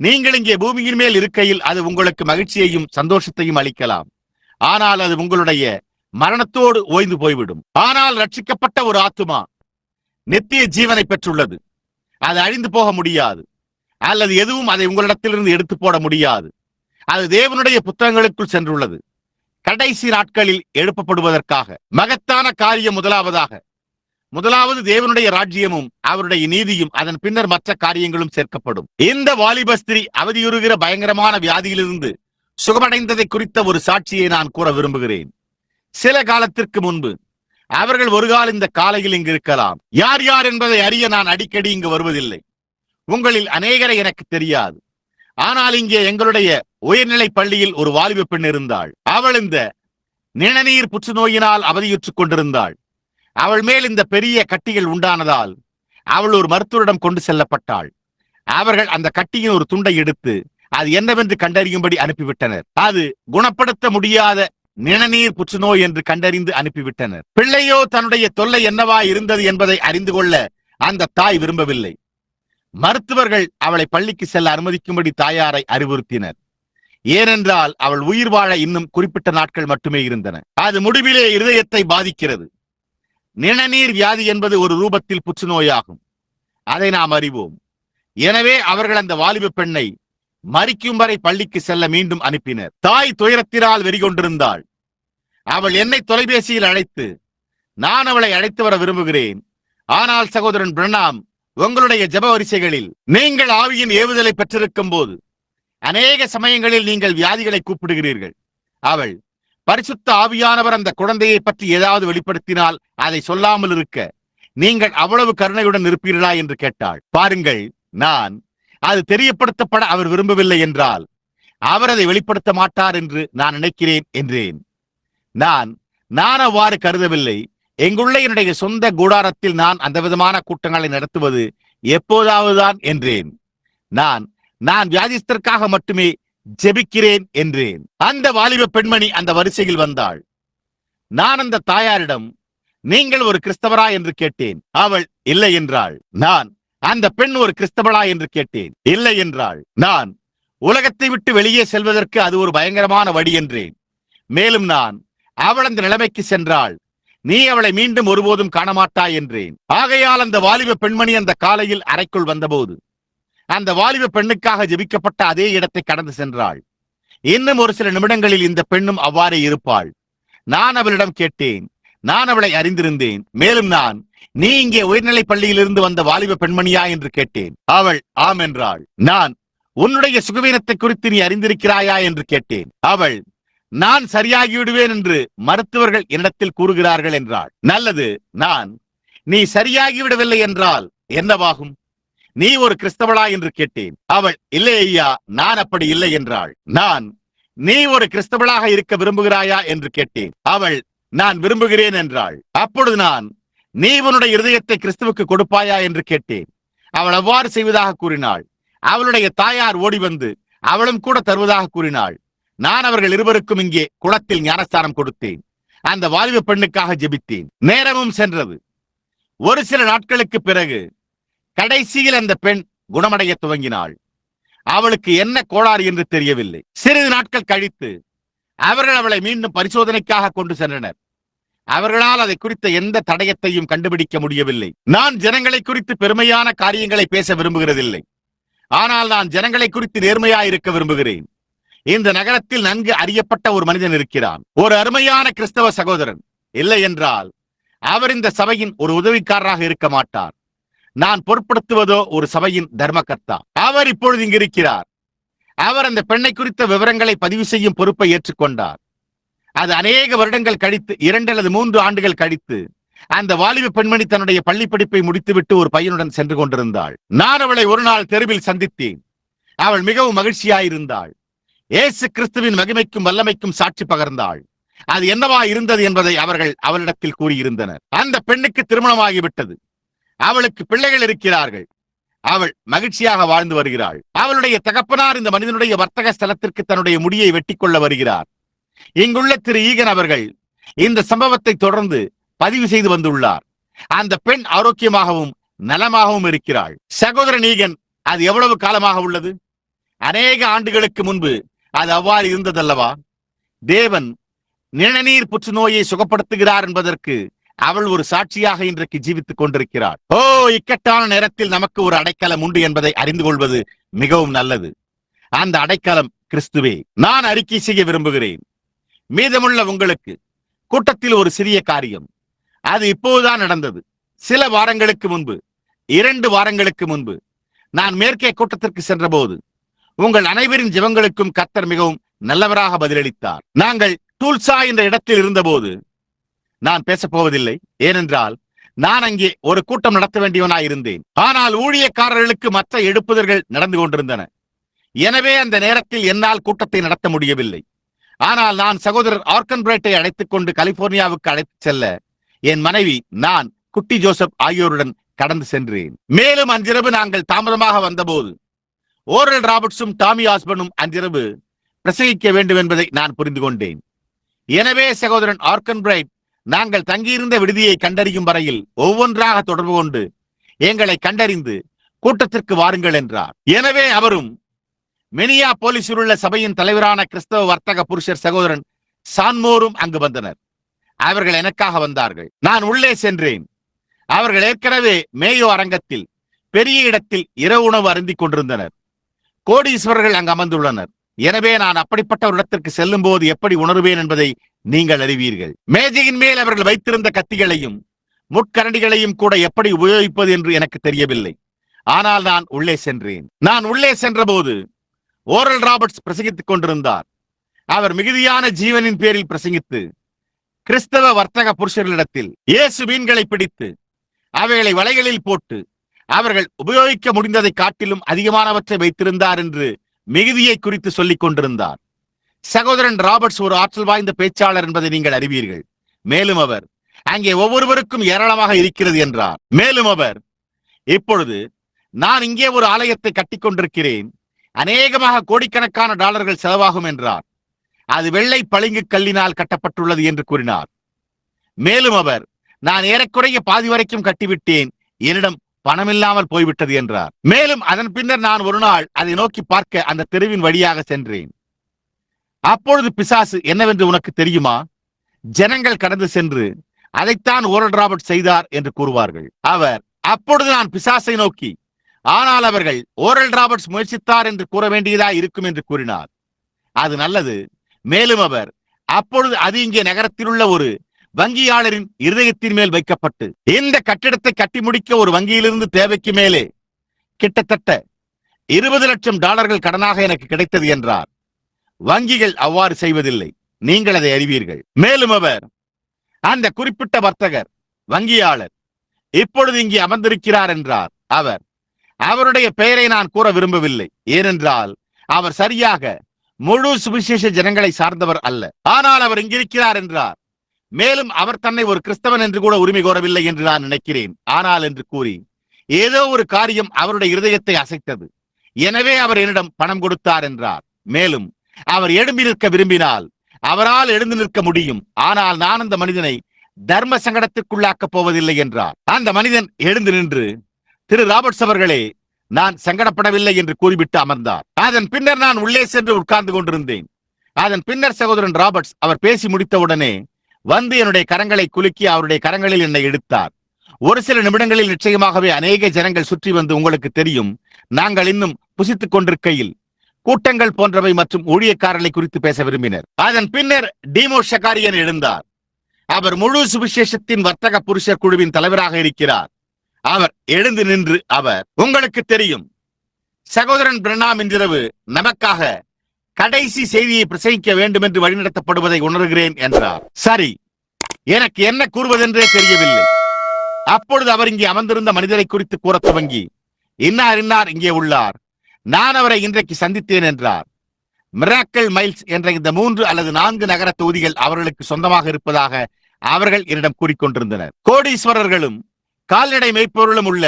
நீங்கள் இங்கே பூமியின் மேல் இருக்கையில் அது உங்களுக்கு மகிழ்ச்சியையும் சந்தோஷத்தையும் அளிக்கலாம். ஆனால் அது உங்களுடைய மரணத்தோடு ஓய்ந்து போய்விடும். ஆனால் ரட்சிக்கப்பட்ட ஒரு ஆத்துமா நித்திய ஜீவனை பெற்றுள்ளது. அது அழிந்து போக முடியாது, அல்லது எதுவும் அதை உங்களிடத்திலிருந்து எடுத்து போட முடியாது. அது தேவனுடைய புத்தகங்களுக்குள் சென்றுள்ளது. கடைசி நாட்களில் எழுப்பப்படுவதற்காக மகத்தான காரியம் முதலாவது தேவனுடைய ராஜ்யமும் அவருடைய நீதியும், அதன் பின்னர் மற்ற காரியங்களும் சேர்க்கப்படும். இந்த வாலிபஸ்திரி அவதியுறுகிற பயங்கரமான வியாதியிலிருந்து சுகமடைந்ததை குறித்த ஒரு சாட்சியை நான் கூற விரும்புகிறேன். சில காலத்திற்கு முன்பு அவர்கள் ஒரு கால இந்த காலையில் இங்கு இருக்கலாம். யார் யார் என்பதை அறிய நான் அடிக்கடி இங்கு வருவதில்லை. உங்களில் அநேகரை எனக்கு தெரியாது. ஆனால் இங்கே எங்களுடைய உயர்நிலை பள்ளியில் ஒரு வாலிப பெண் இருந்தாள். அவள் இந்த நிணநீர் புற்றுநோயினால் அவதியுற்றுக் கொண்டிருந்தாள். அவள் மேல் இந்த பெரிய கட்டிகள் உண்டானதால் அவள் ஒரு மருத்துவரிடம் கொண்டு செல்லப்பட்டாள். அவர்கள் அந்த கட்டியின் ஒரு துண்டை எடுத்து அது என்னவென்று கண்டறியும்படி அனுப்பிவிட்டனர். அது குணப்படுத்த முடியாத நிணநீர் புற்றுநோய் என்று கண்டறிந்து அனுப்பிவிட்டனர். பிள்ளையோ தன்னுடைய தொல்லை என்னவா இருந்தது என்பதை அறிந்து கொள்ள அந்த தாய் விரும்பவில்லை. மருத்துவர்கள் அவளை பள்ளிக்கு செல்ல அனுமதிக்கும்படி தாயாரை அறிவுறுத்தினர். ஏனென்றால் அவள் உயிர் வாழ இன்னும் குறிப்பிட்ட நாட்கள் மட்டுமே இருந்தன. அது முடிவிலே இருதயத்தை பாதிக்கிறது. நிணநீர் வியாதி என்பது ஒரு ரூபத்தில் புற்றுநோயாகும். அதை நாம் அறிவோம். எனவே அவர்கள் அந்த வாலிப பெண்ணை மரிக்கும் வரை பள்ளிக்கு செல்ல மீண்டும் அனுப்பினர். தாய் துயரத்தினால் வெறிகொண்டிருந்தாள். அவள் என்னை தொலைபேசியில் அழைத்து, நான் அவளை அழைத்து வர விரும்புகிறேன். ஆனால் சகோதரன் பிரணாம், உங்களுடைய ஜெப வரிசைகளில் நீங்கள் ஆவியின் ஏவுதலை பெற்றிருக்கும் போது அநேக சமயங்களில் நீங்கள் வியாதிகளை கூப்பிடுகிறீர்கள். அவள், பரிசுத்த ஆவியானவர் அந்த குழந்தையை பற்றி ஏதாவது வெளிப்படுத்தினால் அதை சொல்லாமல் இருக்க நீங்கள் அவ்வளவு கருணையுடன் இருப்பீர்களா என்று கேட்டாள். பாருங்கள், நான் அது தெரியப்படுத்தப்பட அவர் விரும்பவில்லை என்றால் அவர் அதை வெளிப்படுத்த மாட்டார் என்று நான் நினைக்கிறேன் என்றேன். நான் அவ்வாறு கருதவில்லை. எங்குள்ள என்னுடைய சொந்த கூடாரத்தில் நான் அந்த விதமான கூட்டங்களை நடத்துவது எப்போதாவதுதான் என்றேன். நான் வியாதிஸ்தருக்காக மட்டுமே ஜெபிக்கிறேன் என்றேன். அந்த வாலிப பெண்மணி அந்த வரிசையில் வந்தாள். நான் அந்த தாயாரிடம், நீங்கள் ஒரு கிறிஸ்தவரா என்று கேட்டேன். அவள் இல்லை என்றாள். நான், அந்த பெண் ஒரு கிறிஸ்தவளா என்று கேட்டேன். இல்லை என்றாள். நான், உலகத்தை விட்டு வெளியே செல்வதற்கு அது ஒரு பயங்கரமான வழி என்றேன். மேலும் நான், அவள் அந்த நிலைமைக்கு சென்றாள், நீ அவளை மீண்டும் ஒருபோதும் காணமாட்டாய் என்றேன். ஆகையால் அந்த வாலிப பெண்மணி அந்த காலையில் அறைக்குள் வந்தபோது அந்த வாலிப பெண்ணுக்காக ஜெபிக்கப்பட்ட அதே இடத்தை கடந்து சென்றாள். இன்னும் ஒரு சில நிமிடங்களில் இந்த பெண்ணும் அவ்வாறே இருப்பாள். நான் அவளிடம் கேட்டேன். நான் அவளை அறிந்திருந்தேன். மேலும் நான், நீ இங்கே உயர்நிலை பள்ளியிலிருந்து வந்த வாலிப பெண்மணியா என்று கேட்டேன். அவள் ஆம் என்றாள். நான், உன்னுடைய சுகவீனத்தை குறித்து நீ அறிந்திருக்கிறாயா என்று கேட்டேன். அவள், நான் சரியாகி விடுவேன் என்று மருத்துவர்கள் என்னிடத்தில் கூறுகிறார்கள் என்றாள். நல்லது. நான், நீ சரியாகி விடவில்லை என்றால் என்னவாகும்? நீ ஒரு கிறிஸ்தவளா என்று கேட்டேன். அவள், இல்லை ஐயா, நான் அப்படி இல்லை என்றாள். நான், நீ ஒரு கிறிஸ்தவளாக இருக்க விரும்புகிறாயா என்று கேட்டேன். அவள், நான் விரும்புகிறேன் என்றாள். அப்பொழுது நான், நீ உன்னுடைய இருதயத்தை கிறிஸ்துவுக்கு கொடுப்பாயா என்று கேட்டேன். அவள் அவ்வாறு செய்வதாக கூறினாள். அவளுடைய தாயார் ஓடி வந்து அவளும் கூட தருவதாக கூறினாள். நான் அவர்கள் இருவருக்கும் இங்கே குளத்தில் ஞானஸ்தானம் கொடுத்தேன். அந்த வாலிப பெண்ணுக்காக ஜெபித்தேன். நேரமும் சென்றது. ஒரு சில நாட்களுக்கு பிறகு கடைசியில் அந்த பெண் குணமடைய துவங்கினாள். அவளுக்கு என்ன கோளாறு என்று தெரியவில்லை. சிறிது நாட்கள் கழித்து அவர்கள் அவளை மீண்டும் பரிசோதனைக்காக கொண்டு சென்றனர். அவர்களால் அதை குறித்த எந்த தடயத்தையும் கண்டுபிடிக்க முடியவில்லை. நான் ஜனங்களை குறித்து பெருமையான காரியங்களை பேச விரும்புகிறதில்லை. ஆனால் நான் ஜனங்களை குறித்து நேர்மையாயிருக்க விரும்புகிறேன். இந்த நகரத்தில் நன்கு அறியப்பட்ட ஒரு மனிதன் இருக்கிறான். ஒரு அருமையான கிறிஸ்தவ சகோதரன். இல்லை என்றால் அவர் இந்த சபையின் ஒரு உதவிக்காரராக இருக்க மாட்டார். நான் பொருட்படுத்துவதோ ஒரு சபையின் தர்மகர்த்தா. அவர் இப்பொழுது இங்கு இருக்கிறார். அவர் அந்த பெண்ணை குறித்த விவரங்களை பதிவு செய்யும் பொறுப்பை ஏற்றுக்கொண்டார். அது அநேக வருடங்கள் கழித்து, 2 அல்லது 3 ஆண்டுகள் கழித்து, அந்த வாலிப பெண்மணி தன்னுடைய பள்ளி படிப்பை முடித்துவிட்டு ஒரு பையனுடன் சென்று கொண்டிருந்தாள். நான் அவளை ஒரு நாள் தெருவில் சந்தித்தேன். அவள் மிகவும் மகிழ்ச்சியாயிருந்தாள். இயேசு கிறிஸ்துவின் மகிமைக்கும் வல்லமைக்கும் சாட்சி பகர்ந்தாள். அது என்னவா இருந்தது என்பதை அவர்கள் அவளிடத்தில் கூறியிருந்தனர். அந்த பெண்ணுக்கு திருமணமாகிவிட்டது. அவளுக்கு பிள்ளைகள் இருக்கிறார்கள். அவள் மகிழ்ச்சியாக வாழ்ந்து வருகிறாள். அவளுடைய தகப்பனார் இந்த மனிதனுடைய வர்த்தக ஸ்தலத்திற்கு தன்னுடைய முடியை வெட்டி கொள்ள வருகிறார். இங்குள்ள திரு ஈகன் அவர்கள் இந்த சம்பவத்தை தொடர்ந்து பதிவு செய்து வந்துள்ளார். அந்த பெண் ஆரோக்கியமாகவும் நலமாகவும் இருக்கிறாள். சகோதரன் ஈகன், அது எவ்வளவு காலமாக உள்ளது? அநேக ஆண்டுகளுக்கு முன்பு அது அவ்வாறு இருந்ததல்லவா? தேவன் நிணநீர் புற்றுநோயை சுகப்படுத்துகிறார் என்பதற்கு அவள் ஒரு சாட்சியாக இன்றைக்கு ஜீவித்துக் கொண்டிருக்கிறாள். இக்கட்டான நேரத்தில் நமக்கு ஒரு அடைக்கலம் உண்டு என்பதை அறிந்து கொள்வது மிகவும் நல்லது. அந்த அடைக்கலம் கிறிஸ்துவே. நான் அறிக்கை செய்ய விரும்புகிறேன். மீதமுள்ள உங்களுக்கு கூட்டத்தில் ஒரு சிறிய காரியம். அது இப்போதுதான் நடந்தது. சில வாரங்களுக்கு முன்பு, 2 வாரங்களுக்கு முன்பு நான் மேற்கே கூட்டத்திற்கு சென்ற போது உங்கள் அனைவரின் ஜெபங்களுக்கும் கர்த்தர் மிகவும் நல்லவராக பதிலளித்தார். நாங்கள் டூல்சா என்ற இடத்தில் இருந்தபோது, நான் பேசப்போவதில்லை, ஏனென்றால் நான் அங்கே ஒரு கூட்டம் நடத்த வேண்டியவனாயிருந்தேன். ஆனால் ஊழியக்காரர்களுக்கு மற்ற எழுப்புதல்கள் நடந்து கொண்டிருந்தன. எனவே அந்த நேரத்தில் என்னால் கூட்டத்தை நடத்த முடியவில்லை. ஆனால் நான் சகோதரர் ஆர்கன் பிரைட்டை அழைத்துக் கொண்டு கலிபோர்னியாவுக்கு அழைத்துச் செல்ல என் மனைவி, நான், குட்டி ஜோசப் ஆகியோருடன் கடந்து சென்றேன். மேலும் அன்றிரவு நாங்கள் தாமதமாக வந்தபோது ஓரல் ராபர்ட்ஸும் டாமி ஆஸ்பனும் அன்றிரவு பிரசங்கிக்க வேண்டும் என்பதை நான் புரிந்து கொண்டேன். எனவே சகோதரன் ஆர்கன் பிரைட் நாங்கள் தங்கியிருந்த விடுதியை கண்டறியும் வரையில் ஒவ்வொன்றாக தொடர்பு கொண்டு எங்களை கண்டறிந்து கூட்டத்திற்கு வாருங்கள் என்றார். எனவே அவரும் மெனியா போலீஸில் உள்ள சபையின் தலைவரான கிறிஸ்தவ வர்த்தக புருஷர் சகோதரன் சான்மோரும் அங்கு வந்தனர். அவர்கள் எனக்காக வந்தார்கள். நான் உள்ளே சென்றேன். அவர்கள் ஏற்கனவே மேயோ அரங்கத்தில் பெரிய இடத்தில் இரவு உணவு அருந்திக் கொண்டிருந்தனர். கோடீஸ்வரர்கள் அங்கு அமர்ந்துள்ளனர். எனவே நான் அப்படிப்பட்ட ஒரு இடத்திற்கு செல்லும் போது எப்படி உணர்வேன் என்பதை நீங்கள் அறிவீர்கள். மேஜையின் மேல் அவர்கள் வைத்திருந்த கத்திகளையும் முட்கரண்டிகளையும் கூட எப்படி உபயோகிப்பது என்று எனக்கு தெரியவில்லை. ஆனால் நான் உள்ளே சென்றேன். நான் உள்ளே சென்ற போது ஓரல் ராபர்ட்ஸ் பிரசங்கித்துக் கொண்டிருந்தார். அவர் மிகுதியான ஜீவனின் பேரில் பிரசங்கித்து கிறிஸ்தவ வர்த்தக புருஷர்களிடத்தில் இயேசு மீன்களை பிடித்து அவைகளை வலைகளில் போட்டு அவர்கள் உபயோகிக்க முடிந்ததை காட்டிலும் அதிகமானவற்றை வைத்திருந்தார் என்று மிகுதியை குறித்து சொல்லிக் கொண்டிருந்தார். சகோதரன் ராபர்ட்ஸ் ஒரு ஆற்றல் வாய்ந்த பேச்சாளர் என்பதை நீங்கள் அறிவீர்கள். மேலும் அவர் அங்கே ஒவ்வொருவருக்கும் ஏராளமாக இருக்கிறது என்றார். மேலும் அவர், இப்பொழுது நான் இங்கே ஒரு ஆலயத்தை கட்டிக் கொண்டிருக்கிறேன், அநேகமாக கோடிக்கணக்கான டாலர்கள் செலவாகும் என்றார். அது வெள்ளை பளிங்கு கல்லினால் கட்டப்பட்டுள்ளது என்று கூறினார். மேலும் அவர், நான் ஏறக்குறைய பாதி வரைக்கும் கட்டிவிட்டேன், என்னிடம் பணமில்லாமல் போய்விட்டது என்றார். மேலும் அதன் பின்னர் நான் ஒரு நாள் அதை நோக்கி பார்க்க அந்த தெருவின் வழியாக சென்றேன். அப்பொழுது பிசாசு என்னவென்று உனக்கு தெரியுமா? ஜனங்கள் கடந்து சென்று அதைத்தான் ஓரல் ராபர்ட் செய்தார் என்று கூறுவார்கள். அவர், அப்பொழுது நான் பிசாசை நோக்கி, ஆனால் அவர்கள் ஓரல் ராபர்ட்ஸ் முயற்சித்தார் என்று கூற வேண்டியதா இருக்கும் என்று கூறினார். அது நல்லது. மேலும் அவர், அப்பொழுது அது இங்கே நகரத்தில் உள்ள ஒரு வங்கியாளரின் இருதயத்தின் மேல் வைக்கப்பட்டு, இந்த கட்டிடத்தை கட்டி முடிக்க ஒரு வங்கியிலிருந்து தேவைக்கு மேலே கிட்டத்தட்ட 20 லட்சம் டாலர்கள் கடனாக எனக்கு கிடைத்தது என்றார். வங்கிகள் அவ்வாறு செய்வதில்லை, நீங்கள் அதை அறிவீர்கள். மேலும் அவர், அந்த குறிப்பிட்ட வர்த்தகர் வங்கியாளர் இப்பொழுது இங்கே அமர்ந்திருக்கிறார் என்றார். அவருடைய பெயரை நான் கூற விரும்பவில்லை, ஏனென்றால் அவர் சரியாக முழு சுவிசேஷ ஜனங்களை சார்ந்தவர் அல்ல. ஆனால் அவர் இங்கிருக்கிறார் என்றார். மேலும் அவர் தன்னை ஒரு கிறிஸ்தவன் என்று கூட உரிமை கோரவில்லை என்று நான் நினைக்கிறேன். ஆனால் என்று கூறி ஏதோ ஒரு காரியம் அவருடைய இருதயத்தை அசைத்தது. எனவே அவர் என்னிடம் பணம் கொடுத்தார் என்றார். மேலும் அவர் எழும்பி நிற்க விரும்பினால் அவரால் எழுந்து நிற்க முடியும், ஆனால் நான் அந்த மனிதனை தர்ம சங்கடத்திற்குள்ளாக்கப் போவதில்லை என்றார். அந்த மனிதன் எழுந்து நின்று, திரு ராபர்ட்ஸ் அவர்களே, நான் சங்கடப்படவில்லை என்று கூறிவிட்டு அமர்ந்தார். அதன் பின்னர் நான் உள்ளே சென்று உட்கார்ந்து கொண்டிருந்தேன். அதன் பின்னர் சகோதரன் ராபர்ட்ஸ் அவர் பேசி முடித்தவுடனே வந்து என்னுடைய கரங்களை குலுக்கி அவருடைய கரங்களில் என்னை எடுத்தார். ஒரு சில நிமிடங்களில் நிச்சயமாகவே அநேக ஜனங்கள் சுற்றி வந்து, உங்களுக்கு தெரியும், நாங்கள் இன்னும் புசித்துக் கொண்டிருக்கையில் கூட்டங்கள் போன்றவை மற்றும் ஊழியக்காரர்களை குறித்து பேச விரும்பினர். அதன் பின்னர் டீமோ ஷகாரியன் எழுந்தார். அவர் முழு சுவிசேஷத்தின் வர்த்தக புருஷர் குழுவின் தலைவராக இருக்கிறார். அவர் எழுந்து நின்று, அவர், உங்களுக்கு தெரியும், சகோதரன் பிரணாம் இன்றிரவு நமக்காக கடைசி செய்தியை பிரசங்கிக்க வேண்டும் என்று வழிநடத்தப்படுவதை உணர்கிறேன் என்றார். சரி, எனக்கு என்ன கூறுவதென்றே தெரியவில்லை. அப்பொழுது அவர் இங்கே அமர்ந்திருந்த மனிதரை குறித்து கூற துவங்கி, இன்னார் இன்னார் இங்கே உள்ளார், நான் அவரை இன்றைக்கு சந்தித்தேன் என்றார். மிராக்கிள் மைல்ஸ் என்ற இந்த 3 அல்லது 4 நகர தொகுதிகள் அவர்களுக்கு சொந்தமாக இருப்பதாக அவர்கள் என்னிடம் கூறிக்கொண்டிருந்தனர். கோடீஸ்வரர்களும் கால்நடை மேய்ப்பவர்களும் உள்ள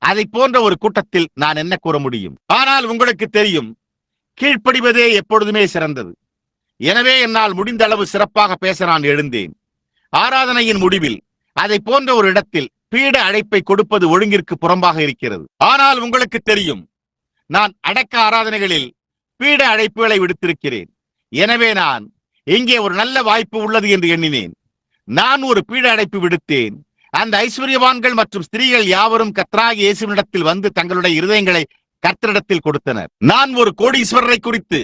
அதை போன்ற ஒரு கூட்டத்தில் நான் என்ன கூற முடியும்? ஆனால் உங்களுக்கு தெரியும், கீழ்ப்படிவதே எப்பொழுதுமே சிறந்தது. எனவே என்னால் முடிந்த அளவு சிறப்பாக பேச நான் எழுந்தேன். ஆராதனையின் முடிவில் அதை போன்ற ஒரு இடத்தில் பீட அழைப்பை கொடுப்பது ஒழுங்கிற்கு புறம்பாக இருக்கிறது. ஆனால் உங்களுக்கு தெரியும், நான் அடக்க ஆராதனைகளில் பீட அழைப்புகளை விடுத்திருக்கிறேன். எனவே நான் இங்கே ஒரு நல்ல வாய்ப்பு உள்ளது என்று எண்ணினேன். நான் ஒரு பீட அழைப்பு விடுத்தேன். அந்த ஐஸ்வர்யவான்கள் மற்றும் ஸ்திரீகள் யாவரும் கர்த்தராகிய இயேசுவினிடத்தில் வந்து தங்களுடைய இருதயங்களை கர்த்தரிடத்தில் கொடுத்தனர். நான் ஒரு கோடீஸ்வரரை குறித்து,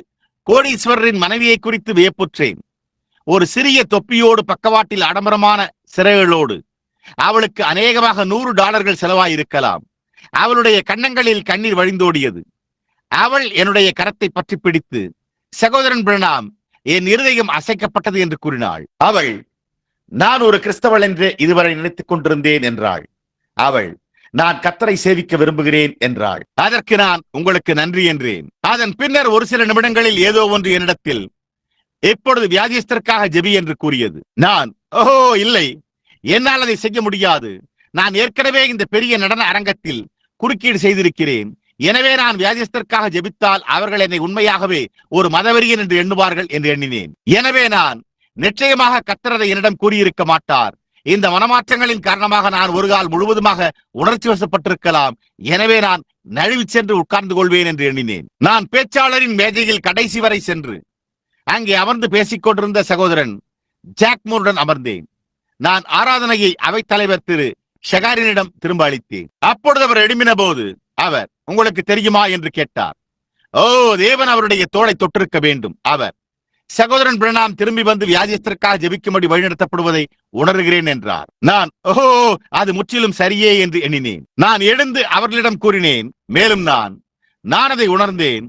கோடீஸ்வரரின் மனைவியை குறித்து வியப்புற்றேன். ஒரு சிறிய தொப்பியோடு, பக்கவாட்டில் ஆடம்பரமான சிறைகளோடு. அவளுக்கு அநேகமாக $100 செலவாயிருக்கலாம். அவளுடைய கன்னங்களில் கண்ணீர் வழிந்தோடியது. அவள் என்னுடைய கரத்தை பற்றி பிடித்து, சகோதரன் பிரணாம், என் இருதயம் அசைக்கப்பட்டது என்று கூறினாள். அவள், நான் ஒரு கிறிஸ்தவள் என்று இதுவரை நினைத்துக் கொண்டிருந்தேன் என்றாள். அவள், நான் கர்த்தரை சேவிக்க விரும்புகிறேன் என்றாள். அதற்கு நான் உங்களுக்கு நன்றி என்றேன். அதன் பின்னர் ஒரு சில நிமிடங்களில் ஏதோ ஒன்று என்னிடத்தில், இப்பொழுது வியாதியஸ்தருக்காக ஜெபி என்று கூறியது. நான், ஓஹோ இல்லை, என்னால் அதை செய்ய முடியாது. நான் ஏற்கனவே இந்த பெரிய நடன அரங்கத்தில் குறுக்கீடு செய்திருக்கிறேன். எனவே நான் வியாதியஸ்தருக்காக ஜெபித்தால் அவர்கள் என்னை உண்மையாகவே ஒரு மதவெறியன் என்று எண்ணுவார்கள் என்று எண்ணினேன். எனவே நான், நிச்சயமாக கர்த்தர் அதை என்னிடம் கூறியிருக்க மாட்டார். இந்த மனமாற்றங்களின் காரணமாக நான் ஒரு கால் முழுவதுமாக உணர்ச்சி வசப்பட்டிருக்கலாம். எனவே நான் நழுவி சென்று உட்கார்ந்து கொள்வேன் என்று எண்ணினேன். நான் பேச்சாளரின் மேஜையில் கடைசி வரை சென்று அங்கே அமர்ந்து பேசிக் கொண்டிருந்த சகோதரன் ஜாக்மூருடன் அமர்ந்தேன். நான் ஆராதனையை அவைத்தலைவர் திரு ஷகாரினிடம் திரும்ப அளித்தேன். அப்பொழுது அவர் எழும்பின போது அவர், உங்களுக்கு தெரியுமா என்று கேட்டார். ஓ, தேவன் அவருடைய தோளை தொட்டிருக்க வேண்டும். அவர், சகோதரன் பிரணாம் திரும்பி வந்து வியாதியஸ்தருக்காக ஜெபிக்கும்படி வழிநடத்தப்படுவதை உணர்கிறேன் என்றார். நான், ஓஹோ, அது முற்றிலும் சரியே என்று எண்ணினேன். நான் எழுந்து அவர்களிடம் கூறினேன். மேலும் நான் அதை உணர்ந்தேன்.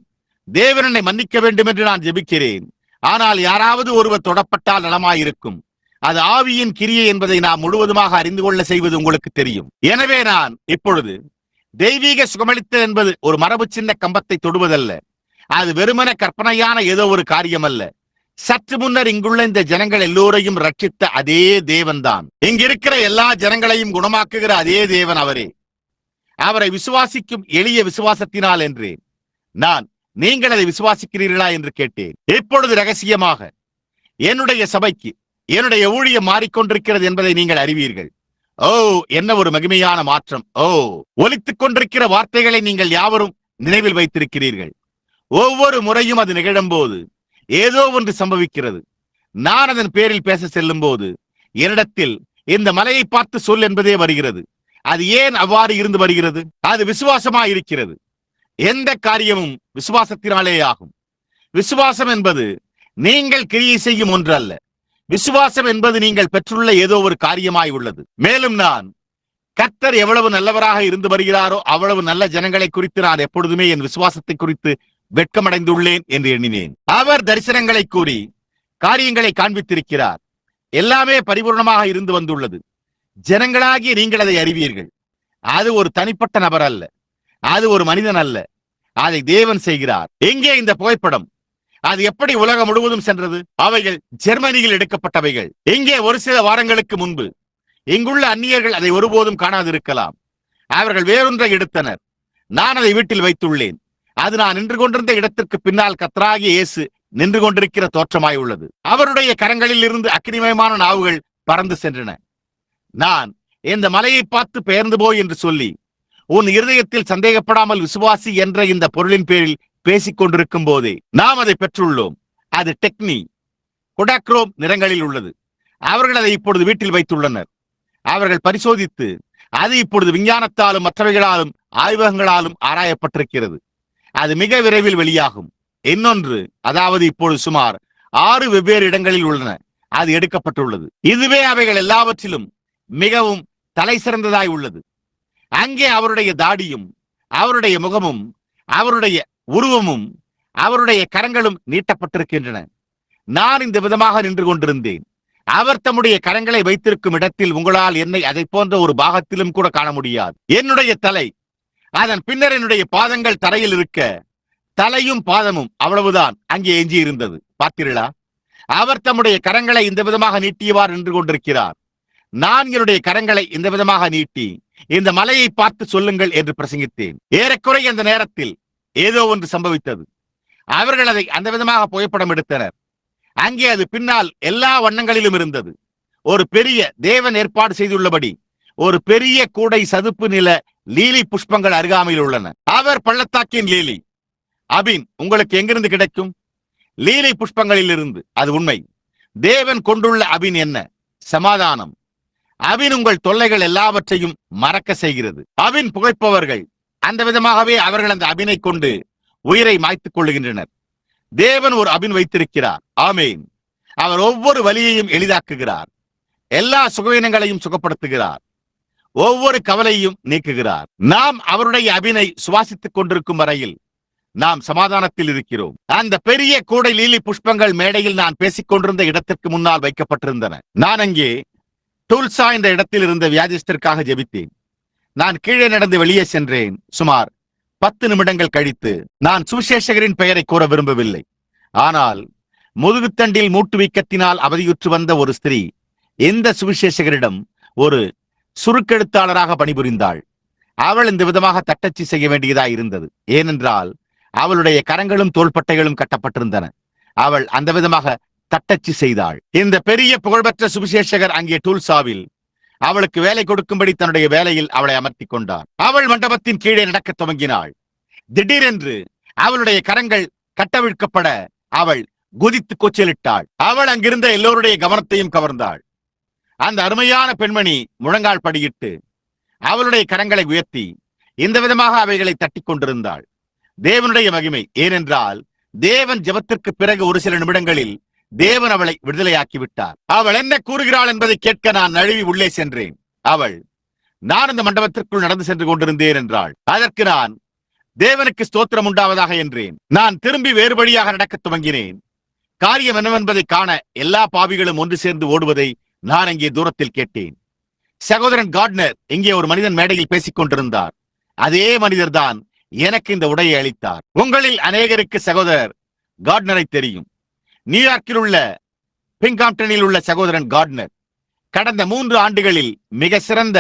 தேவன் என்னை மன்னிக்க வேண்டும் என்று நான் ஜெபிக்கிறேன். ஆனால் யாராவது ஒருவர் தொடப்பட்டால் நலமாயிருக்கும். அது ஆவியின் கிரியை என்பதை நாம் முழுவதுமாக அறிந்து கொள்ள செய்வது உங்களுக்கு தெரியும். எனவே நான் இப்பொழுது, தெய்வீக சுகமளித்தல் என்பது ஒரு மரபு சின்ன கம்பத்தை தொடுவதல்ல. அது வெறுமன கற்பனையான ஏதோ ஒரு காரியம் அல்ல. சற்று முன்னர் இங்குள்ள இந்த ஜனங்கள் எல்லோரையும் ரட்சித்த அதே தேவன்தான் இங்கிருக்கிற எல்லா ஜனங்களையும் குணமாக்குகிற அதே தேவன் அவரே. அவரை விசுவாசிக்கும் எளிய விசுவாசத்தினால் என்றேன். நான் நீங்கள் அதை விசுவாசிக்கிறீர்களா என்று கேட்டேன். இப்பொழுது ரகசியமாக என்னுடைய சபைக்கு என்னுடைய ஊழியம் மாறிக்கொண்டிருக்கிறது என்பதை நீங்கள் அறிவீர்கள். ஓ, என்ன ஒரு மகிமையான மாற்றம்! ஓ, ஒலித்துக் கொண்டிருக்கிற வார்த்தைகளை நீங்கள் யாவரும் நினைவில் வைத்திருக்கிறீர்கள். ஒவ்வொரு முறையும் அது நிகழும் போது ஏதோ ஒன்று சம்பவிக்கிறது. நான் அதன் பேரில் பேச செல்லும் போது என்னிடத்தில் இந்த மலையை பார்த்து சொல் என்பதே வருகிறது. அது ஏன் அவ்வாறு இருந்து வருகிறது? அது விசுவாசமாய் இருக்கிறது. எந்த காரியமும் விசுவாசத்தினாலே ஆகும். விசுவாசம் என்பது நீங்கள் கிரியை செய்யும் ஒன்று அல்ல. விசுவாசம் என்பது நீங்கள் பெற்றுள்ள ஏதோ ஒரு காரியமாய் உள்ளது. மேலும் நான் கர்த்தர் எவ்வளவு நல்லவராக இருந்து வருகிறாரோ அவ்வளவு நல்ல ஜனங்களை குறித்து நான் எப்பொழுதுமே என் விசுவாசத்தை குறித்து வெட்கமடைந்துள்ளேன் என்று எண்ணினேன். அவர் தரிசனங்களை கூறி காரியங்களை காண்பித்திருக்கிறார். எல்லாமே பரிபூர்ணமாக இருந்து வந்துள்ளது. ஜனங்களாகிய நீங்கள் அதை அறிவீர்கள். அது ஒரு தனிப்பட்ட நபர் அல்ல, அது ஒரு மனிதன் அல்ல, அதை தேவன் செய்கிறார். எங்கே இந்த புகைப்படம்? அது எப்படி உலகம் முழுவதும் சென்றது? அவைகள் ஜெர்மனியில் எடுக்கப்பட்டவைகள். எங்கே ஒரு சில வாரங்களுக்கு முன்பு இங்குள்ள அந்நியர்கள் அதை ஒருபோதும் காணாதிருக்கலாம். அவர்கள் வேறொன்றை எடுத்தனர். நான் அதை வீட்டில் வைத்துள்ளேன். அது நான் நின்று கொண்டிருந்த இடத்திற்கு பின்னால் கர்த்தராகிய இயேசு நின்று கொண்டிருக்கிற தோற்றமாய் உள்ளது. அவருடைய கரங்களில் இருந்து அக்கினிமயமான நாவுகள் பறந்து சென்றன. நான் இந்த மலையை பார்த்து பெயர்ந்து போய் என்று சொல்லி உன் இருதயத்தில் சந்தேகப்படாமல் விசுவாசி என்ற இந்த பொருளின் பேரில் பேசிக் கொண்டிருக்கும் போதே நாம் அதை பெற்றுள்ளோம். அது டெக்னி கொடாக்ரோம் நிறங்களில் உள்ளது. அவர்கள் அதை இப்பொழுது வீட்டில் வைத்துள்ளனர். அவர்கள் பரிசோதித்து அது இப்பொழுது விஞ்ஞானத்தாலும் மற்றவைகளாலும் ஆய்வகங்களாலும் ஆராயப்பட்டிருக்கிறது. அது மிக விரைவில் வெளியாகும். இன்னொன்று, அதாவது இப்பொழுது சுமார் 6 வெவ்வேறு இடங்களில் உள்ளன. அது எடுக்கப்பட்டுள்ளது. இதுவே அவைகள் எல்லாவற்றிலும் மிகவும் தலை சிறந்ததாய் உள்ளது. அங்கே அவருடைய தாடியும் அவருடைய முகமும் அவருடைய உருவமும் அவருடைய கரங்களும் நீட்டப்பட்டிருக்கின்றன. நான் இந்த விதமாக நின்று கொண்டிருந்தேன். அவர் தம்முடைய கரங்களை வைத்திருக்கும் இடத்தில் உங்களால் என்னை அதை போன்ற ஒரு பாகத்திலும் கூட காண முடியாது. என்னுடைய தலை, அதன் பின்னர் என்னுடைய பாதங்கள் தரையில் இருக்க தலையும் பாதமும் அவ்வளவுதான் அங்கே எஞ்சி இருந்தது. பார்த்தீர்களா? அவர் தம்முடைய கரங்களை இந்த விதமாக நீட்டியவாறு நின்று கொண்டிருக்கிறார். நான் என்னுடைய கரங்களை இந்த விதமாக நீட்டி இந்த மலையை பார்த்து சொல்லுங்கள் என்று பிரசங்கித்தேன். ஏறக்குறை அந்த நேரத்தில் ஏதோ ஒன்று சம்பவித்தது. அவர்கள் அதை அந்த விதமாக புகைப்படம் எடுத்தனர். அங்கே அது பின்னால் எல்லா வண்ணங்களிலும் இருந்தது. ஒரு பெரிய தேவன் ஏற்பாடு செய்துள்ளபடி ஒரு பெரிய கூடை சதுப்பு நில லீலி புஷ்பங்கள் அருகாமையில் உள்ளன. அவர் பள்ளத்தாக்கின் லீலி. அபின் உங்களுக்கு எங்கிருந்து கிடைக்கும்? லீலி புஷ்பங்களில் இருந்து. அது உண்மை. தேவன் கொண்டுள்ள அபின் என்ன? சமாதானம். அபின் உங்கள் தொல்லைகள் எல்லாவற்றையும் மறக்க செய்கிறது. அபின் புகைப்பவர்கள் அந்த விதமாகவே அவர்கள் அந்த அபினை கொண்டு உயிரை மாய்த்துக் கொள்ளுகின்றனர். தேவன் ஒரு அபின் வைத்திருக்கிறார். ஆமேன். அவர் ஒவ்வொரு வலியையும் எளிதாக்குகிறார். எல்லா சுகவீனங்களையும் சுகப்படுத்துகிறார். ஒவ்வொரு கவலையும் நீக்குகிறார். நாம் அவருடைய அபினை சுவாசித்துக் கொண்டிருக்கும் வரையில் நாம் சமாதானத்தில் இருக்கிறோம். அந்த பெரிய கூடை லீலி புஷ்பங்கள் மேடையில் நான் பேசிக் கொண்டிருந்த இடத்திற்கு முன்னால் வைக்கப்பட்டிருந்தன. நான் அங்கே டூல்சா என்ற இடத்தில் இருந்த வியாதிஸ்தருக்காக ஜெபித்தேன். நான் கீழே நடந்து வெளியே சென்றேன். சுமார் 10 நிமிடங்கள் கழித்து நான் சுவிசேஷகரின் பெயரை கூற விரும்பவில்லை. ஆனால் முதுகுத்தண்டில் மூட்டு வீக்கத்தினால் அவதியுற்று வந்த ஒரு ஸ்திரீ இந்த சுவிசேஷகரிடம் ஒரு சுருக்கெழுத்தாளராக பணிபுரிந்தாள். அவள் இந்த விதமாக தட்டச்சு செய்ய வேண்டியதாய் இருந்தது. ஏனென்றால் அவளுடைய கரங்களும் தோள்பட்டைகளும் கட்டப்பட்டிருந்தன. அவள் அந்த விதமாக தட்டச்சு செய்தாள். இந்த பெரிய புகழ்பெற்ற சுவிசேஷகர் அங்கே டூல்சாவில் அவளுக்கு வேலை கொடுக்கும்படி தன்னுடைய வேலையில் அவளை அமர்த்தி கொண்டார். அவள் மண்டபத்தின் கீழே நடக்க துவங்கினாள். திடீரென்று அவளுடைய கரங்கள் கட்டவிழ்க்கப்பட அவள் குதித்து கூச்சலிட்டாள். அவள் அங்கிருந்த எல்லோருடைய கவனத்தையும் கவர்ந்தாள். அந்த அருமையான பெண்மணி முழங்கால் படியிட்டு அவளுடைய கரங்களை உயர்த்தி இந்த விதமாக அவைகளை தட்டி கொண்டிருந்தாள். தேவனுடைய மகிமை. ஏனென்றால் தேவன் ஜெபத்திற்கு பிறகு ஒரு சில நிமிடங்களில் தேவன் அவளை விடுதலையாக்கி விட்டார். அவள் என்ன கூறுகிறாள் என்பதை கேட்க நான் நழுவி உள்ளே சென்றேன். அவள், நான் இந்த மண்டபத்திற்குள் நடந்து சென்று கொண்டிருந்தேன் என்றாள். அதற்கு நான், தேவனுக்கு ஸ்தோத்திரம் உண்டாவதாக என்றேன். நான் திரும்பி வேறு வழியாக நடக்க துவங்கினேன். காரியம் என்னவென்பதை காண எல்லா பாவிகளும் ஒன்று சேர்ந்து ஓடுவதை நான் அங்கே தூரத்தில் கேட்டேன். சகோதரன் கார்ட்னர் இங்கே ஒரு மனிதன் மேடையில் பேசிக் கொண்டிருந்தார். அதே மனிதர் தான் எனக்கு இந்த உடையை அளித்தார். உங்களில் அநேகருக்கு சகோதரர் கார்ட்னரை தெரியும். நியூயார்க்கில் உள்ள பிங்காம்டனில் உள்ள சகோதரன் கார்ட்னர் கடந்த 3 ஆண்டுகளில் மிக சிறந்த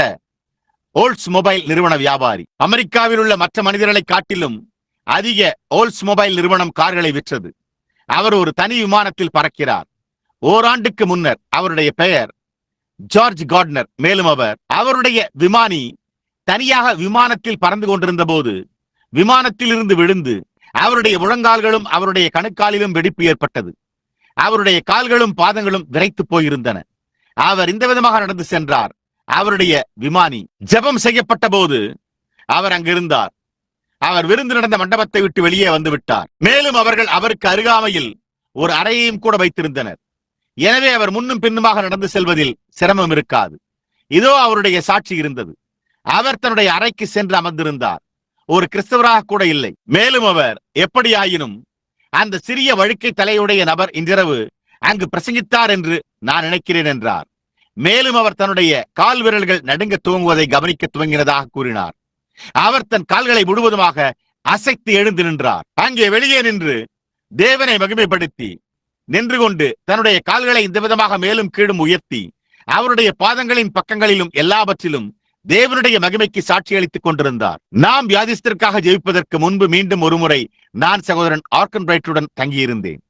ஓல்ட்ஸ் மொபைல் நிறுவன வியாபாரி. அமெரிக்காவில் உள்ள மற்ற மனிதர்களை காட்டிலும் அதிக ஓல்ட்ஸ் மொபைல் நிறுவனம் கார்களை விற்றது. அவர் ஒரு தனி விமானத்தில் பறக்கிறார். ஓராண்டுக்கு முன்னர் அவருடைய பெயர் ஜார்ஜ் கார்ட்னர். மேலும் அவருடைய விமானி தனியாக விமானத்தில் பறந்து கொண்டிருந்த போது விமானத்தில் இருந்து விழுந்து அவருடைய முழங்கால்களும் அவருடைய கணுக்காலிலும் வெடிப்பு ஏற்பட்டது. அவருடைய கால்களும் பாதங்களும் விரைத்து போயிருந்தன. அவர் இந்த விதமாக நடந்து சென்றார். அவருடைய விமானி ஜெபம் செய்யப்பட்ட போது அவர் அங்கிருந்தார். அவர் விருந்து நடந்த மண்டபத்தை விட்டு வெளியே வந்து விட்டார். மேலும் அவர்கள் அவருக்கு அருகாமையில் ஒரு அறையையும் கூட வைத்திருந்தனர். எனவே அவர் முன்னும் பின்னுமாக நடந்து செல்வதில் சிரமம் இருக்காது. இதோ அவருடைய சாட்சி இருந்தது. அவர் தன்னுடைய அறைக்கு சென்று அமர்ந்திருந்தார். ஒரு கிறிஸ்தவராக கூட இல்லை. மேலும் அவர் எப்படியாயினும் அந்த சிறிய வழுக்கை தலையுடைய நபர் இன்றிரவு அங்கு பிரசங்கித்தார் என்று நான் நினைக்கிறேன் என்றார். மேலும் அவர் தன்னுடைய கால் விரல்கள் நடுங்க துவங்குவதை கவனிக்க துவங்கினதாக கூறினார். அவர் தன் கால்களை முழுவதுமாக அசைத்து எழுந்து நின்றார். அங்கே வெளியே நின்று தேவனை மகிமைப்படுத்தி நின்று கொண்டு தன்னுடைய கால்களை இந்த விதமாக மேலும் கீழும் உயர்த்தி அவருடைய பாதங்களின் பக்கங்களிலும் எல்லாவற்றிலும் தேவனுடைய மகிமைக்கு சாட்சி அளித்துக் கொண்டிருந்தார். நாம் வியாதிஸ்தருக்காக ஜெயிப்பதற்கு முன்பு மீண்டும் ஒருமுறை நான் சகோதரன் ஆர்கன்பிரைட்டுடன் தங்கியிருந்தேன்.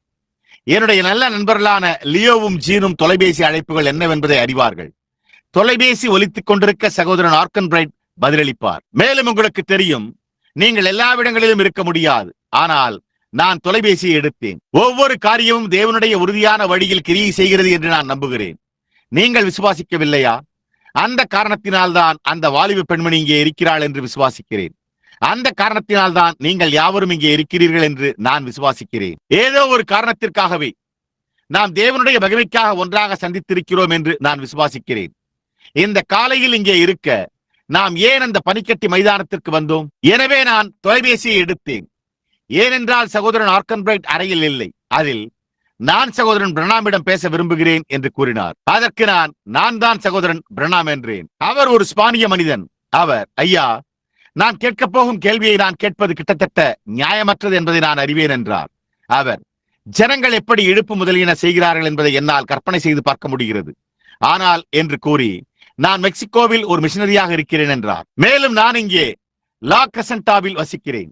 என்னுடைய நல்ல நண்பர்களான லியோவும் ஜீனும் தொலைபேசி அழைப்புகள் என்னவென்பதை அறிவார்கள். தொலைபேசி ஒலித்துக் கொண்டிருக்க சகோதரன் ஆர்கன்பிரைட் பதிலளிப்பார். மேலும் உங்களுக்கு தெரியும், நீங்கள் எல்லாவிடங்களிலும் இருக்க முடியாது. ஆனால் நான் தொலைபேசியை எடுத்தேன். ஒவ்வொரு காரியமும் தேவனுடைய உறுதியான வழியில் கிரியை செய்கிறது என்று நான் நம்புகிறேன். நீங்கள் விசுவாசிக்கவில்லையா? அந்த காரணத்தினால்தான் அந்த வாலிப பெண்மணி இங்கே இருக்கிறாள் என்று விசுவாசிக்கிறேன். அந்த காரணத்தினால்தான் நீங்கள் யாவரும் இங்கே இருக்கிறீர்கள் என்று நான் விசுவாசிக்கிறேன். ஏதோ ஒரு காரணத்திற்காகவே நாம் தேவனுடைய மகிமைக்காக ஒன்றாக சந்தித்திருக்கிறோம் என்று நான் விசுவாசிக்கிறேன். இந்த காலையில் இங்கே இருக்க நாம் ஏன் அந்த பனிக்கட்டி மைதானத்திற்கு வந்தோம்? எனவே நான் தொலைபேசியை எடுத்தேன். ஏனென்றால் சகோதரன் ஆர்கன்பிரைட் அறையில் இல்லை. அதில் நான் சகோதரன் பிரணாமிடம் பேச விரும்புகிறேன் என்று கூறினார். அதற்கு நான் தான் சகோதரன் பிரணாம் என்றேன். அவர் ஒரு ஸ்பானிய மனிதன். அவர், ஐயா, நான் கேட்கப் போகும் கேள்வியை நான் கேட்பது கிட்டத்தட்ட நியாயமற்றது என்பதை நான் அறிவேன் என்றார். அவர், ஜனங்கள் எப்படி இழுப்பு முதலியன செய்கிறார்கள் என்பதை என்னால் கற்பனை செய்து பார்க்க முடிகிறது. ஆனால் என்று கூறி நான் மெக்சிகோவில் ஒரு மிஷனரியாக இருக்கிறேன் என்றார். மேலும் நான் இங்கே லா கசண்டாவில் வசிக்கிறேன்.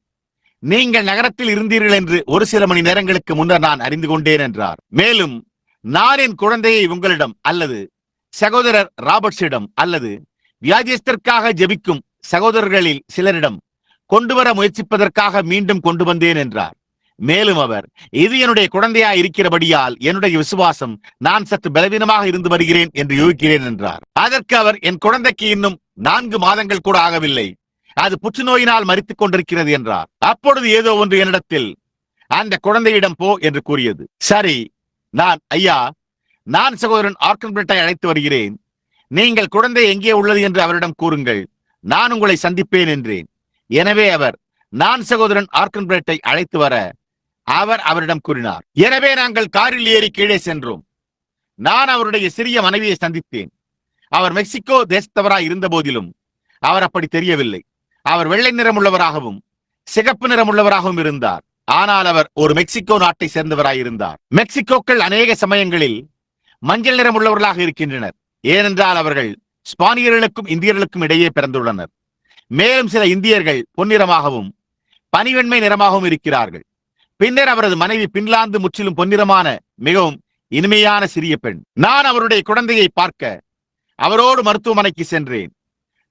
நீங்கள் நகரத்தில் இருந்தீர்கள் என்று ஒரு சில மணி நேரங்களுக்கு முன்னர் நான் அறிந்து கொண்டேன் என்றார். மேலும் நான் என் குழந்தையை உங்களிடம் அல்லது சகோதரர் ராபர்ட்ஸிடம் அல்லது வியாதியஸ்தற்காக ஜெபிக்கும் சகோதரர்களில் சிலரிடம் கொண்டு வர முயற்சிப்பதற்காக மீண்டும் கொண்டு வந்தேன் என்றார். மேலும் அவர், இது என்னுடைய குழந்தையா இருக்கிறபடியால் என்னுடைய விசுவாசம் நான் சற்று பலவீனமாக இருந்து வருகிறேன் என்று யோகிக்கிறேன் என்றார். அதற்கு அவர், என் குழந்தைக்கு இன்னும் 4 மாதங்கள் கூட ஆகவில்லை, அது புற்றுநோயினால் மரித்துக் கொண்டிருக்கிறது என்றார். அப்பொழுது ஏதோ ஒன்று என்னிடத்தில் அந்த குழந்தையிடம் போ என்று கூறியது. சரி, ஐயா, நான் சகோதரன் ஆர்கன்பிரைட்டை அழைத்து வருகிறேன். நீங்கள் குழந்தை எங்கே உள்ளது என்று அவரிடம் கூறுங்கள், நான் உங்களை சந்திப்பேன் என்றேன். எனவே அவர் நான் சகோதரன் ஆர்கன்பிரைட்டை அழைத்து வர அவர் அவரிடம் கூறினார். எனவே நாங்கள் காரில் ஏறி கீழே சென்றோம். நான் அவருடைய சிறிய மனைவியை சந்தித்தேன். அவர் மெக்சிகோ தேசத்தவராய் இருந்த போதிலும் அவர் அப்படி தெரியவில்லை. அவர் வெள்ளை நிறமுள்ளவராகவும் சிகப்பு நிறமுள்ளவராகவும் இருந்தார். ஆனால் அவர் ஒரு மெக்சிகோ நாட்டை சேர்ந்தவராய் இருந்தார். மெக்சிகோக்கள் அநேக சமயங்களில் மஞ்சள் நிறமுள்ளவர்களாக இருக்கின்றனர். ஏனென்றால் அவர்கள் ஸ்பானியர்களுக்கும் இந்தியர்களுக்கும் இடையே பிறந்துள்ளனர். மேலும் சில இந்தியர்கள் பொன்னிறமாகவும் பனிவெண்மை நிறமாகவும் இருக்கிறார்கள். பின்னர் அவரது மனைவி பின்லாந்து முற்றிலும் பொன்னிறமான மிகவும் இனிமையான சிறிய பெண். நான் அவருடைய குழந்தையை பார்க்க அவரோடு மருத்துவமனைக்கு சென்றேன்.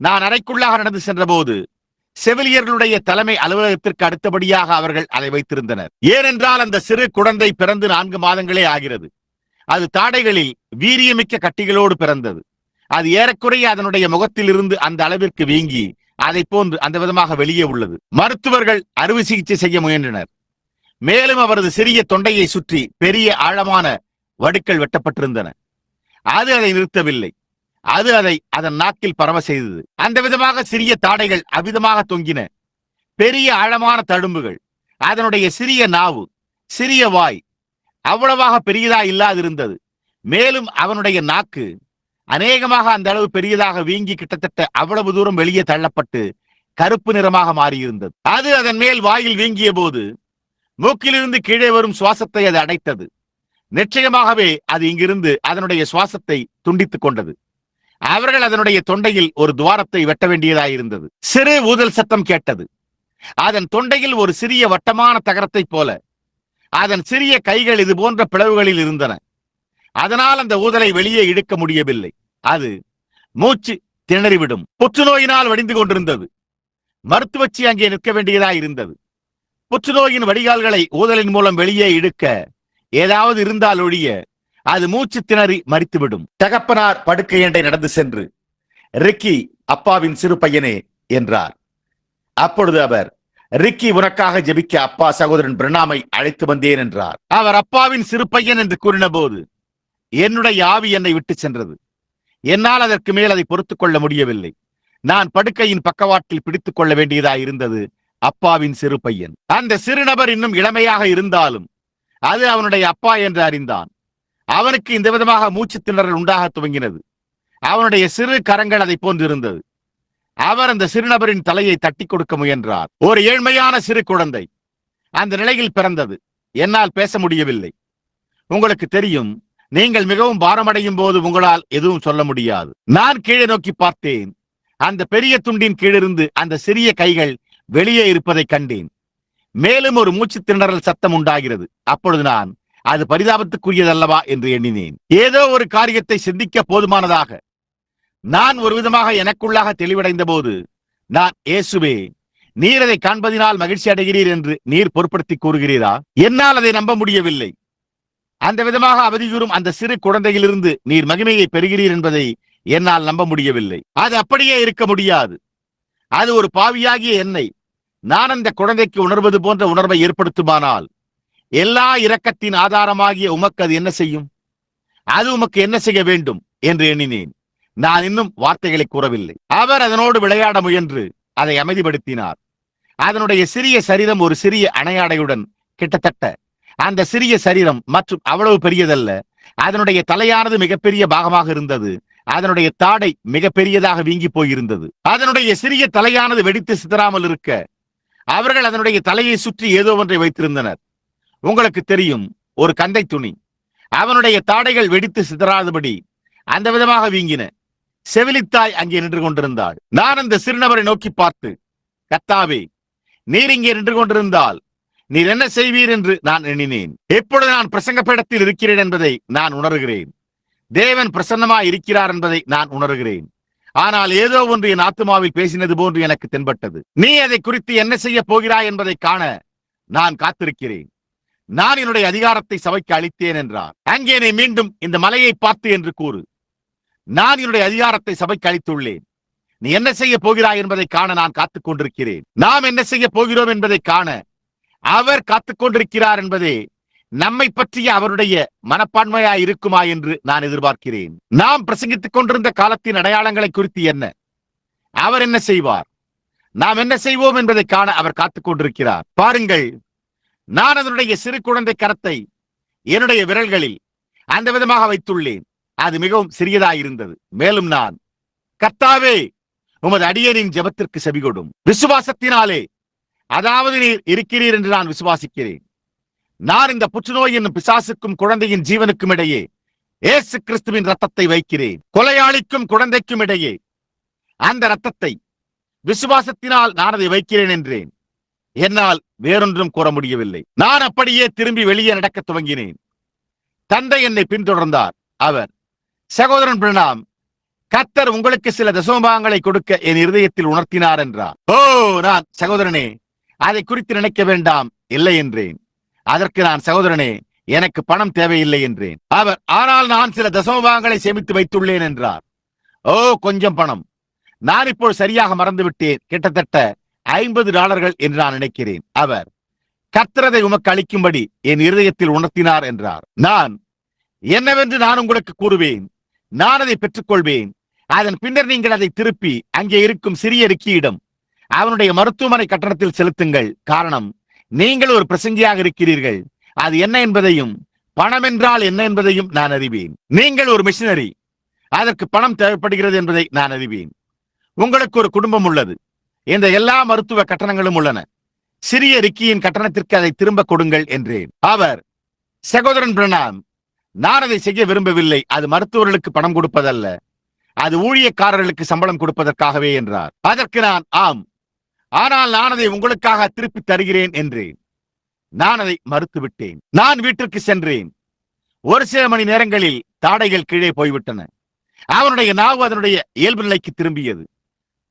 நான் அறைக்குள்ளாக நடந்து சென்ற போது செவிலியர்களுடைய தலைமை அலுவலகத்திற்கு அடுத்தபடியாக அவர்கள் அதை வைத்திருந்தனர். ஏனென்றால் அந்த சிறு குழந்தை பிறந்து 4 மாதங்களே ஆகிறது. அது தாடைகளில் வீரியமிக்க கட்டிகளோடு பிறந்தது. அது ஏறக்குறைய அதனுடைய முகத்தில் இருந்து அந்த அளவிற்கு வீங்கி அதை போன்று அந்த விதமாக வெளியே உள்ளது. மருத்துவர்கள் அறுவை சிகிச்சை செய்ய முயன்றனர். மேலும் அவரது சிறிய தொண்டையை சுற்றி பெரிய ஆழமான வடுக்கள் வெட்டப்பட்டிருந்தன. அது அதை நிறுத்தவில்லை. அது அதை அதன் நாக்கில் பரவ செய்தது. அந்த விதமாக சிறிய தாடைகள் அவ்விதமாக தொங்கின. பெரிய ஆழமான தழும்புகள். அதனுடைய சிறிய நாவு, சிறிய வாய் அவ்வளவாக பெரியதா இல்லாதிருந்தது. மேலும் அவனுடைய நாக்கு அநேகமாக அந்த அளவு பெரியதாக வீங்கி கிட்டத்தட்ட அவ்வளவு தூரம் வெளியே தள்ளப்பட்டு கருப்பு நிறமாக மாறியிருந்தது. அது அதன் மேல் வாயில் வீங்கிய போது மூக்கிலிருந்து கீழே வரும் சுவாசத்தை அது அடைத்தது. நிச்சயமாகவே அது இங்கிருந்து அதனுடைய சுவாசத்தை துண்டித்துக் கொண்டது. அவர்கள் அதனுடைய தொண்டையில் ஒரு துவாரத்தை வெட்ட வேண்டியதாயிருந்தது. சிறு ஊதல் சத்தம் கேட்டது. அதன் தொண்டையில் ஒரு சிறிய வட்டமான தகரத்தைப் போல அதன் சிறிய கைகள் இது போன்ற பிளவுகளில் இருந்தன. அதனால் அந்த ஊதலை வெளியே இழுக்க முடியவில்லை. அது மூச்சு திணறிவிடும். புற்றுநோயினால் வடிந்து கொண்டிருந்தது. மருத்துவச்சி அங்கே நிற்க வேண்டியதாயிருந்தது. புற்றுநோயின் வடிகால்களை ஊதலின் மூலம் வெளியே இழுக்க ஏதாவது இருந்தால் ஒழிய அது மூச்சு திணறி மரித்துவிடும். தகப்பனார் படுக்கையண்டை நடந்து சென்று, ரிக்கி, அப்பாவின் சிறு பையனே என்றார். அப்பொழுது அவர், ரிக்கி, உனக்காக ஜெபிக்க அப்பா சகோதரன் பிரணாமை அழைத்து வந்தேன் என்றார். அவர் அப்பாவின் சிறு பையன் என்று கூறின போது என்னுடைய ஆவி என்னை விட்டு சென்றது. என்னால் அதற்கு மேல் அதை பொறுத்துக் கொள்ள முடியவில்லை. நான் படுக்கையின் பக்கவாட்டில் பிடித்துக் கொள்ள வேண்டியதாக இருந்தது. அப்பாவின் சிறு பையன். அந்த சிறு நபர் இன்னும் இளமையாக இருந்தாலும் அது அவனுடைய அப்பா என்று அறிந்தான். அவனுக்கு இந்த விதமாக மூச்சு திணறல் உண்டாக துவங்கினது. அவனுடைய சிறு கரங்கள் அதை போன்றிருந்தது. அவர் அந்த சிறு நபரின் தலையை தட்டி கொடுக்க முயன்றார். ஒரு ஏழ்மையான சிறு குழந்தை அந்த நிலையில் பிறந்தது. என்னால் பேச முடியவில்லை. உங்களுக்கு தெரியும், நீங்கள் மிகவும் பாரமடையும் போது உங்களால் எதுவும் சொல்ல முடியாது. நான் கீழே நோக்கி பார்த்தேன். அந்த பெரிய துண்டின் கீழிருந்து அந்த சிறிய கைகள் வெளியே இருப்பதை கண்டேன். மேலும் ஒரு மூச்சு திணறல் சத்தம் உண்டாகிறது. அப்பொழுது நான், அது பரிதாபத்துக்குரியதல்லவா என்று எண்ணினேன். ஏதோ ஒரு காரியத்தை சிந்திக்க போதுமானதாக நான் ஒரு விதமாக எனக்குள்ளாக தெளிவடைந்த போது நான், இயேசுவே, நீர் அதை காண்பதினால் மகிழ்ச்சி அடைகிறீர் என்று நீர் பொருட்படுத்தி கூறுகிறீரா? என்னால் அதை நம்ப முடியவில்லை. அந்த விதமாக அவதியுறும் அந்த சிறு குழந்தையிலிருந்து நீர் மகிமையை பெறுகிறீர் என்பதை என்னால் நம்ப முடியவில்லை. அது அப்படியே இருக்க முடியாது. அது ஒரு பாவியாகிய என்னை நான் அந்த குழந்தைக்கு உணர்வது போன்ற உணர்வை ஏற்படுத்துமானால் எல்லா இரக்கத்தின் ஆதாரமாகிய உமக்கு அது என்ன செய்யும்? அது உமக்கு என்ன செய்ய வேண்டும் என்று எண்ணினேன். நான் இன்னும் வார்த்தைகளை கூறவில்லை. அவர் அதனோடு விளையாட முயன்று அதை அமைதிப்படுத்தினார். அதனுடைய சிறிய சரீரம் ஒரு சிறிய அணையாடையுடன், கிட்டத்தட்ட அந்த சிறிய சரீரம் மற்றும் அவ்வளவு பெரியதல்ல. அதனுடைய தலையானது மிகப்பெரிய பாகமாக இருந்தது. அதனுடைய தாடை மிகப்பெரியதாக வீங்கி போயிருந்தது. அதனுடைய சிறிய தலையானது வெடித்து சிதறாமல் இருக்க அவர்கள் அதனுடைய தலையை சுற்றி ஏதோ ஒன்றை வைத்திருந்தனர். உங்களுக்கு தெரியும், ஒரு கந்தை துணி. அவனுடைய தாடைகள் வெடித்து சிதறாதபடி அந்த விதமாக வீங்கின. செவிலித்தாய் அங்கே நின்று கொண்டிருந்தாள். நான் அந்த சிறுநபரை நோக்கி பார்த்து, கர்த்தாவே, நீர் இங்கே நின்று கொண்டிருந்தால் நீர் என்ன செய்வீர் என்று நான் எண்ணினேன். எப்பொழுது நான் பிரசங்க பீடத்தில் இருக்கிறேன் என்பதை நான் உணர்கிறேன். தேவன் பிரசன்னமாய் இருக்கிறார் என்பதை நான் உணர்கிறேன். ஆனால் ஏதோ ஒன்று என் ஆத்துமாவில் பேசினது போன்று எனக்கு தென்பட்டது. நீ அதை குறித்து என்ன செய்ய போகிறாய் என்பதை காண நான் காத்திருக்கிறேன். நான் என்னுடைய அதிகாரத்தை சபைக்கு அளித்தேன் என்றார். அங்கே நீ மீண்டும் இந்த மலையை பார்த்து என்று கூறு. நான் என்னுடைய அதிகாரத்தை சபைக்கு அளித்துள்ளேன். நீ என்ன செய்ய போகிறாய் என்பதை காண நான் காத்துக் கொண்டிருக்கிறேன். நாம் என்ன செய்ய போகிறோம் என்பதை காண அவர் காத்துக் கொண்டிருக்கிறார் என்பதே நம்மை பற்றிய அவருடைய மனப்பான்மையா இருக்குமா என்று நான் எதிர்பார்க்கிறேன். நாம் பிரசங்கித்துக் கொண்டிருந்த காலத்தின் அடையாளங்களை குறித்து என்ன, அவர் என்ன செய்வார், நாம் என்ன செய்வோம் என்பதை காண அவர் காத்துக் கொண்டிருக்கிறார். பாருங்கள், நான் அதனுடைய சிறு குழந்தை கரத்தை என்னுடைய விரல்களில் அந்த விதமாக வைத்துள்ளேன். அது மிகவும் சிறியதாயிருந்தது. மேலும் நான், கர்த்தாவே, உமது அடியேனின் ஜெபத்திற்கு செவிகொடும். விசுவாசத்தினாலே, அதாவது நீர் இருக்கிறீர் என்று நான் விசுவாசிக்கிறேன். நான் இந்த புற்றுநோய் என்னும் பிசாசுக்கும் குழந்தையின் ஜீவனுக்கும் இடையே இயேசு கிறிஸ்துவின் ரத்தத்தை வைக்கிறேன். கொலையாளிக்கும் குழந்தைக்கும் இடையே அந்த ரத்தத்தை விசுவாசத்தினால் நான் அதை வைக்கிறேன் என்றேன். என்னால் வேறொன்றும் கூற முடியவில்லை. நான் அப்படியே திரும்பி வெளியே நடக்க துவங்கினேன். தந்தை என்னை பின்தொடர்ந்தார். அவர், சகோதரன் பிரணாம், கர்த்தர் உங்களுக்கு சில தசமபாகங்களை கொடுக்க என் இருதயத்தில் உணர்த்தினார் என்றார். ஓ, நான், சகோதரனே, அதை குறித்து நினைக்க வேண்டாம், இல்லை என்றேன். அதற்கு நான், சகோதரனே, எனக்கு பணம் தேவையில்லை என்றேன். அவர், ஆனால் நான் சில தசமபாகங்களை சேமித்து வைத்துள்ளேன் என்றார். ஓ, கொஞ்சம் பணம். நான் இப்போ சரியாக மறந்துவிட்டேன். கிட்டத்தட்ட $50 என்று நான் நினைக்கிறேன். அவர், கர்த்தரதை உமக்கு அளிக்கும்படி என் இருதயத்தில் உணர்த்தினார் என்றார். நான், என்னவென்று நான் உங்களுக்கு கூறுவேன். நான் அதை பெற்றுக்கொள்வேன். அதன் பின்னர் நீங்கள் அதை திருப்பி அங்கே இருக்கும் சிறிய ரிக்கியிடம் அவனுடைய மருத்துவமனை கட்டணத்தில் செலுத்துங்கள். காரணம், நீங்கள் ஒரு பிரசங்கியாக இருக்கிறீர்கள். அது என்ன என்பதையும் பணம் என்றால் என்ன என்பதையும் நான் அறிவேன். நீங்கள் ஒரு மிஷனரி, அதற்கு பணம் தேவைப்படுகிறது என்பதை நான் அறிவேன். உங்களுக்கு ஒரு குடும்பம் உள்ளது. இந்த எல்லா மருத்துவ கட்டணங்களும் உள்ளன. சிறிய ரிக்கியின் கட்டணத்திற்கு அதை திரும்ப கொடுங்கள் என்றேன். அவர், சகோதரன் பிரணாம், நான் அதை செய்ய விரும்பவில்லை. அது மருத்துவர்களுக்கு பணம் கொடுப்பதல்ல, அது ஊழியக்காரர்களுக்கு சம்பளம் கொடுப்பதற்காகவே என்றார். அதற்கு நான், ஆம், ஆனால் நான் அதை உங்களுக்காக திருப்பி தருகிறேன் என்றேன். நான் அதை மறுத்துவிட்டேன். நான் வீட்டிற்கு சென்றேன். ஒரு சில மணி நேரங்களில் தாடைகள் கீழே போய்விட்டன. அவனுடைய நாவு அதனுடைய இயல்பு நிலைக்கு திரும்பியது.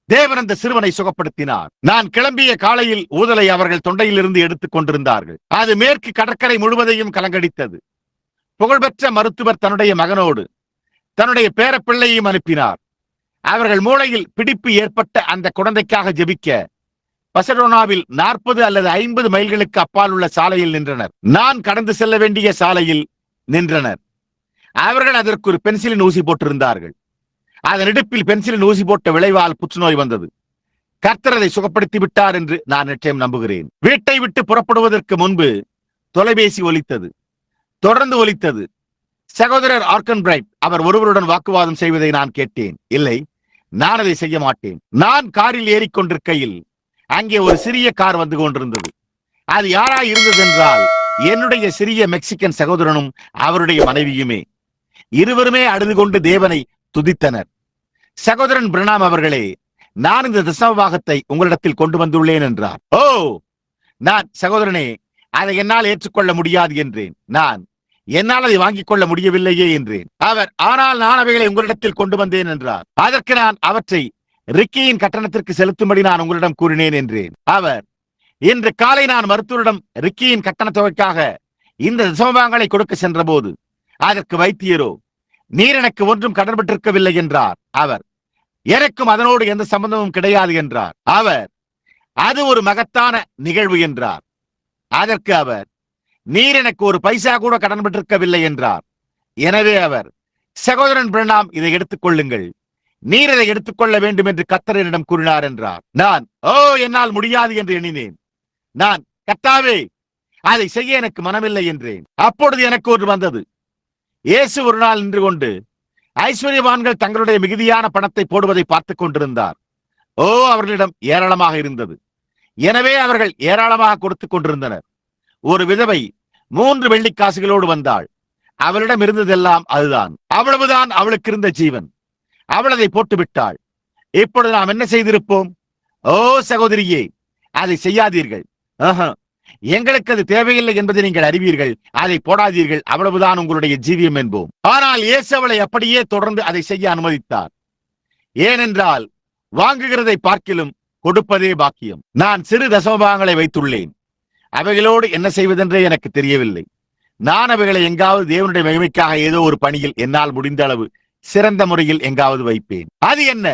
தேவன் அந்த சிறுவனை சுகப்படுத்தினார். நான் கிளம்பிய காலையில் ஊதலை அவர்கள் தொண்டையிலிருந்து எடுத்துக் கொண்டிருந்தார்கள். அது மேற்கு கடற்கரை முழுவதையும் கலங்கடித்தது. புகழ்பெற்ற மருத்துவர் தன்னுடைய மகனோடு தன்னுடைய பேரப்பிள்ளையையும் அனுப்பினார். அவர்கள் மூளையில் பிடிப்பு ஏற்பட்ட அந்த குழந்தைக்காக ஜெபிக்க பசடோனாவில் 40 அல்லது 50 மைல்களுக்கு அப்பால் உள்ள சாலையில் நின்றனர். நான் கடந்து செல்ல வேண்டிய சாலையில் நின்றனர். அவர்கள் அதற்கு ஒரு பென்சிலின் ஊசி போட்டிருந்தார்கள். அதன் இடுப்பில் பென்சிலின் ஊசி போட்ட விளைவால் புற்றுநோய் வந்தது. கர்த்தர் அதை சுகப்படுத்தி விட்டார் என்று நான் நிச்சயம் நம்புகிறேன். வீட்டை விட்டு புறப்படுவதற்கு முன்பு தொலைபேசி ஒலித்தது. தொடர்ந்து ஒலித்தது. சகோதரர் ஆர்கன்பிரைட் அவர் ஒருவருடன் வாக்குவாதம் செய்வதை நான் கேட்டேன். இல்லை, நான் அதை செய்ய மாட்டேன். நான் காரில் ஏறிக்கொண்டிருக்கையில் அங்கே ஒரு சிறிய கார் வந்து கொண்டிருந்தது. அது யாரா இருந்தது என்றால் என்னுடைய சிறிய மெக்சிகன் சகோதரனும் அவருடைய மனைவியுமே. இருவருமே அழுது கொண்டு தேவனை துதித்தனர். சகோதரன் பிரணாம் அவர்களே, நான் இந்த தசமபாகத்தை உங்களிடத்தில் கொண்டு வந்துள்ளேன் என்றார். ஓ, நான், சகோதரனே, அதை என்னால் ஏற்றுக்கொள்ள முடியாது என்றேன். என்னால் அதை வாங்கிக் கொள்ள முடியவில்லையே என்றேன். அவர், ஆனால் நான் அவைகளை உங்களிடத்தில் கொண்டு வந்தேன் என்றார். அதற்கு நான், அவற்றை ரிக்கியின் கட்டணத்திற்கு செலுத்தும்படி நான் உங்களிடம் கூறினேன் என்றேன். அவர், இன்று காலை நான் மருத்துவரிடம் ரிக்கியின் கட்டண தொகைக்காக இந்த தசமபாகங்களை கொடுக்க சென்ற போது அதற்கு வைத்தியரோ, நீர் எனக்கு ஒன்றும் கடன்பட்டிருக்கவில்லை என்றார். அவர், எனக்கும் அதனோடு எந்த சம்பந்தமும் கிடையாது என்றார். அவர், அது ஒரு மகத்தான நிகழ்வு என்றார். அதற்கு அவர், நீர் எனக்கு ஒரு பைசா கூட கடன்பட்டிருக்கவில்லை என்றார். எனவே அவர், சகோதரன் பிரணாம், இதை எடுத்துக் கொள்ளுங்கள், நீர் இதை எடுத்துக்கொள்ள வேண்டும் என்று கர்த்தரிடம் கூறினார் என்றார். நான், ஓ, என்னால் முடியாது என்று எண்ணினேன். நான், கர்த்தாவே, அதை செய்ய எனக்கு மனமில்லை என்றேன். அப்பொழுது எனக்கு ஒன்று வந்தது. இயேசு ஒரு நாள் நின்று கொண்டு ஐஸ்வர்யவான்கள் தங்களுடைய மிகுதியான பணத்தை போடுவதை பார்த்துக் கொண்டிருந்தார். ஓ, அவர்களிடம் ஏராளமாக இருந்தது. எனவே அவர்கள் ஏராளமாக கொடுத்துக் கொண்டிருந்தனர். ஒரு விதவை 3 வெள்ளிக்காசுகளோடு வந்தாள். அவளிடம் இருந்ததெல்லாம் அதுதான். அவ்வளவுதான் அவளுக்கு இருந்த ஜீவன். அவள் அதை போட்டு விட்டாள். இப்பொழுது நாம் என்ன செய்திருப்போம்? ஓ சகோதரியே, அதை செய்யாதீர்கள். எங்களுக்கு அது தேவையில்லை என்பதை நீங்கள் அறிவீர்கள். அதை போடாதீர்கள், அவ்வளவுதான் உங்களுடைய ஜீவியம் என்போம். ஆனால் இயேசு அவளை அப்படியே தொடர்ந்து அதை செய்ய அனுமதித்தார். ஏனென்றால் வாங்குகிறதை பார்க்கிலும் கொடுப்பதே பாக்கியம். நான் சிறு தசமபாகங்களை வைத்துள்ளேன். அவைகளோடு என்ன செய்வதென்றே எனக்கு தெரியவில்லை. நான் அவைகளை எங்காவது தேவனுடைய மகிமைக்காக ஏதோ ஒரு பணியில் என்னால் முடிந்த அளவு சிறந்த முறையில் எங்காவது வைப்பேன். அது என்ன?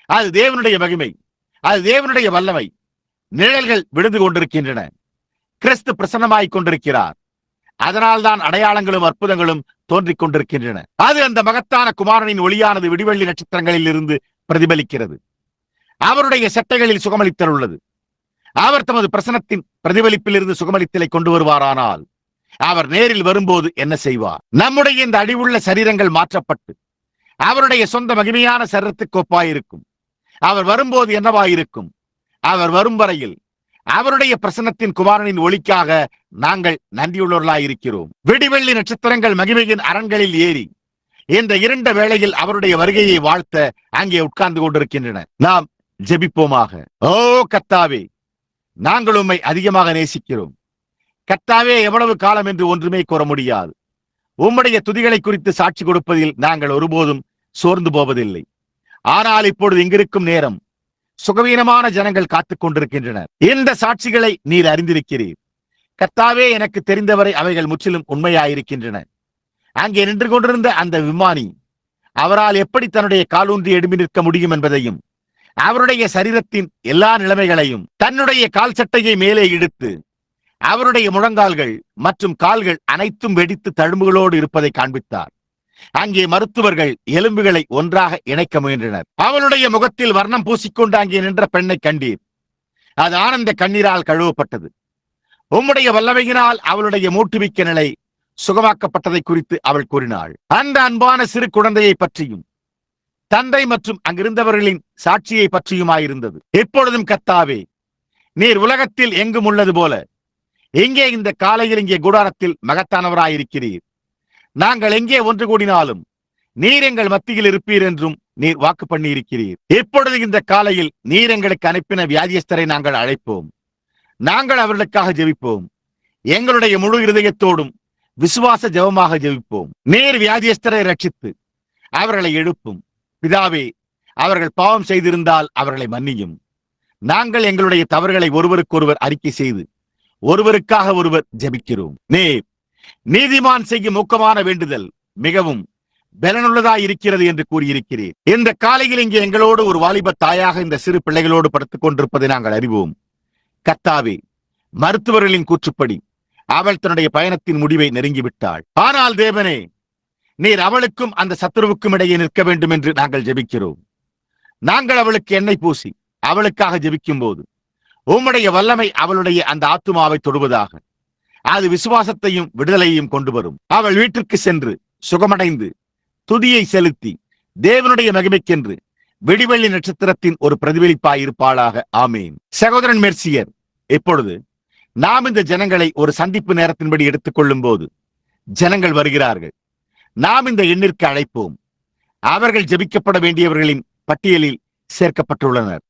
அது தேவனுடைய மகிமை, அது தேவனுடைய வல்லமை. நிழல்கள் விழுந்து கொண்டிருக்கின்றன. கிறிஸ்து பிரசன்னமாய்க் கொண்டிருக்கிறார். அதனால்தான் அடையாளங்களும் அற்புதங்களும் தோன்றிக் கொண்டிருக்கின்றன. அது அந்த மகத்தான குமாரனின் ஒளியானது விடிவெள்ளி நட்சத்திரங்களில் இருந்து பிரதிபலிக்கிறது. அவருடைய சட்டைகளில் சுகமளித்தல் உள்ளது. அவர் தமது பிரசனத்தின் பிரதிபலிப்பில் இருந்து சுகமளித்தலை கொண்டு வருவாரானால் அவர் நேரில் வரும்போது என்ன செய்வார்? நம்முடைய இந்த அடிவுள்ள சரீரங்கள் மாற்றப்பட்டு அவருடைய சொந்த மகிமையான சரீரத்துக்கு ஒப்பாயிருக்கும். அவர் வரும்போது என்னவாயிருக்கும்? அவர் வரும் வரையில் அவருடைய பிரசன்னத்தின் குமாரனின் ஒளிக்காக நாங்கள் நன்றியுள்ளவர்களாயிருக்கிறோம். விடிவெள்ளி நட்சத்திரங்கள் மகிமையின் அரண்களில் ஏறி இந்த இருண்ட வேளையில் அவருடைய வருகையை வாழ்த்த அங்கே உட்கார்ந்து கொண்டிருக்கின்றன. நாம் ஜெபிப்போமாக. ஓ கர்த்தாவே, நாங்கள் உம்மை அதிகமாக நேசிக்கிறோம். கர்த்தாவே, எவ்வளவு காலம் என்று ஒன்றுமே கூற முடியாது. உம்முடைய துதிகளை குறித்து சாட்சி கொடுப்பதில் நாங்கள் ஒருபோதும் சோர்ந்து போவதில்லை. ஆனால் இப்பொழுது இங்கிருக்கும் நேரம் சுகவீனமான ஜனங்கள் காத்துக் கொண்டிருக்கின்றனர். இந்த சாட்சிகளை நீர் அறிந்திருக்கிறீர். கர்த்தாவே, எனக்கு தெரிந்தவரை அவைகள் முற்றிலும் உண்மையாயிருக்கின்றன. அங்கே நின்று கொண்டிருந்த அந்த விமானி அவரால் எப்படி தன்னுடைய காலூன்றி எழும்பி நிற்க முடியும் என்பதையும், அவருடைய சரீரத்தின் எல்லா நிலைமைகளையும், தன்னுடைய கால் சட்டையை மேலே இழுத்து அவருடைய முழங்கால்கள் மற்றும் கால்கள் அனைத்தும் வெடித்து தழும்புகளோடு இருப்பதை காண்பித்தார். அங்கே மருத்துவர்கள் எலும்புகளை ஒன்றாக இணைக்க முயன்றனர். அவளுடைய முகத்தில் வர்ணம் பூசிக்கொண்டு அங்கே நின்ற பெண்ணை கண்டீர். அது ஆனந்த கண்ணீரால் கழுவப்பட்டது. உம்முடைய வல்லமையினால் அவளுடைய மூட்டுவிக்க நிலை சுகமாக்கப்பட்டதை குறித்து அவள் கூறினாள். அந்த அன்பான சிறு குழந்தையை பற்றியும் தந்தை மற்றும் அங்கிருந்தவர்களின் சாட்சியை பற்றியுமாயிருந்தது. இப்பொழுதும் கர்த்தாவே, நீர் உலகத்தில் எங்கும் உள்ளது போல இங்கே இந்த காலையில் இங்கே கூடாரத்தில் மகத்தானவராயிருக்கிறீர். நாங்கள் எங்கே ஒன்று கூடினாலும் நீர் எங்கள் மத்தியில் இருப்பீர் என்றும் நீர் வாக்கு பண்ணி இருக்கிறீர். இப்பொழுது இந்த காலையில் நீர் எங்களுக்கு அனுப்பின வியாதியஸ்தரை நாங்கள் அழைப்போம். நாங்கள் அவர்களுக்காக ஜெபிப்போம். எங்களுடைய முழு இருதயத்தோடும் விசுவாச ஜெபமாக ஜெபிப்போம். நீர் வியாதியஸ்தரை ரட்சித்து அவர்களை எழுப்பும். பிதாவே, அவர்கள் பாவம் செய்திருந்தால் அவர்களை மன்னியும். நாங்கள் எங்களுடைய தவறுகளை ஒருவருக்கொருவர் அறிக்கை செய்து ஒருவருக்காக ஒருவர் ஜெபிக்கிறோம். நீதிமான் செய்யும் ஊக்கமான வேண்டுதல் மிகவும் பலனுள்ளதாய் இருக்கிறது என்று கூறியிருக்கிறீர். இந்த காலையில் இங்கே எங்களோடு ஒரு வாலிப தாயாக இந்த சிறு பிள்ளைகளோடு படுத்துக் கொண்டிருப்பதை நாங்கள் அறிவோம். கர்த்தாவே, மருத்துவர்களின் கூற்றுப்படி அவள் தன்னுடைய பயணத்தின் முடிவை நெருங்கிவிட்டாள். ஆனால் தேவனே, நீர் அவளுக்கும் அந்த சத்துருவுக்கும் இடையே நிற்க வேண்டும் என்று நாங்கள் ஜெபிக்கிறோம். நாங்கள் அவளுக்கு எண்ணெய் பூசி அவளுக்காக ஜெபிக்கும் போது உம்முடைய வல்லமை அவளுடைய அந்த ஆத்துமாவை தொடுவதாக. அது விசுவாசத்தையும் விடுதலையையும் கொண்டு வரும். அவள் வீட்டிற்கு சென்று சுகமடைந்து துதியை செலுத்தி தேவனுடைய மகிமைக்கென்று விடிவெள்ளி நட்சத்திரத்தின் ஒரு பிரதிபலிப்பாய் இருப்பாளாக. ஆமேன். சகோதரன் மெர்சியர், இப்பொழுது நாம் இந்த ஜனங்களை ஒரு சந்திப்பு நேரத்தின்படி எடுத்துக்கொள்ளும் போது ஜனங்கள் வருகிறார்கள். நாம் இந்த எண்ணிற்கு அழைப்போம். அவர்கள் ஜெபிக்கப்பட வேண்டியவர்களின் பட்டியலில் சேர்க்கப்பட்டுள்ளனர்.